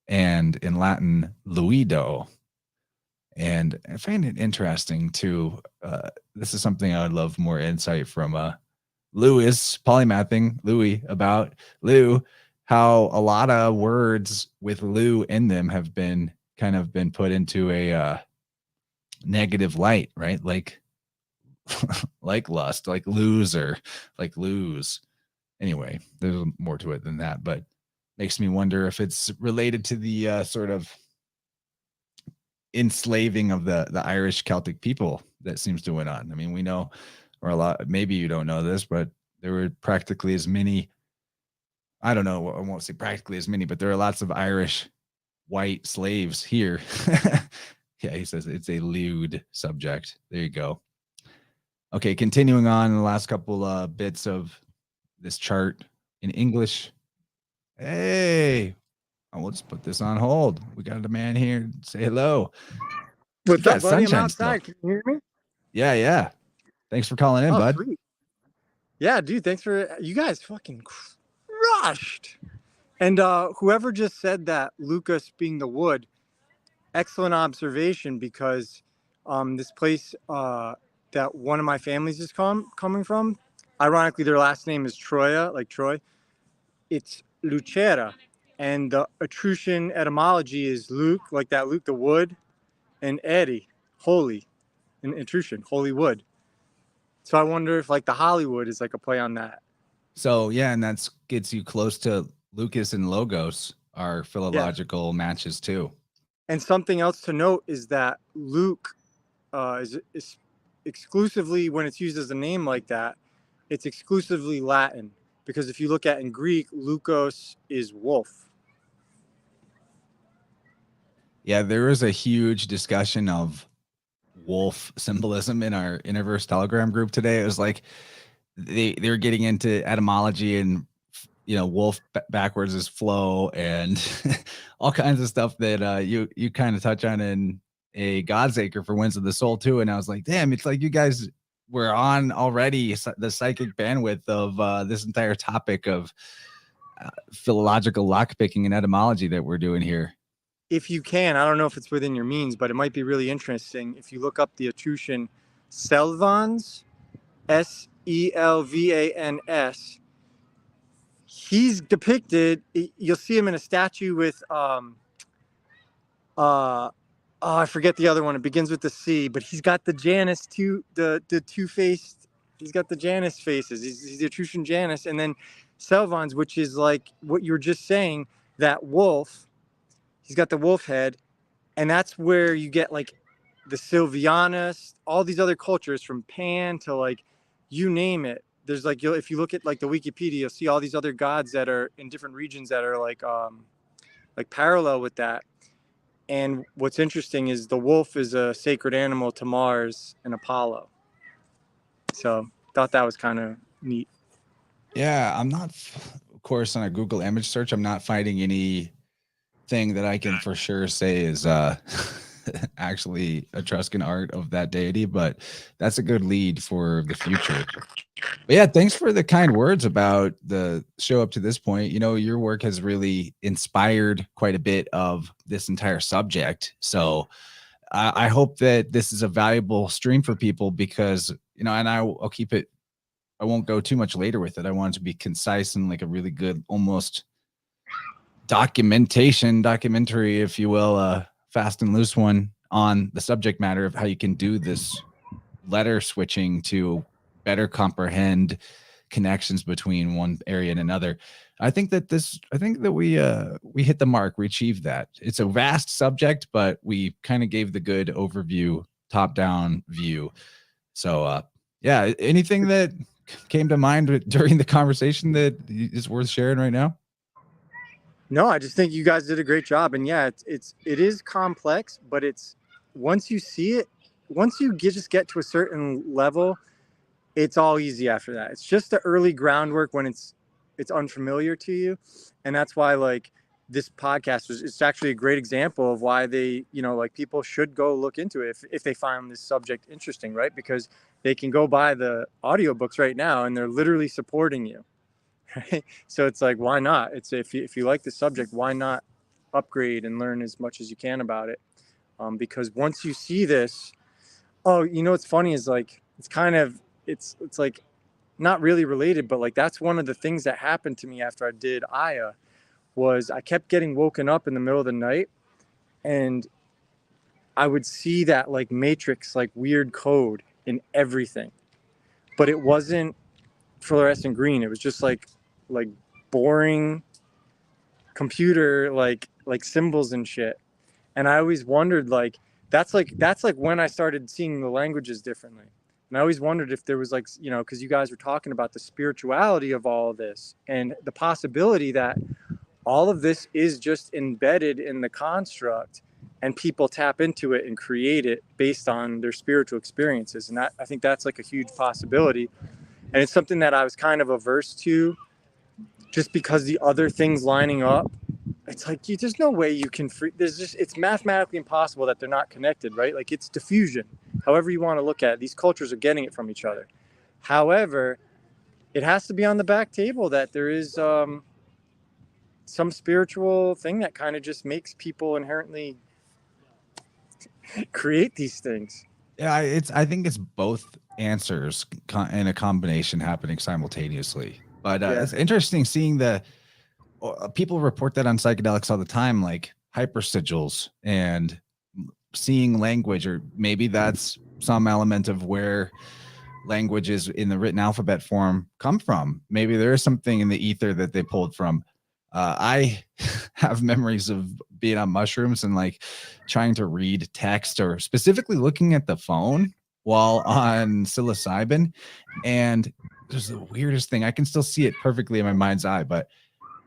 and in Latin, luido. And I find it interesting too. This is something I would love more insight from Louis, Polymathing, Louis, about Lou, how a lot of words with Lou in them have been put into a negative light, right? Like like lust, like loser, like lose. Anyway, there's more to it than that, but makes me wonder if it's related to the sort of enslaving of the Irish Celtic people that seems to went on. I mean, we know, or a lot, maybe you don't know this, but there were practically as many, I don't know, I won't say practically as many, but there are lots of Irish white slaves here. Yeah, he says it's a lewd subject. There you go. Okay, continuing on the last couple bits of this chart in English. Hey, we'll just put this on hold. We got a man here. Say hello. What's You up, got buddy? I'm sunshine outside. still. Can you hear me? Yeah. Thanks for calling in, bud. Sweet. Yeah, dude. Thanks for you guys. Fucking crushed. And whoever just said that, Lucas being the wood, excellent observation, because this place that one of my families is coming from, ironically, their last name is Troya, like Troy. It's Lucera, and the Etruscan etymology is Luke, like that Luke the wood, and Eri, holy, in Etruscan, holy wood. So I wonder if like the Hollywood is like a play on that. So yeah, and that gets you close to Lucas and Logos, our philological matches too. And something else to note is that Luke is exclusively, when it's used as a name like that, it's exclusively Latin. Because if you look at in Greek, Lukos is wolf. Yeah, there was a huge discussion of wolf symbolism in our InnerVerse Telegram group today. It was like they were getting into etymology and wolf backwards is flow and all kinds of stuff that you kind of touch on in a Godsaker for Winds of the Soul too. And I was like, damn, it's like you guys were on already the psychic bandwidth of this entire topic of philological lockpicking and etymology that we're doing here. If you can, I don't know if it's within your means, but it might be really interesting if you look up the Etruscan Selvans, Selvans. He's depicted, you'll see him in a statue with I forget the other one. It begins with the C, but he's got the Janus the two-faced, he's got the Janus faces. He's the Etruscan Janus. And then Selvans, which is like what you were just saying, that wolf, he's got the wolf head. And that's where you get like the Silvianus, all these other cultures from Pan to like, you name it. There's like, if you look at like the Wikipedia, you'll see all these other gods that are in different regions that are like parallel with that. And what's interesting is the wolf is a sacred animal to Mars and Apollo. So thought that was kind of neat. Yeah, I'm not, of course, on a Google image search, I'm not finding anything that I can for sure say is actually Etruscan art of that deity, but that's a good lead for the future. But yeah, thanks for the kind words about the show up to this point. Your work has really inspired quite a bit of this entire subject. So I hope that this is a valuable stream for people because, and I'll keep it, I won't go too much later with it. I want it to be concise and like a really good, almost documentary, if you will, fast and loose one on the subject matter of how you can do this letter switching to better comprehend connections between one area and another. I think that we hit the mark. We achieved that. It's a vast subject, but we kind of gave the good overview, top-down view. So yeah, anything that came to mind during the conversation that is worth sharing right now? No, I just think you guys did a great job. And yeah, it is complex, but it's once you see it, once you just get to a certain level, it's all easy after that. It's just the early groundwork when it's unfamiliar to you. And that's why like this podcast it's actually a great example of why they, like people should go look into it if they find this subject interesting, right? Because they can go buy the audiobooks right now and they're literally supporting you. Right? So it's like, why not? It's if you like the subject, why not upgrade and learn as much as you can about it? Because once you see this, what's funny is like it's like not really related, but like that's one of the things that happened to me after I did Aya was I kept getting woken up in the middle of the night and I would see that like matrix, like weird code in everything, but it wasn't fluorescent green. It was just like boring computer, like symbols and shit. And I always wondered, like, that's like when I started seeing the languages differently. And I always wondered if there was like, you know, because you guys were talking about the spirituality of all of this and the possibility that all of this is just embedded in the construct and people tap into it and create it based on their spiritual experiences. And that, I think that's like a huge possibility. And it's something that I was kind of averse to just because the other things lining up, it's like, there's no way you can it's mathematically impossible that they're not connected, right? Like it's diffusion, however you want to look at it. These cultures are getting it from each other. However, it has to be on the back table that there is some spiritual thing that kind of just makes people inherently create these things. Yeah, I think it's both answers in a combination happening simultaneously. But it's interesting seeing people report that on psychedelics all the time, like hypersigils and seeing language, or maybe that's some element of where languages in the written alphabet form come from. Maybe there is something in the ether that they pulled from. I have memories of being on mushrooms and like trying to read text, or specifically looking at the phone while on psilocybin. And there's the weirdest thing. I can still see it perfectly in my mind's eye, but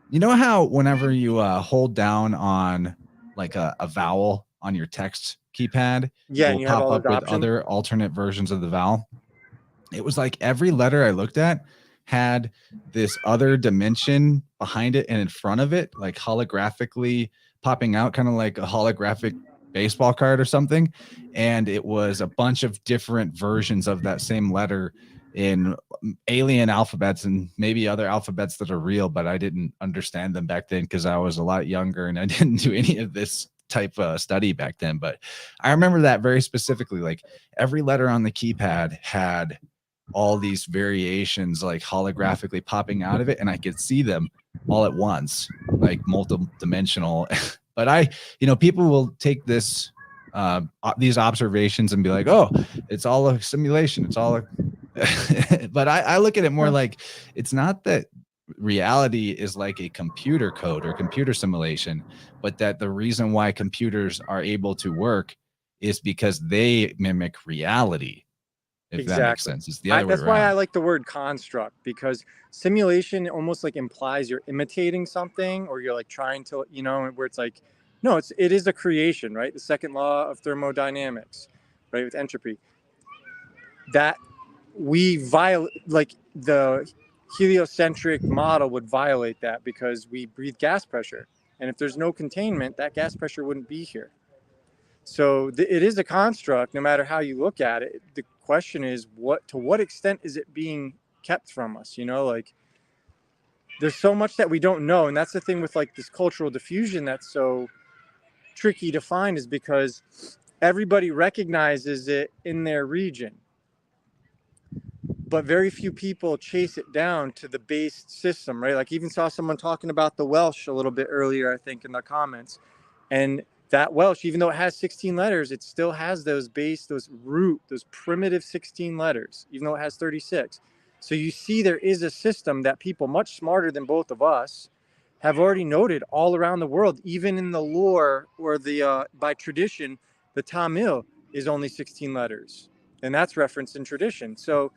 you know how whenever you hold down on like a vowel on your text keypad, Yeah, it will pop up with options. other alternate versions of the vowel. It was like every letter I looked at had this other dimension behind it and in front of it, like holographically popping out, kind of like a holographic baseball card or something. And it was a bunch of different versions of that same letter in alien alphabets and maybe other alphabets that are real, but I didn't understand them back then because I was a lot younger and I didn't do any of this type of study back then. But I remember that very specifically. Like every letter on the keypad had all these variations like holographically popping out of it, and I could see them all at once, like multi-dimensional. But people will take this these observations and be like, oh, it's all a simulation, it's all but I look at it more like it's not that reality is like a computer code or computer simulation, but that the reason why computers are able to work is because they mimic reality. If that makes sense. It's the other way That's around. why I like the word construct, because simulation almost like implies you're imitating something, or you're like trying to, where it's like, no, it is a creation, right? The second law of thermodynamics, right? With entropy, that we violate, like the heliocentric model would violate that because we breathe gas pressure. And if there's no containment, that gas pressure wouldn't be here. So it is a construct, no matter how you look at it. The question is, to what extent is it being kept from us? Like there's so much that we don't know. And that's the thing with like this cultural diffusion that's so tricky to find, is because everybody recognizes it in their region, but very few people chase it down to the base system, right? Like even saw someone talking about the Welsh a little bit earlier, I think, in the comments. And that Welsh, even though it has 16 letters, it still has those primitive 16 letters, even though it has 36. So you see there is a system that people much smarter than both of us have already noted all around the world, even in the lore or by tradition, the Tamil is only 16 letters. And that's referenced in tradition. So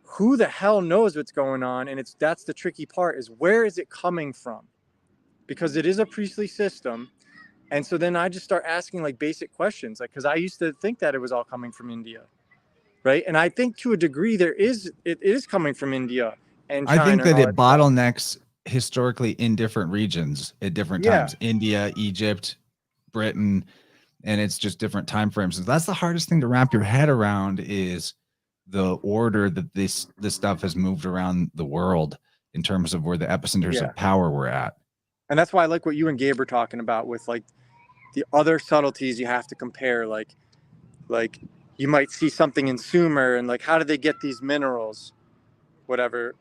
who the hell knows what's going on? And that's the tricky part, is where is it coming from? Because it is a priestly system. And so then I just start asking like basic questions, like, because I used to think that it was all coming from India, right? And I think to a degree it is coming from India and China. I think that it bottlenecks historically in different regions at different times. India, Egypt, Britain, and it's just different time frames. And that's the hardest thing to wrap your head around, is the order that this stuff has moved around the world in terms of where the epicenters of power were at. And that's why I like what you and Gabe are talking about with like the other subtleties you have to compare. Like you might see something in Sumer and like, how did they get these minerals, whatever,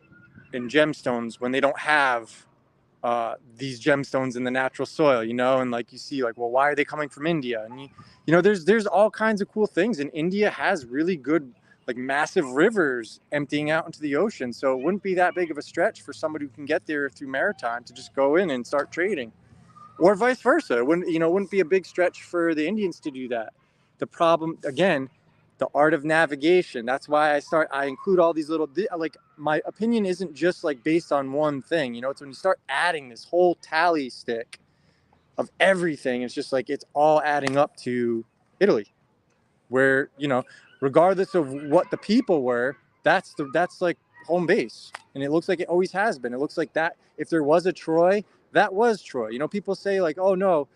in gemstones when they don't have these gemstones in the natural soil, and like you see like, well, why are they coming from India? And there's all kinds of cool things. And India has really good, like massive rivers emptying out into the ocean. So it wouldn't be that big of a stretch for somebody who can get there through maritime to just go in and start trading, or vice versa. It wouldn't be a big stretch for the Indians to do that. the problem, again, the art of navigation. That's why I include all these little, like, my opinion isn't just like based on one thing, you know. It's when you start adding this whole tally stick of everything, it's just like, it's all adding up to Italy, where, you know, regardless of what the people were, that's like home base. And it looks like it always has been. It looks like that if there was a Troy, that was Troy. You know, people say like, oh no,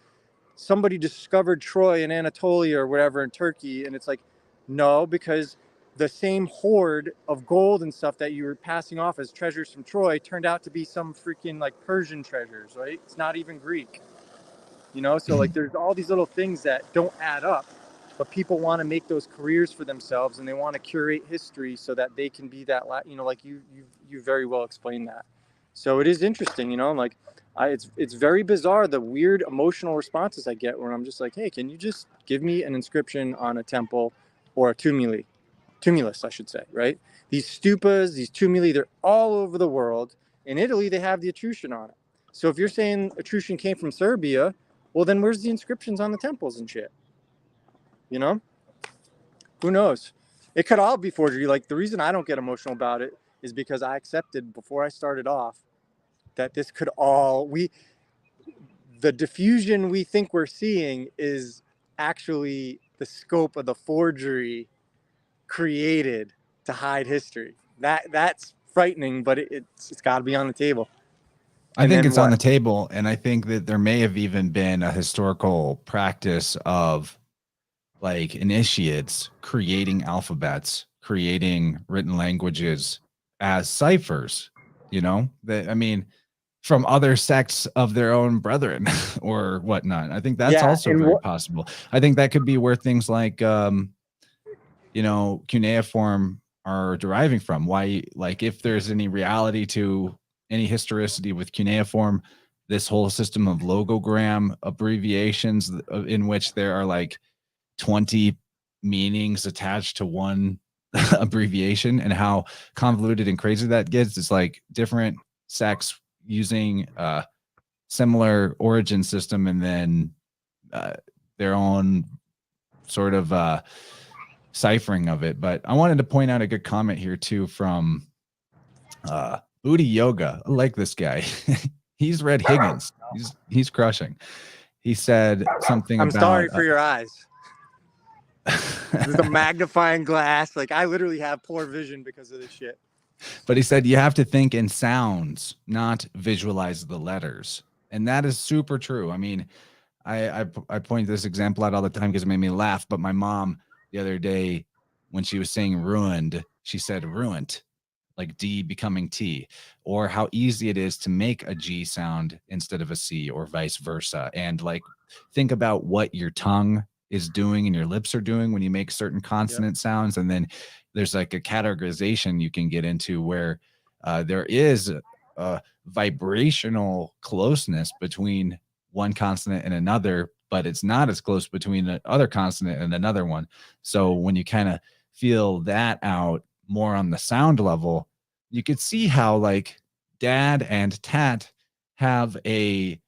somebody discovered Troy in Anatolia or whatever in Turkey. And it's like, no, because the same hoard of gold and stuff that you were passing off as treasures from Troy turned out to be some freaking like Persian treasures, right? It's not even Greek, you know? So like there's all these little things that don't add up, but people want to make those careers for themselves, and they want to curate history so that they can be that, you know, like you very well explained that. So it is interesting, you know, like it's very bizarre, the weird emotional responses I get where I'm just like, hey, can you just give me an inscription on a temple or a tumulus, I should say, right? These stupas, these tumuli, they're all over the world. In Italy, they have the Etruscan on it. So if you're saying Etruscan came from Serbia, well, then where's the inscriptions on the temples and shit? You know? Who knows? It could all be forgery. Like, the reason I don't get emotional about it is because I accepted before I started off that this could all, the diffusion we think we're seeing is actually the scope of the forgery created to hide history. That's frightening, but it's got to be on the table. I think it's on the table, and I think that there may have even been a historical practice of like initiates creating alphabets, creating written languages as ciphers, you know, that, I mean, from other sects of their own brethren or whatnot. I think that's also very possible. I think that could be where things like, you know, cuneiform are deriving from. Why, like, if there's any reality to any historicity with cuneiform, this whole system of logogram abbreviations in which there are like 20 meanings attached to one abbreviation, and how convoluted and crazy that gets. It's like different sects using similar origin system and then their own sort of ciphering of it. But I wanted to point out a good comment here too from Booty Yoga. I like this guy. He's read Higgins. He's crushing. He said something I'm about, sorry for your eyes. This is a magnifying glass. Like, I literally have poor vision because of this shit. But he said you have to think in sounds, not visualize the letters. And that is super true. I mean, I point this example out all the time because it made me laugh. But my mom the other day, when she was saying ruined, she said ruined, like D becoming T, or how easy it is to make a G sound instead of a C, or vice versa. And like, think about what your tongue is doing and your lips are doing when you make certain consonant sounds. And then there's like a categorization you can get into where there is a vibrational closeness between one consonant and another, but it's not as close between the other consonant and another one. So when you kind of feel that out more on the sound level, you could see how like dad and tat have a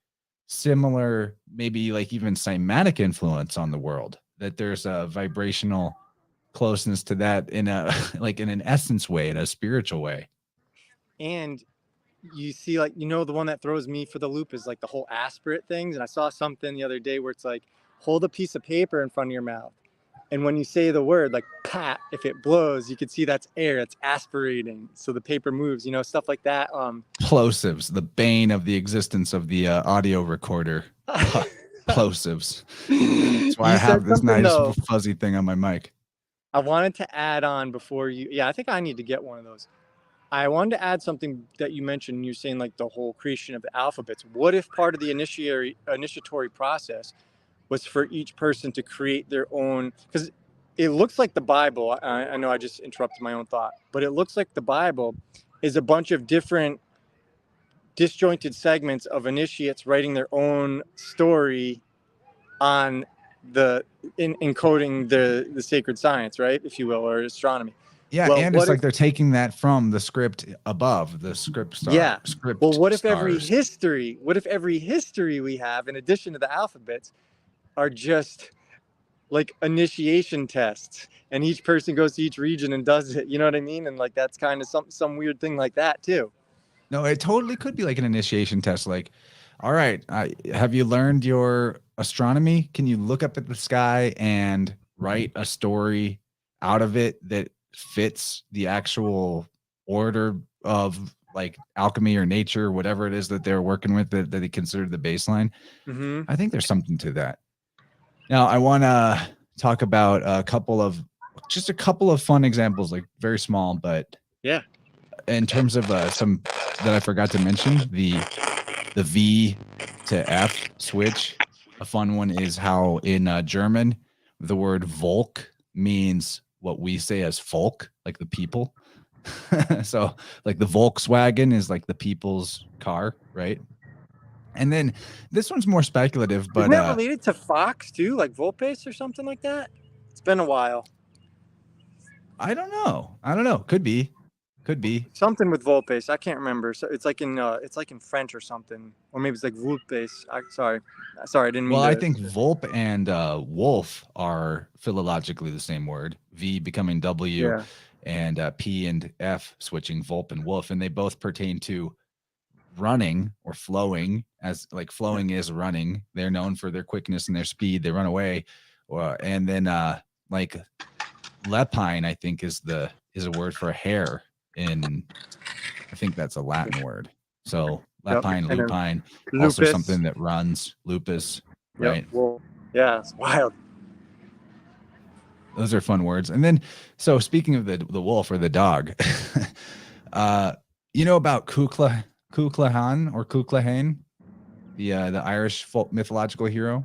similar, maybe like even cymatic influence on the world, that there's a vibrational closeness to that in a like in an essence way, in a spiritual way. And you see, like, you know, the one that throws me for the loop is like the whole aspirate things. And I saw something the other day where it's like, hold a piece of paper in front of your mouth, and when you say the word like pat, if it blows, you can see that's air, it's aspirating, so the paper moves, you know, stuff like that. Plosives, the bane of the existence of the audio recorder. Plosives. That's why I have this nice fuzzy thing on my mic. I wanted to add on before you, I think I need to get one of those. I wanted to add something that you mentioned. You're saying like the whole creation of the alphabets. What if part of the initiatory process was for each person to create their own? Because it looks like the Bible, I know I just interrupted my own thought, but it looks like the Bible is a bunch of different disjointed segments of initiates writing their own story on encoding the sacred science, right, if you will, or astronomy. Yeah, well, and it's like they're taking that from the script above, the script star. Yeah. Script well, what if stars. every history we have, in addition to the alphabets, are just like initiation tests, and each person goes to each region and does it. You know what I mean? And like that's kind of some weird thing like that too. No, it totally could be like an initiation test. Like, all right, have you learned your astronomy? Can you look up at the sky and write a story out of it that fits the actual order of like alchemy or nature, whatever it is that they're working with that they consider the baseline? Mm-hmm. I think there's something to that. Now, I want to talk about a couple of fun examples, like very small, but Yeah. in terms of some that I forgot to mention, the V to F switch. A fun one is how in German the word Volk means what we say as folk, like the people. So like the Volkswagen is like the people's car, right? And then this one's more speculative, but Isn't that related to Fox too, like Volpace or something like that? It's been a while. I don't know. Could be. Something with Volpace. I can't remember. So it's like in French or something, or maybe it's like Volpace. Sorry, I didn't mean. Well, I think Volp and wolf are philologically the same word. V becoming W, Yeah. and P and F switching Volp and wolf, and they both pertain to running or flowing. As like flowing is running. They're known for their quickness and their speed. They run away, and then like lepine, I think is a word for hair. I think that's a Latin word. So lepine, Yep. lupine, Lupus. also something that runs, lupus, right? Yep. Well, yeah, it's wild. Those are fun words. And then, so speaking of the wolf or the dog, you know about Cuchulainn or Cuchulainn, the Irish folk mythological hero?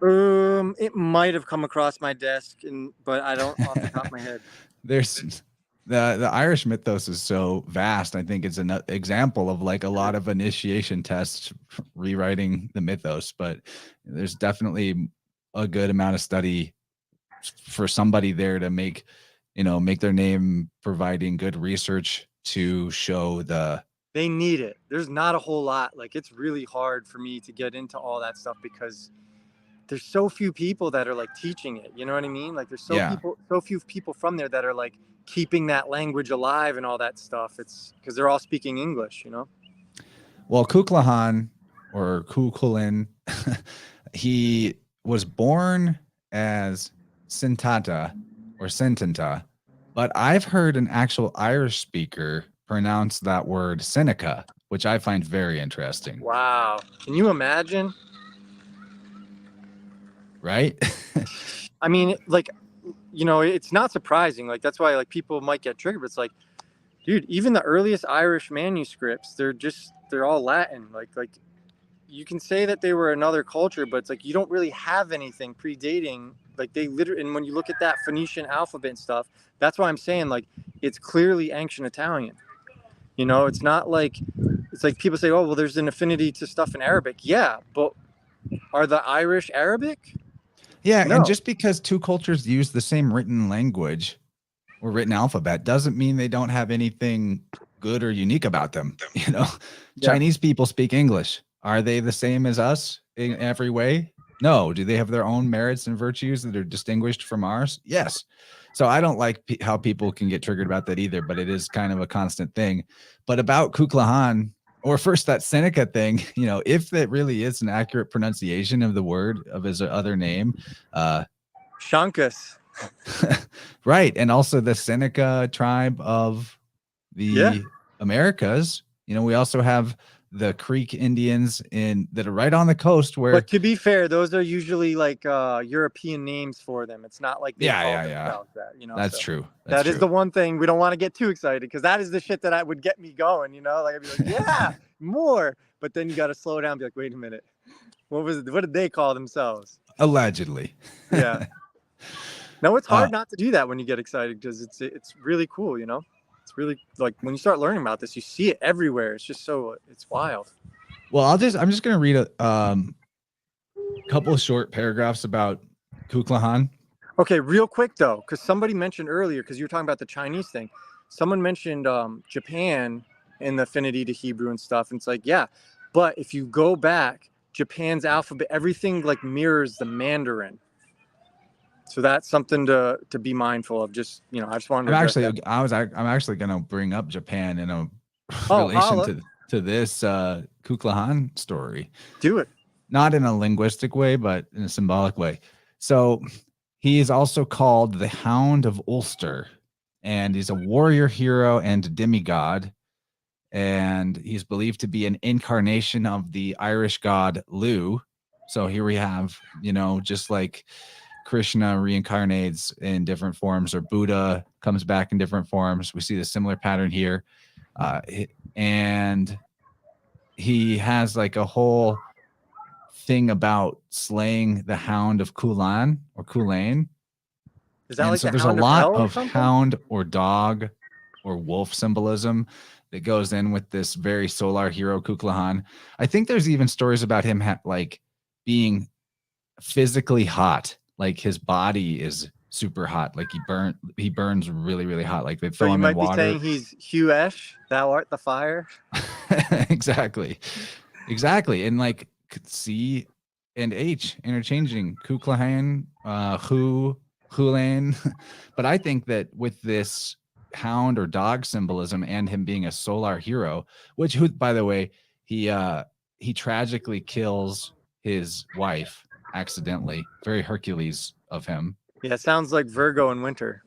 It might have come across my desk, but I don't off the top of my head. There's the Irish mythos is so vast. I think it's an example of like a lot of initiation tests rewriting the mythos, but there's definitely a good amount of study for somebody there to make their name, providing good research to show they need it. There's not a whole lot. Like it's really hard for me to get into all that stuff because there's so few people that are like teaching it. You know what I mean? Like there's so few people from there that are like keeping that language alive and all that stuff. It's because they're all speaking English, you know? Well, Cuchulainn or Cuchulainn, he was born as Sintata or Sententa, but I've heard an actual Irish speaker pronounce that word Seneca, which I find very interesting. Wow. Can you imagine? Right? I mean, like, it's not surprising. Like, that's why like people might get triggered. But it's like, dude, even the earliest Irish manuscripts, they're all Latin. Like you can say that they were another culture, but it's like you don't really have anything predating. Like they literally, and when you look at that Phoenician alphabet and stuff, that's why I'm saying like it's clearly ancient Italian. It's not like it's like people say, oh well, there's an affinity to stuff in Arabic. Yeah, but are the Irish Arabic? Yeah, No. and just because two cultures use the same written language or written alphabet doesn't mean they don't have anything good or unique about them. Yeah. Chinese people speak English. Are they the same as us in every way? No. Do they have their own merits and virtues that are distinguished from ours? Yes. So I don't like how people can get triggered about that either, but it is kind of a constant thing. But about Cuchulainn, or first that Seneca thing, if that really is an accurate pronunciation of the word of his other name, Shankas. right, and also the Seneca tribe of the Americas. We also have the Creek Indians that are right on the coast where. But to be fair, those are usually like European names for them. It's not like they call themselves that. That's so true. That is the one thing we don't want to get too excited because that is the shit that would get me going. Like I'd be like, yeah, more. But then you got to slow down and be like, wait a minute, what did they call themselves? Allegedly. Yeah. No, it's hard not to do that when you get excited because it's really cool. It's really like when you start learning about this, you see it everywhere. It's just it's wild. Well, I'm just going to read a couple of short paragraphs about Cuchulainn. Okay, real quick though, because somebody mentioned earlier, because you were talking about the Chinese thing, someone mentioned Japan and the affinity to Hebrew and stuff. And it's like, yeah, but if you go back, Japan's alphabet, everything like mirrors the Mandarin. So that's something to be mindful of. Just, I just wanted to I'm address that. I'm actually gonna bring up Japan in a Oh, relation holla. to this Kukulkan story. Do it. Not in a linguistic way, but in a symbolic way. So he is also called the Hound of Ulster, and he's a warrior hero and demigod. And he's believed to be an incarnation of the Irish god Lu. So here we have, just like Krishna reincarnates in different forms, or Buddha comes back in different forms. We see the similar pattern here. And he has like a whole thing about slaying the Hound of Kulan or Kulain. Is that And like so the there's a Hound lot Hell or of something? hound or dog or wolf symbolism that goes in with this very solar hero Kukulkan. I think there's even stories about him like being physically hot, like his body is super hot, like he burns really, really hot, like they So throw you him in might be water. saying he's Hugh Esh, thou art the fire. Exactly. And like C and H interchanging Kuklahan, Hulain. But I think that with this hound or dog symbolism and him being a solar hero, who by the way, he tragically kills his wife accidentally. Very Hercules of him. Yeah, it sounds like Virgo in winter.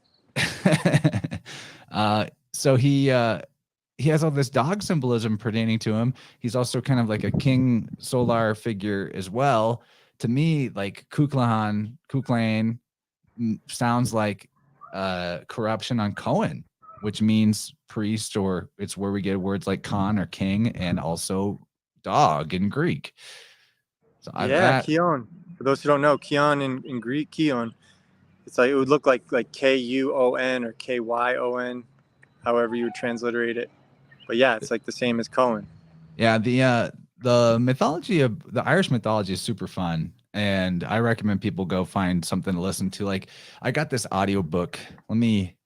So he has all this dog symbolism pertaining to him. He's also kind of like a king solar figure as well. To me, like Kuklain sounds like corruption on Cohen, which means priest, or it's where we get words like Khan or king, and also dog in Greek. So Kion. For those who don't know, Kion in Greek, Kion, it's like it would look like Kuon or Kyon, however you would transliterate it. But yeah, it's like the same as Cohen. Yeah, the mythology of the Irish mythology is super fun, and I recommend people go find something to listen to. Like, I got this audiobook. Let me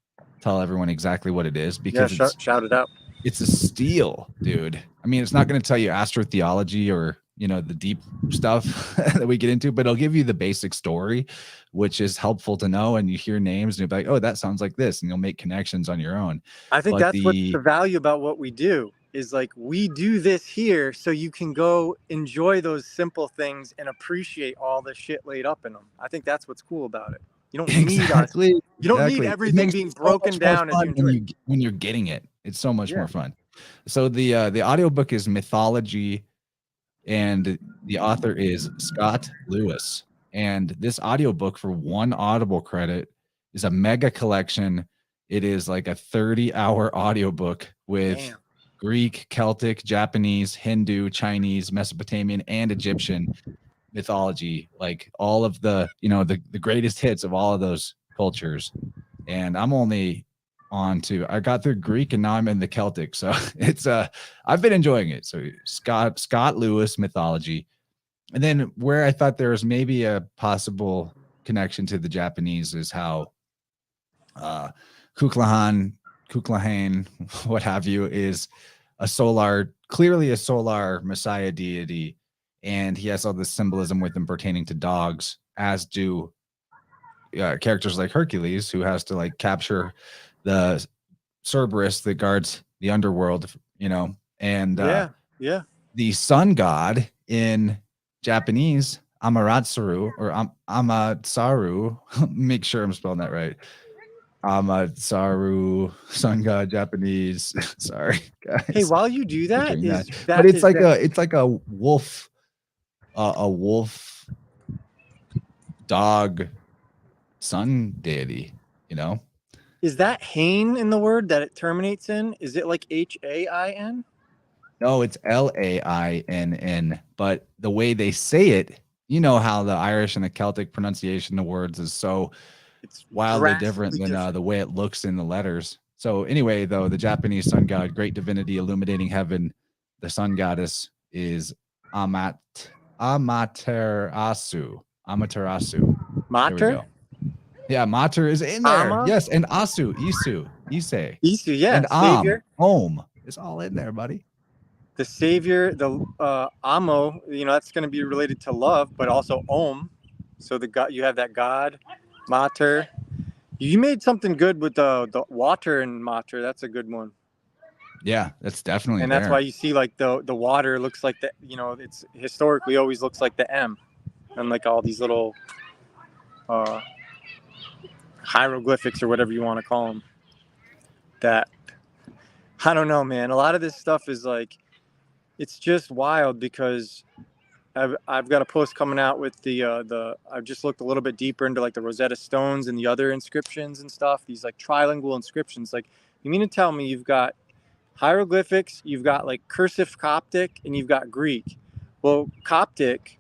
tell everyone exactly what it is, because shout it out. It's a steal, dude. I mean, it's not going to tell you astrotheology or the deep stuff that we get into, but it'll give you the basic story, which is helpful to know. And you hear names and you'll be like, oh, that sounds like this, and you'll make connections on your own. I think that's what's the value about what we do, is like, we do this here so you can go enjoy those simple things and appreciate all the shit laid up in them. I think that's what's cool about it. You don't need us. You don't need everything being broken down as you enjoy it. When you're getting it. It's so much more fun. So the audiobook is Mythology, and the author is Scott Lewis. And this audiobook, for one Audible credit, is a mega collection. It is like a 30-hour audiobook with Greek, Celtic, Japanese, Hindu, Chinese, Mesopotamian, and Egyptian mythology, like all of the the greatest hits of all of those cultures. And I'm only I got through Greek, and now I'm in the Celtic, so it's I've been enjoying it. So Scott Lewis Mythology. And then where I thought there was maybe a possible connection to the Japanese is how Kukulkan, what have you, is clearly a solar messiah deity, and he has all this symbolism with him pertaining to dogs, as do characters like Hercules, who has to like capture the Cerberus that guards the underworld, and the sun god in Japanese, Amaterasu, or Amaterasu, make sure I'm spelling that right. Amaterasu, sun god, Japanese. Sorry, guys. Hey, while you do that, but it's like a wolf, dog, sun deity. Is that Hain in the word that it terminates in? Is it like Hain? No, it's Lainn. But the way they say it, how the Irish and the Celtic pronunciation of words is so wildly different than the way it looks in the letters. So anyway, though, the Japanese sun god, great divinity illuminating heaven, the sun goddess is Amaterasu. Mater? Yeah, Mater is in there. Yes, and Isu, yeah, and Savior. It's all in there, buddy. The Savior, the Amo, that's going to be related to love, but also Om. So you have that God, Mater. You made something good with the water and mater. That's a good one. Yeah, that's definitely And there. that's why you see like the water looks like the, you know, it's historically always looks like the M, and like all these little hieroglyphics or whatever you want to call them. That, I don't know, man. A lot of this stuff is like, it's just wild because I've got a post coming out with I've just looked a little bit deeper into like the Rosetta Stones and the other inscriptions and stuff. These like trilingual inscriptions. Like, you mean to tell me you've got hieroglyphics, you've got like cursive Coptic, and you've got Greek? Well, Coptic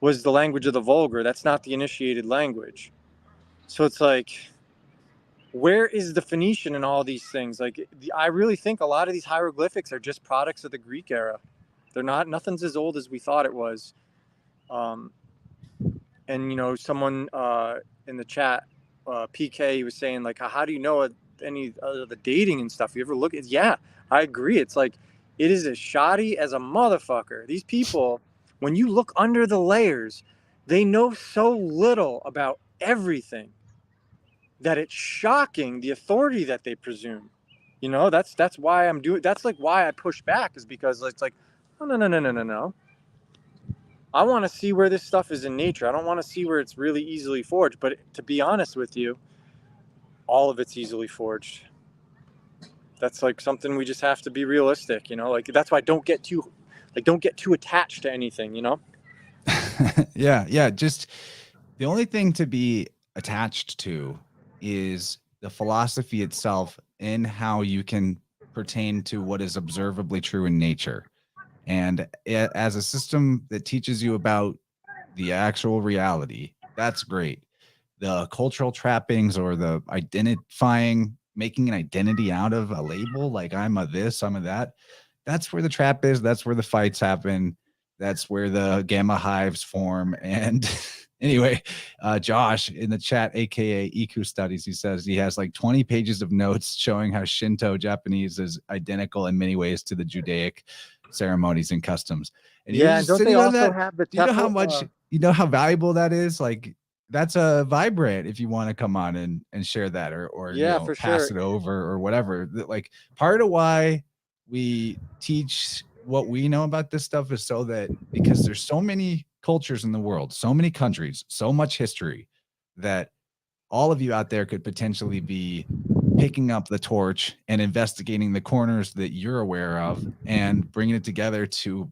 was the language of the vulgar. That's not the initiated language. So it's like, where is the Phoenician in all these things? Like, I really think a lot of these hieroglyphics are just products of the Greek era. They're not, nothing's as old as we thought it was. And, you know, someone in the chat, PK, was saying, like, how do you know any of the dating and stuff? You ever look at, yeah, I agree. It's like, it is as shoddy as a motherfucker. These people, when you look under the layers, they know so little about everything that it's shocking the authority that they presume. You know, that's why I'm doing, that's like why I push back, is because it's like, oh, no. I want to see where this stuff is in nature. I don't want to see where it's really easily forged. But to be honest with you, all of it's easily forged. That's like something we just have to be realistic, you know, like that's why don't get too attached to anything, you know? Yeah. Just the only thing to be attached to is the philosophy itself and how you can pertain to what is observably true in nature. And as a system that teaches you about the actual reality, that's great. The cultural trappings or the identifying, making an identity out of a label, like I'm a this, I'm a that, that's where the trap is. That's where the fights happen. That's where the gamma hives form. And anyway, Josh in the chat, aka EQ Studies, he says he has like 20 pages of notes showing how Shinto Japanese is identical in many ways to the Judaic ceremonies and customs. And yeah, and don't they also have the you know how much, you know how valuable that is? Like, that's a vibrant if you want to come on and share that, or yeah, you know, for pass sure. it over or whatever. Like, part of why we teach what we know about this stuff is so that, because there's so many cultures in the world, so many countries, so much history, that all of you out there could potentially be picking up the torch and investigating the corners that you're aware of and bringing it together to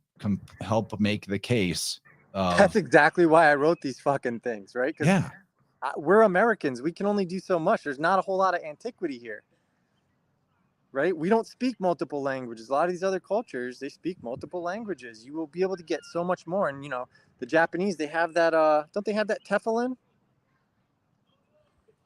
help make the case of, That's exactly why I wrote these fucking things, right? Because yeah, we're Americans. We can only do so much. There's not a whole lot of antiquity here, right? We don't speak multiple languages. A lot of these other cultures, they speak multiple languages. You will be able to get so much more. And, you know, the Japanese, they have that, don't they have that tefillin?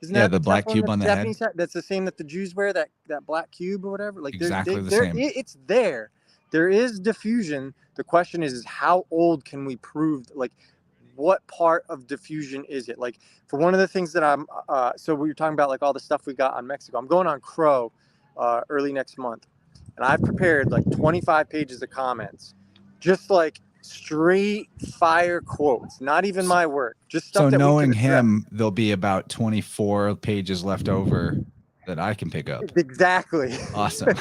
Isn't yeah, that the the black tefillin cube that on the the head, Japanese have? That's the same that the Jews wear, that black cube or whatever. Like, exactly the same. it's there. There is diffusion. The question is how old can we prove? Like, what part of diffusion is it? Like, for one of the things that I'm, so we were talking about like all the stuff we got on Mexico. I'm going on Crow early next month, and I've prepared like 25 pages of comments, just like straight fire quotes, not even my work, just stuff So that we knowing could address. him, there'll be about 24 pages left over that I can pick up. Exactly. Awesome.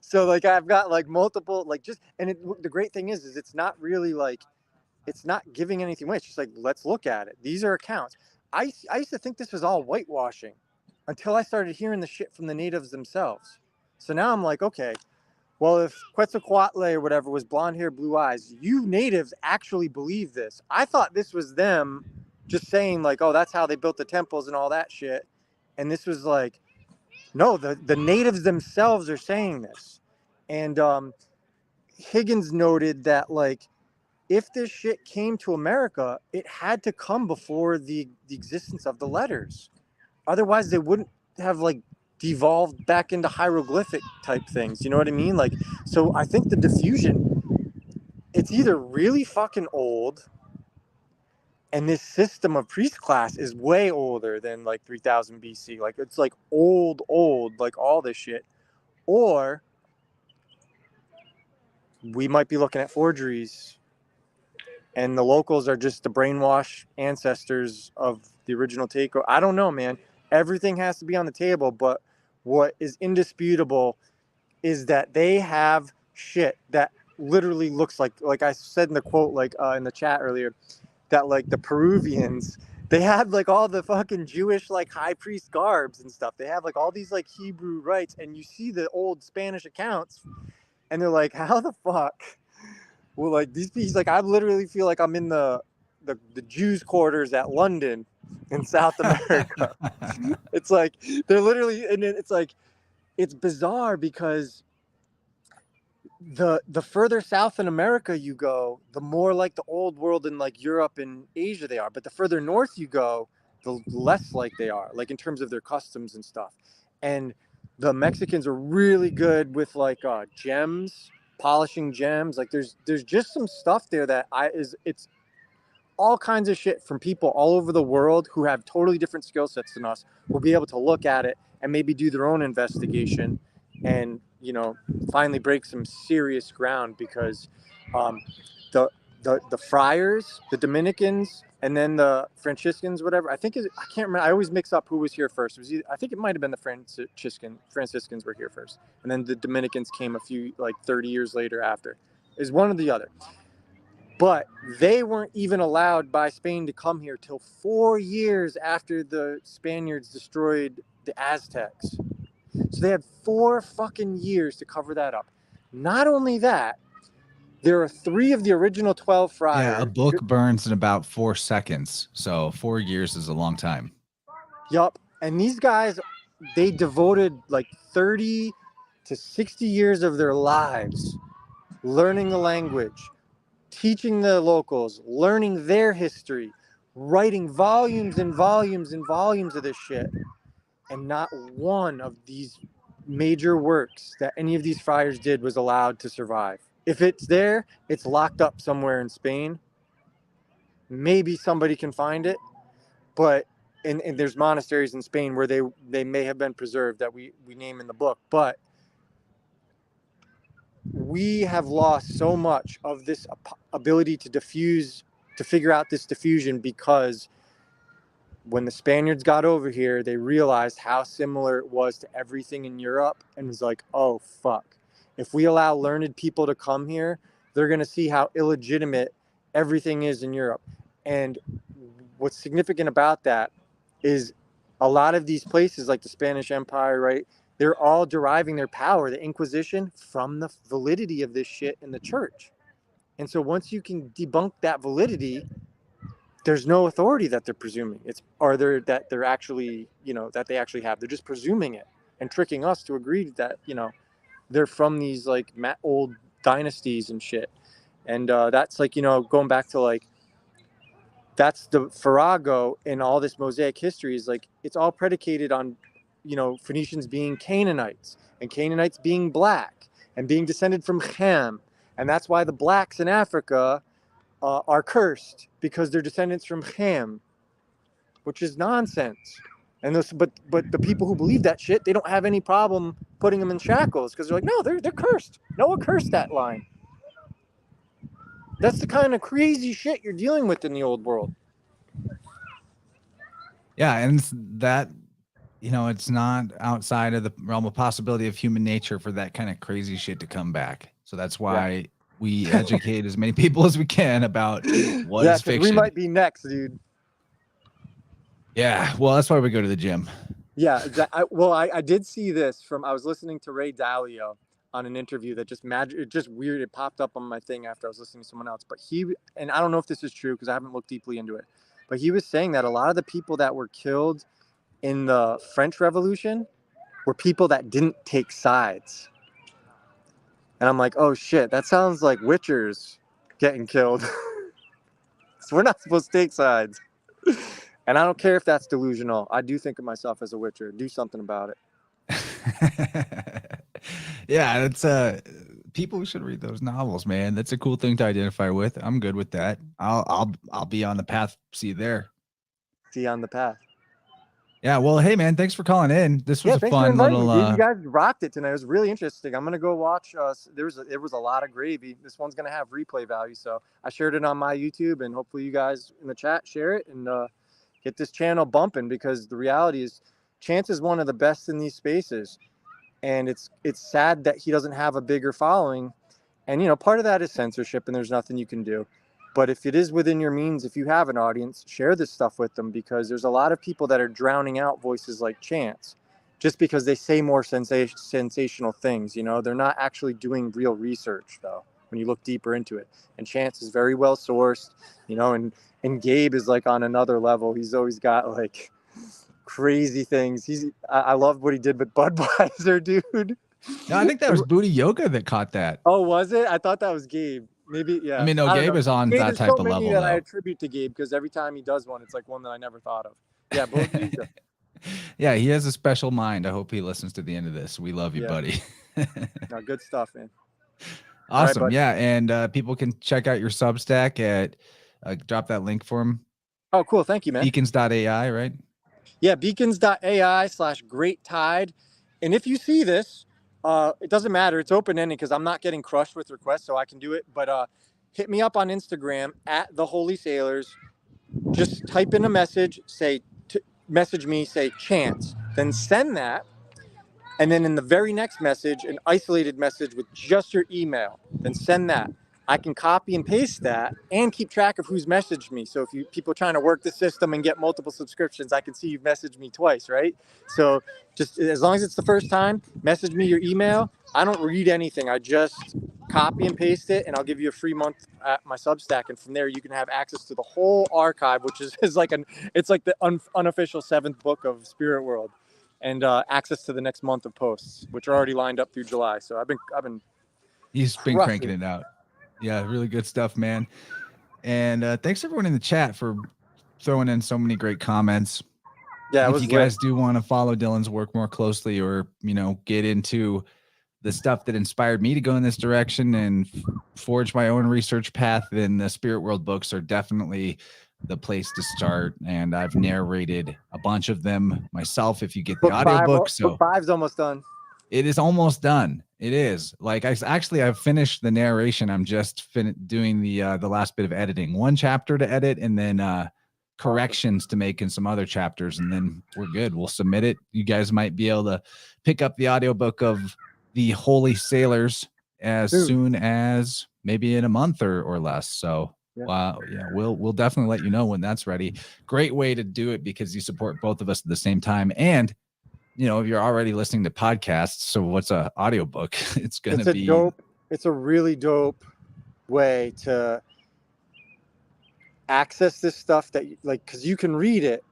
So like I've got like multiple, like, just, and the great thing is it's not really like, it's not giving anything away. It's just like, let's look at it. These are accounts. I used to think this was all whitewashing until I started hearing the shit from the natives themselves. So now I'm like, okay, well, if Quetzalcoatl or whatever was blonde hair, blue eyes, you natives actually believe this. I thought this was them just saying like, oh, that's how they built the temples and all that shit. And this was like, no, the natives themselves are saying this. And Higgins noted that like, if this shit came to America, it had to come before the existence of the letters. Otherwise, they wouldn't have like devolved back into hieroglyphic type things. You know what I mean? Like, so I think the diffusion, it's either really fucking old, and this system of priest class is way older than like 3000 BC. Like, it's like old, like all this shit. Or we might be looking at forgeries, and the locals are just the brainwashed ancestors of the original takeover. I don't know, man. Everything has to be on the table, but what is indisputable is that they have shit that literally looks like I said in the quote, like in the chat earlier, that like the Peruvians, they had like all the fucking Jewish like high priest garbs and stuff. They have like all these like Hebrew rites, and you see the old Spanish accounts, and they're like, how the fuck? Well, like these pieces, like I literally feel like I'm in the Jews' quarters at London in South America. It's like they're literally, and it's like it's bizarre because the further south in America you go, the more like the old world in like Europe and Asia they are. But the further north you go, the less like they are, like in terms of their customs and stuff. And the Mexicans are really good with like gems, polishing gems. Like there's just some stuff there that it's all kinds of shit from people all over the world who have totally different skill sets than us will be able to look at it and maybe do their own investigation and, you know, finally break some serious ground because the friars, the Dominicans, and then the Franciscans, whatever, I think I can't remember. I always mix up who was here first. I think it might have been the Franciscans were here first. And then the Dominicans came a few, like 30 years later after. Is one or the other. But they weren't even allowed by Spain to come here till 4 years after the Spaniards destroyed the Aztecs. So they had 4 fucking years to cover that up. Not only that, there are 3 of the original 12 friars. Yeah, a book burns in about 4 seconds. So 4 years is a long time. Yup. And these guys, they devoted like 30 to 60 years of their lives learning the language, teaching the locals, learning their history, writing volumes and volumes and volumes of this shit. And not one of these major works that any of these friars did was allowed to survive. If it's there, it's locked up somewhere in Spain. Maybe somebody can find it, but and there's monasteries in Spain where they may have been preserved that we name in the book, but we have lost so much of this ability to figure out this diffusion because when the Spaniards got over here, they realized how similar it was to everything in Europe and was like, oh, fuck. If we allow learned people to come here, they're going to see how illegitimate everything is in Europe. And what's significant about that is a lot of these places like the Spanish Empire, right? They're all deriving their power, the Inquisition, from the validity of this shit in the church. And so once you can debunk that validity, there's no authority that they're presuming. That they're actually, you know, that they actually have. They're just presuming it and tricking us to agree that, you know, they're from these like old dynasties and shit. And that's like, you know, going back to like, that's the Farrago in all this Mosaic history is like, it's all predicated on, you know, Phoenicians being Canaanites and Canaanites being black and being descended from Ham. And that's why the blacks in Africa are cursed because they're descendants from Ham, which is nonsense. And but the people who believe that shit, they don't have any problem putting them in shackles because they're like, no, they're cursed. Noah cursed that line. That's the kind of crazy shit you're dealing with in the old world. Yeah, and that, you know, it's not outside of the realm of possibility of human nature for that kind of crazy shit to come back. So that's why we educate as many people as we can about what is fiction. We might be next, dude. Yeah, well, that's why we go to the gym. Yeah, exactly. I did see this I was listening to Ray Dalio on an interview that it popped up on my thing after I was listening to someone else. But and I don't know if this is true because I haven't looked deeply into it, but he was saying that a lot of the people that were killed in the French Revolution were people that didn't take sides. And I'm like, oh shit, that sounds like witchers getting killed. So we're not supposed to take sides. And I don't care if that's delusional. I do think of myself as a witcher. Do something about it. Yeah, it's people should read those novels, man. That's a cool thing to identify with. I'm good with that. I'll be on the path. See you there. See you on the path. Yeah, well, hey man, thanks for calling in. This was a fun little. You guys rocked it tonight. It was really interesting. I'm gonna go watch. There was a lot of gravy. This one's gonna have replay value, so I shared it on my YouTube, and hopefully you guys in the chat share it. And get this channel bumping, because the reality is Chance is one of the best in these spaces. And it's sad that he doesn't have a bigger following. And, you know, part of that is censorship, and there's nothing you can do. But if it is within your means, if you have an audience, share this stuff with them, because there's a lot of people that are drowning out voices like Chance just because they say more sensational things. You know, they're not actually doing real research, though, when you look deeper into it. And Chance is very well sourced, you know, and Gabe is like on another level. He's always got like crazy things. I love what he did with Budweiser, dude. No, I think that was Booty Yoga that caught that. Oh, was it? I thought that was Gabe. Maybe, yeah. I mean, no, Gabe is on that type of level, that though. I attribute to Gabe, because every time he does one, it's like one that I never thought of. Yeah, both of you. Yeah, he has a special mind. I hope he listens to the end of this. We love you, buddy. No, good stuff, man. Awesome. Right, yeah, and people can check out your Substack at drop that link for him. Oh, cool. Thank you, man. Beacons.ai, right? Yeah, beacons.ai/Great Tide. And if you see this, it doesn't matter. It's open-ended because I'm not getting crushed with requests, so I can do it. But hit me up on Instagram at The Holy Sailors. Just type in a message, message me, say Chance, then send that. And then in the very next message, an isolated message with just your email, then send that. I can copy and paste that and keep track of who's messaged me. So if people are trying to work the system and get multiple subscriptions, I can see you've messaged me twice, right? So just as long as it's the first time, message me your email. I don't read anything. I just copy and paste it, and I'll give you a free month at my Substack. And from there, you can have access to the whole archive, which is like it's like the unofficial 7th book of Spirit World, and access to the next month of posts, which are already lined up through July. So I've been. He's been cranking it out. Yeah, really good stuff, man. And thanks everyone in the chat for throwing in so many great comments. Yeah, if you guys do want to follow Dylan's work more closely, or get into the stuff that inspired me to go in this direction and forge my own research path, then the Spirit World books are definitely the place to start. And I've narrated a bunch of them myself if you get the audiobook. So book 5's almost done. It is almost done. It is. Like I've finished the narration. I'm just doing the last bit of editing. 1 chapter to edit, and then corrections to make in some other chapters, and then we're good. We'll submit it. You guys might be able to pick up the audiobook of The Holy Sailors as soon as maybe in a month or less. So we'll definitely let you know when that's ready. Great way to do it, because you support both of us at the same time. And if you're already listening to podcasts, so what's a audiobook? It's a really dope way to access this stuff that because you can read it,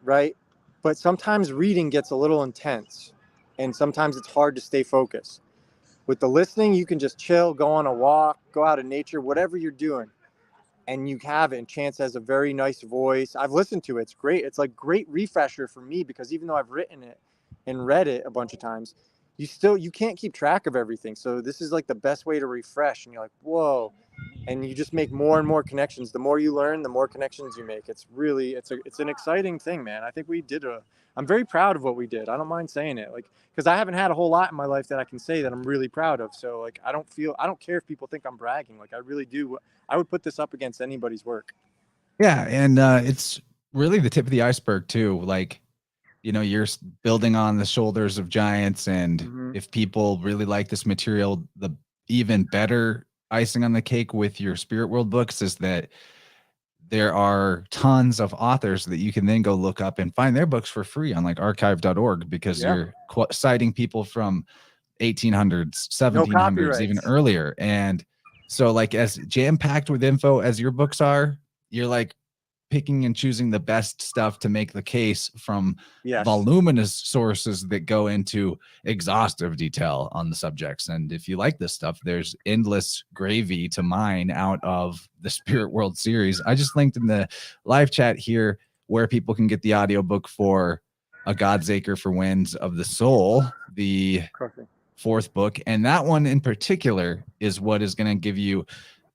right? But sometimes reading gets a little intense, and sometimes it's hard to stay focused. With the listening, you can just chill, go on a walk, go out in nature, whatever you're doing, and you have it. And Chance has a very nice voice. I've listened to it. It's great. It's like great refresher for me, because even though I've written it and read it a bunch of times, you can't keep track of everything. So this is like the best way to refresh, and you're like, whoa. And you just make more and more connections. The more you learn, the more connections you make. It's an exciting thing, man. I think I'm very proud of what we did. I don't mind saying it, because I haven't had a whole lot in my life that I can say that I'm really proud of. So I don't care if people think I'm bragging. I really do. I would put this up against anybody's work. Yeah. And it's really the tip of the iceberg too. You're building on the shoulders of giants, and if people really like this material, the even better icing on the cake with your Spirit World books is that there are tons of authors that you can then go look up and find their books for free on archive.org, because you're citing people from 1800s, 1700s, even earlier. And so as jam-packed with info as your books are, you're picking and choosing the best stuff to make the case from voluminous sources that go into exhaustive detail on the subjects. And if you like this stuff, there's endless gravy to mine out of the Spirit World series. I just linked in the live chat here where people can get the audiobook for A God's Acre for Winds of the Soul, the 4th book. And that one in particular is what is going to give you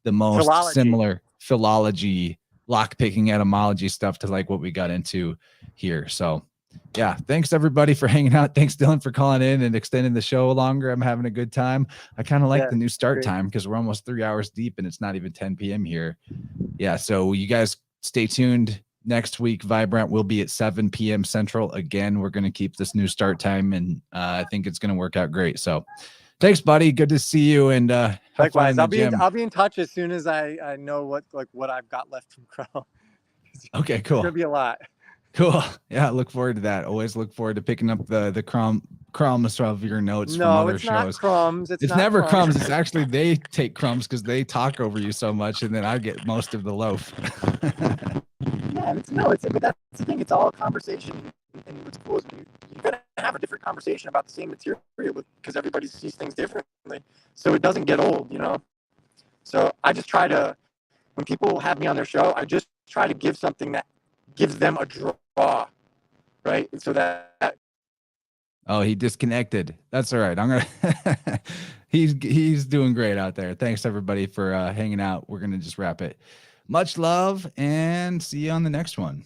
the most similar philology, lock-picking etymology stuff to what we got into here. So yeah, thanks everybody for hanging out. Thanks Dylan for calling in and extending the show longer. I'm having a good time. I kind of like the new start time, because we're almost 3 hours deep and it's not even 10 p.m. here. Yeah, so you guys stay tuned. next week, Vibrant will be at 7 p.m. Central. Again, we're going to keep this new start time, and I think it's going to work out great. So thanks, buddy. Good to see you. And have fun in Likewise, the I'll gym. be in touch as soon as I know what I've got left from Crow. Okay, It's cool. gonna be a lot. Cool. Yeah, look forward to that. Always look forward to picking up the crumbs of your notes from No, other it's not shows. crumbs. It's not never crumbs. It's actually they take crumbs because they talk over you so much, and then I get most of the loaf. Yeah, but that's the thing. It's all a conversation, and what's cool is you're gonna have a different conversation about the same material because everybody sees things differently, so it doesn't get old, you know. So I just try to, when people have me on their show, I just try to give something that gives them a draw, right? And so that. Oh, he disconnected. That's all right. I'm gonna. he's doing great out there. Thanks everybody for hanging out. We're gonna just wrap it. Much love and see you on the next one.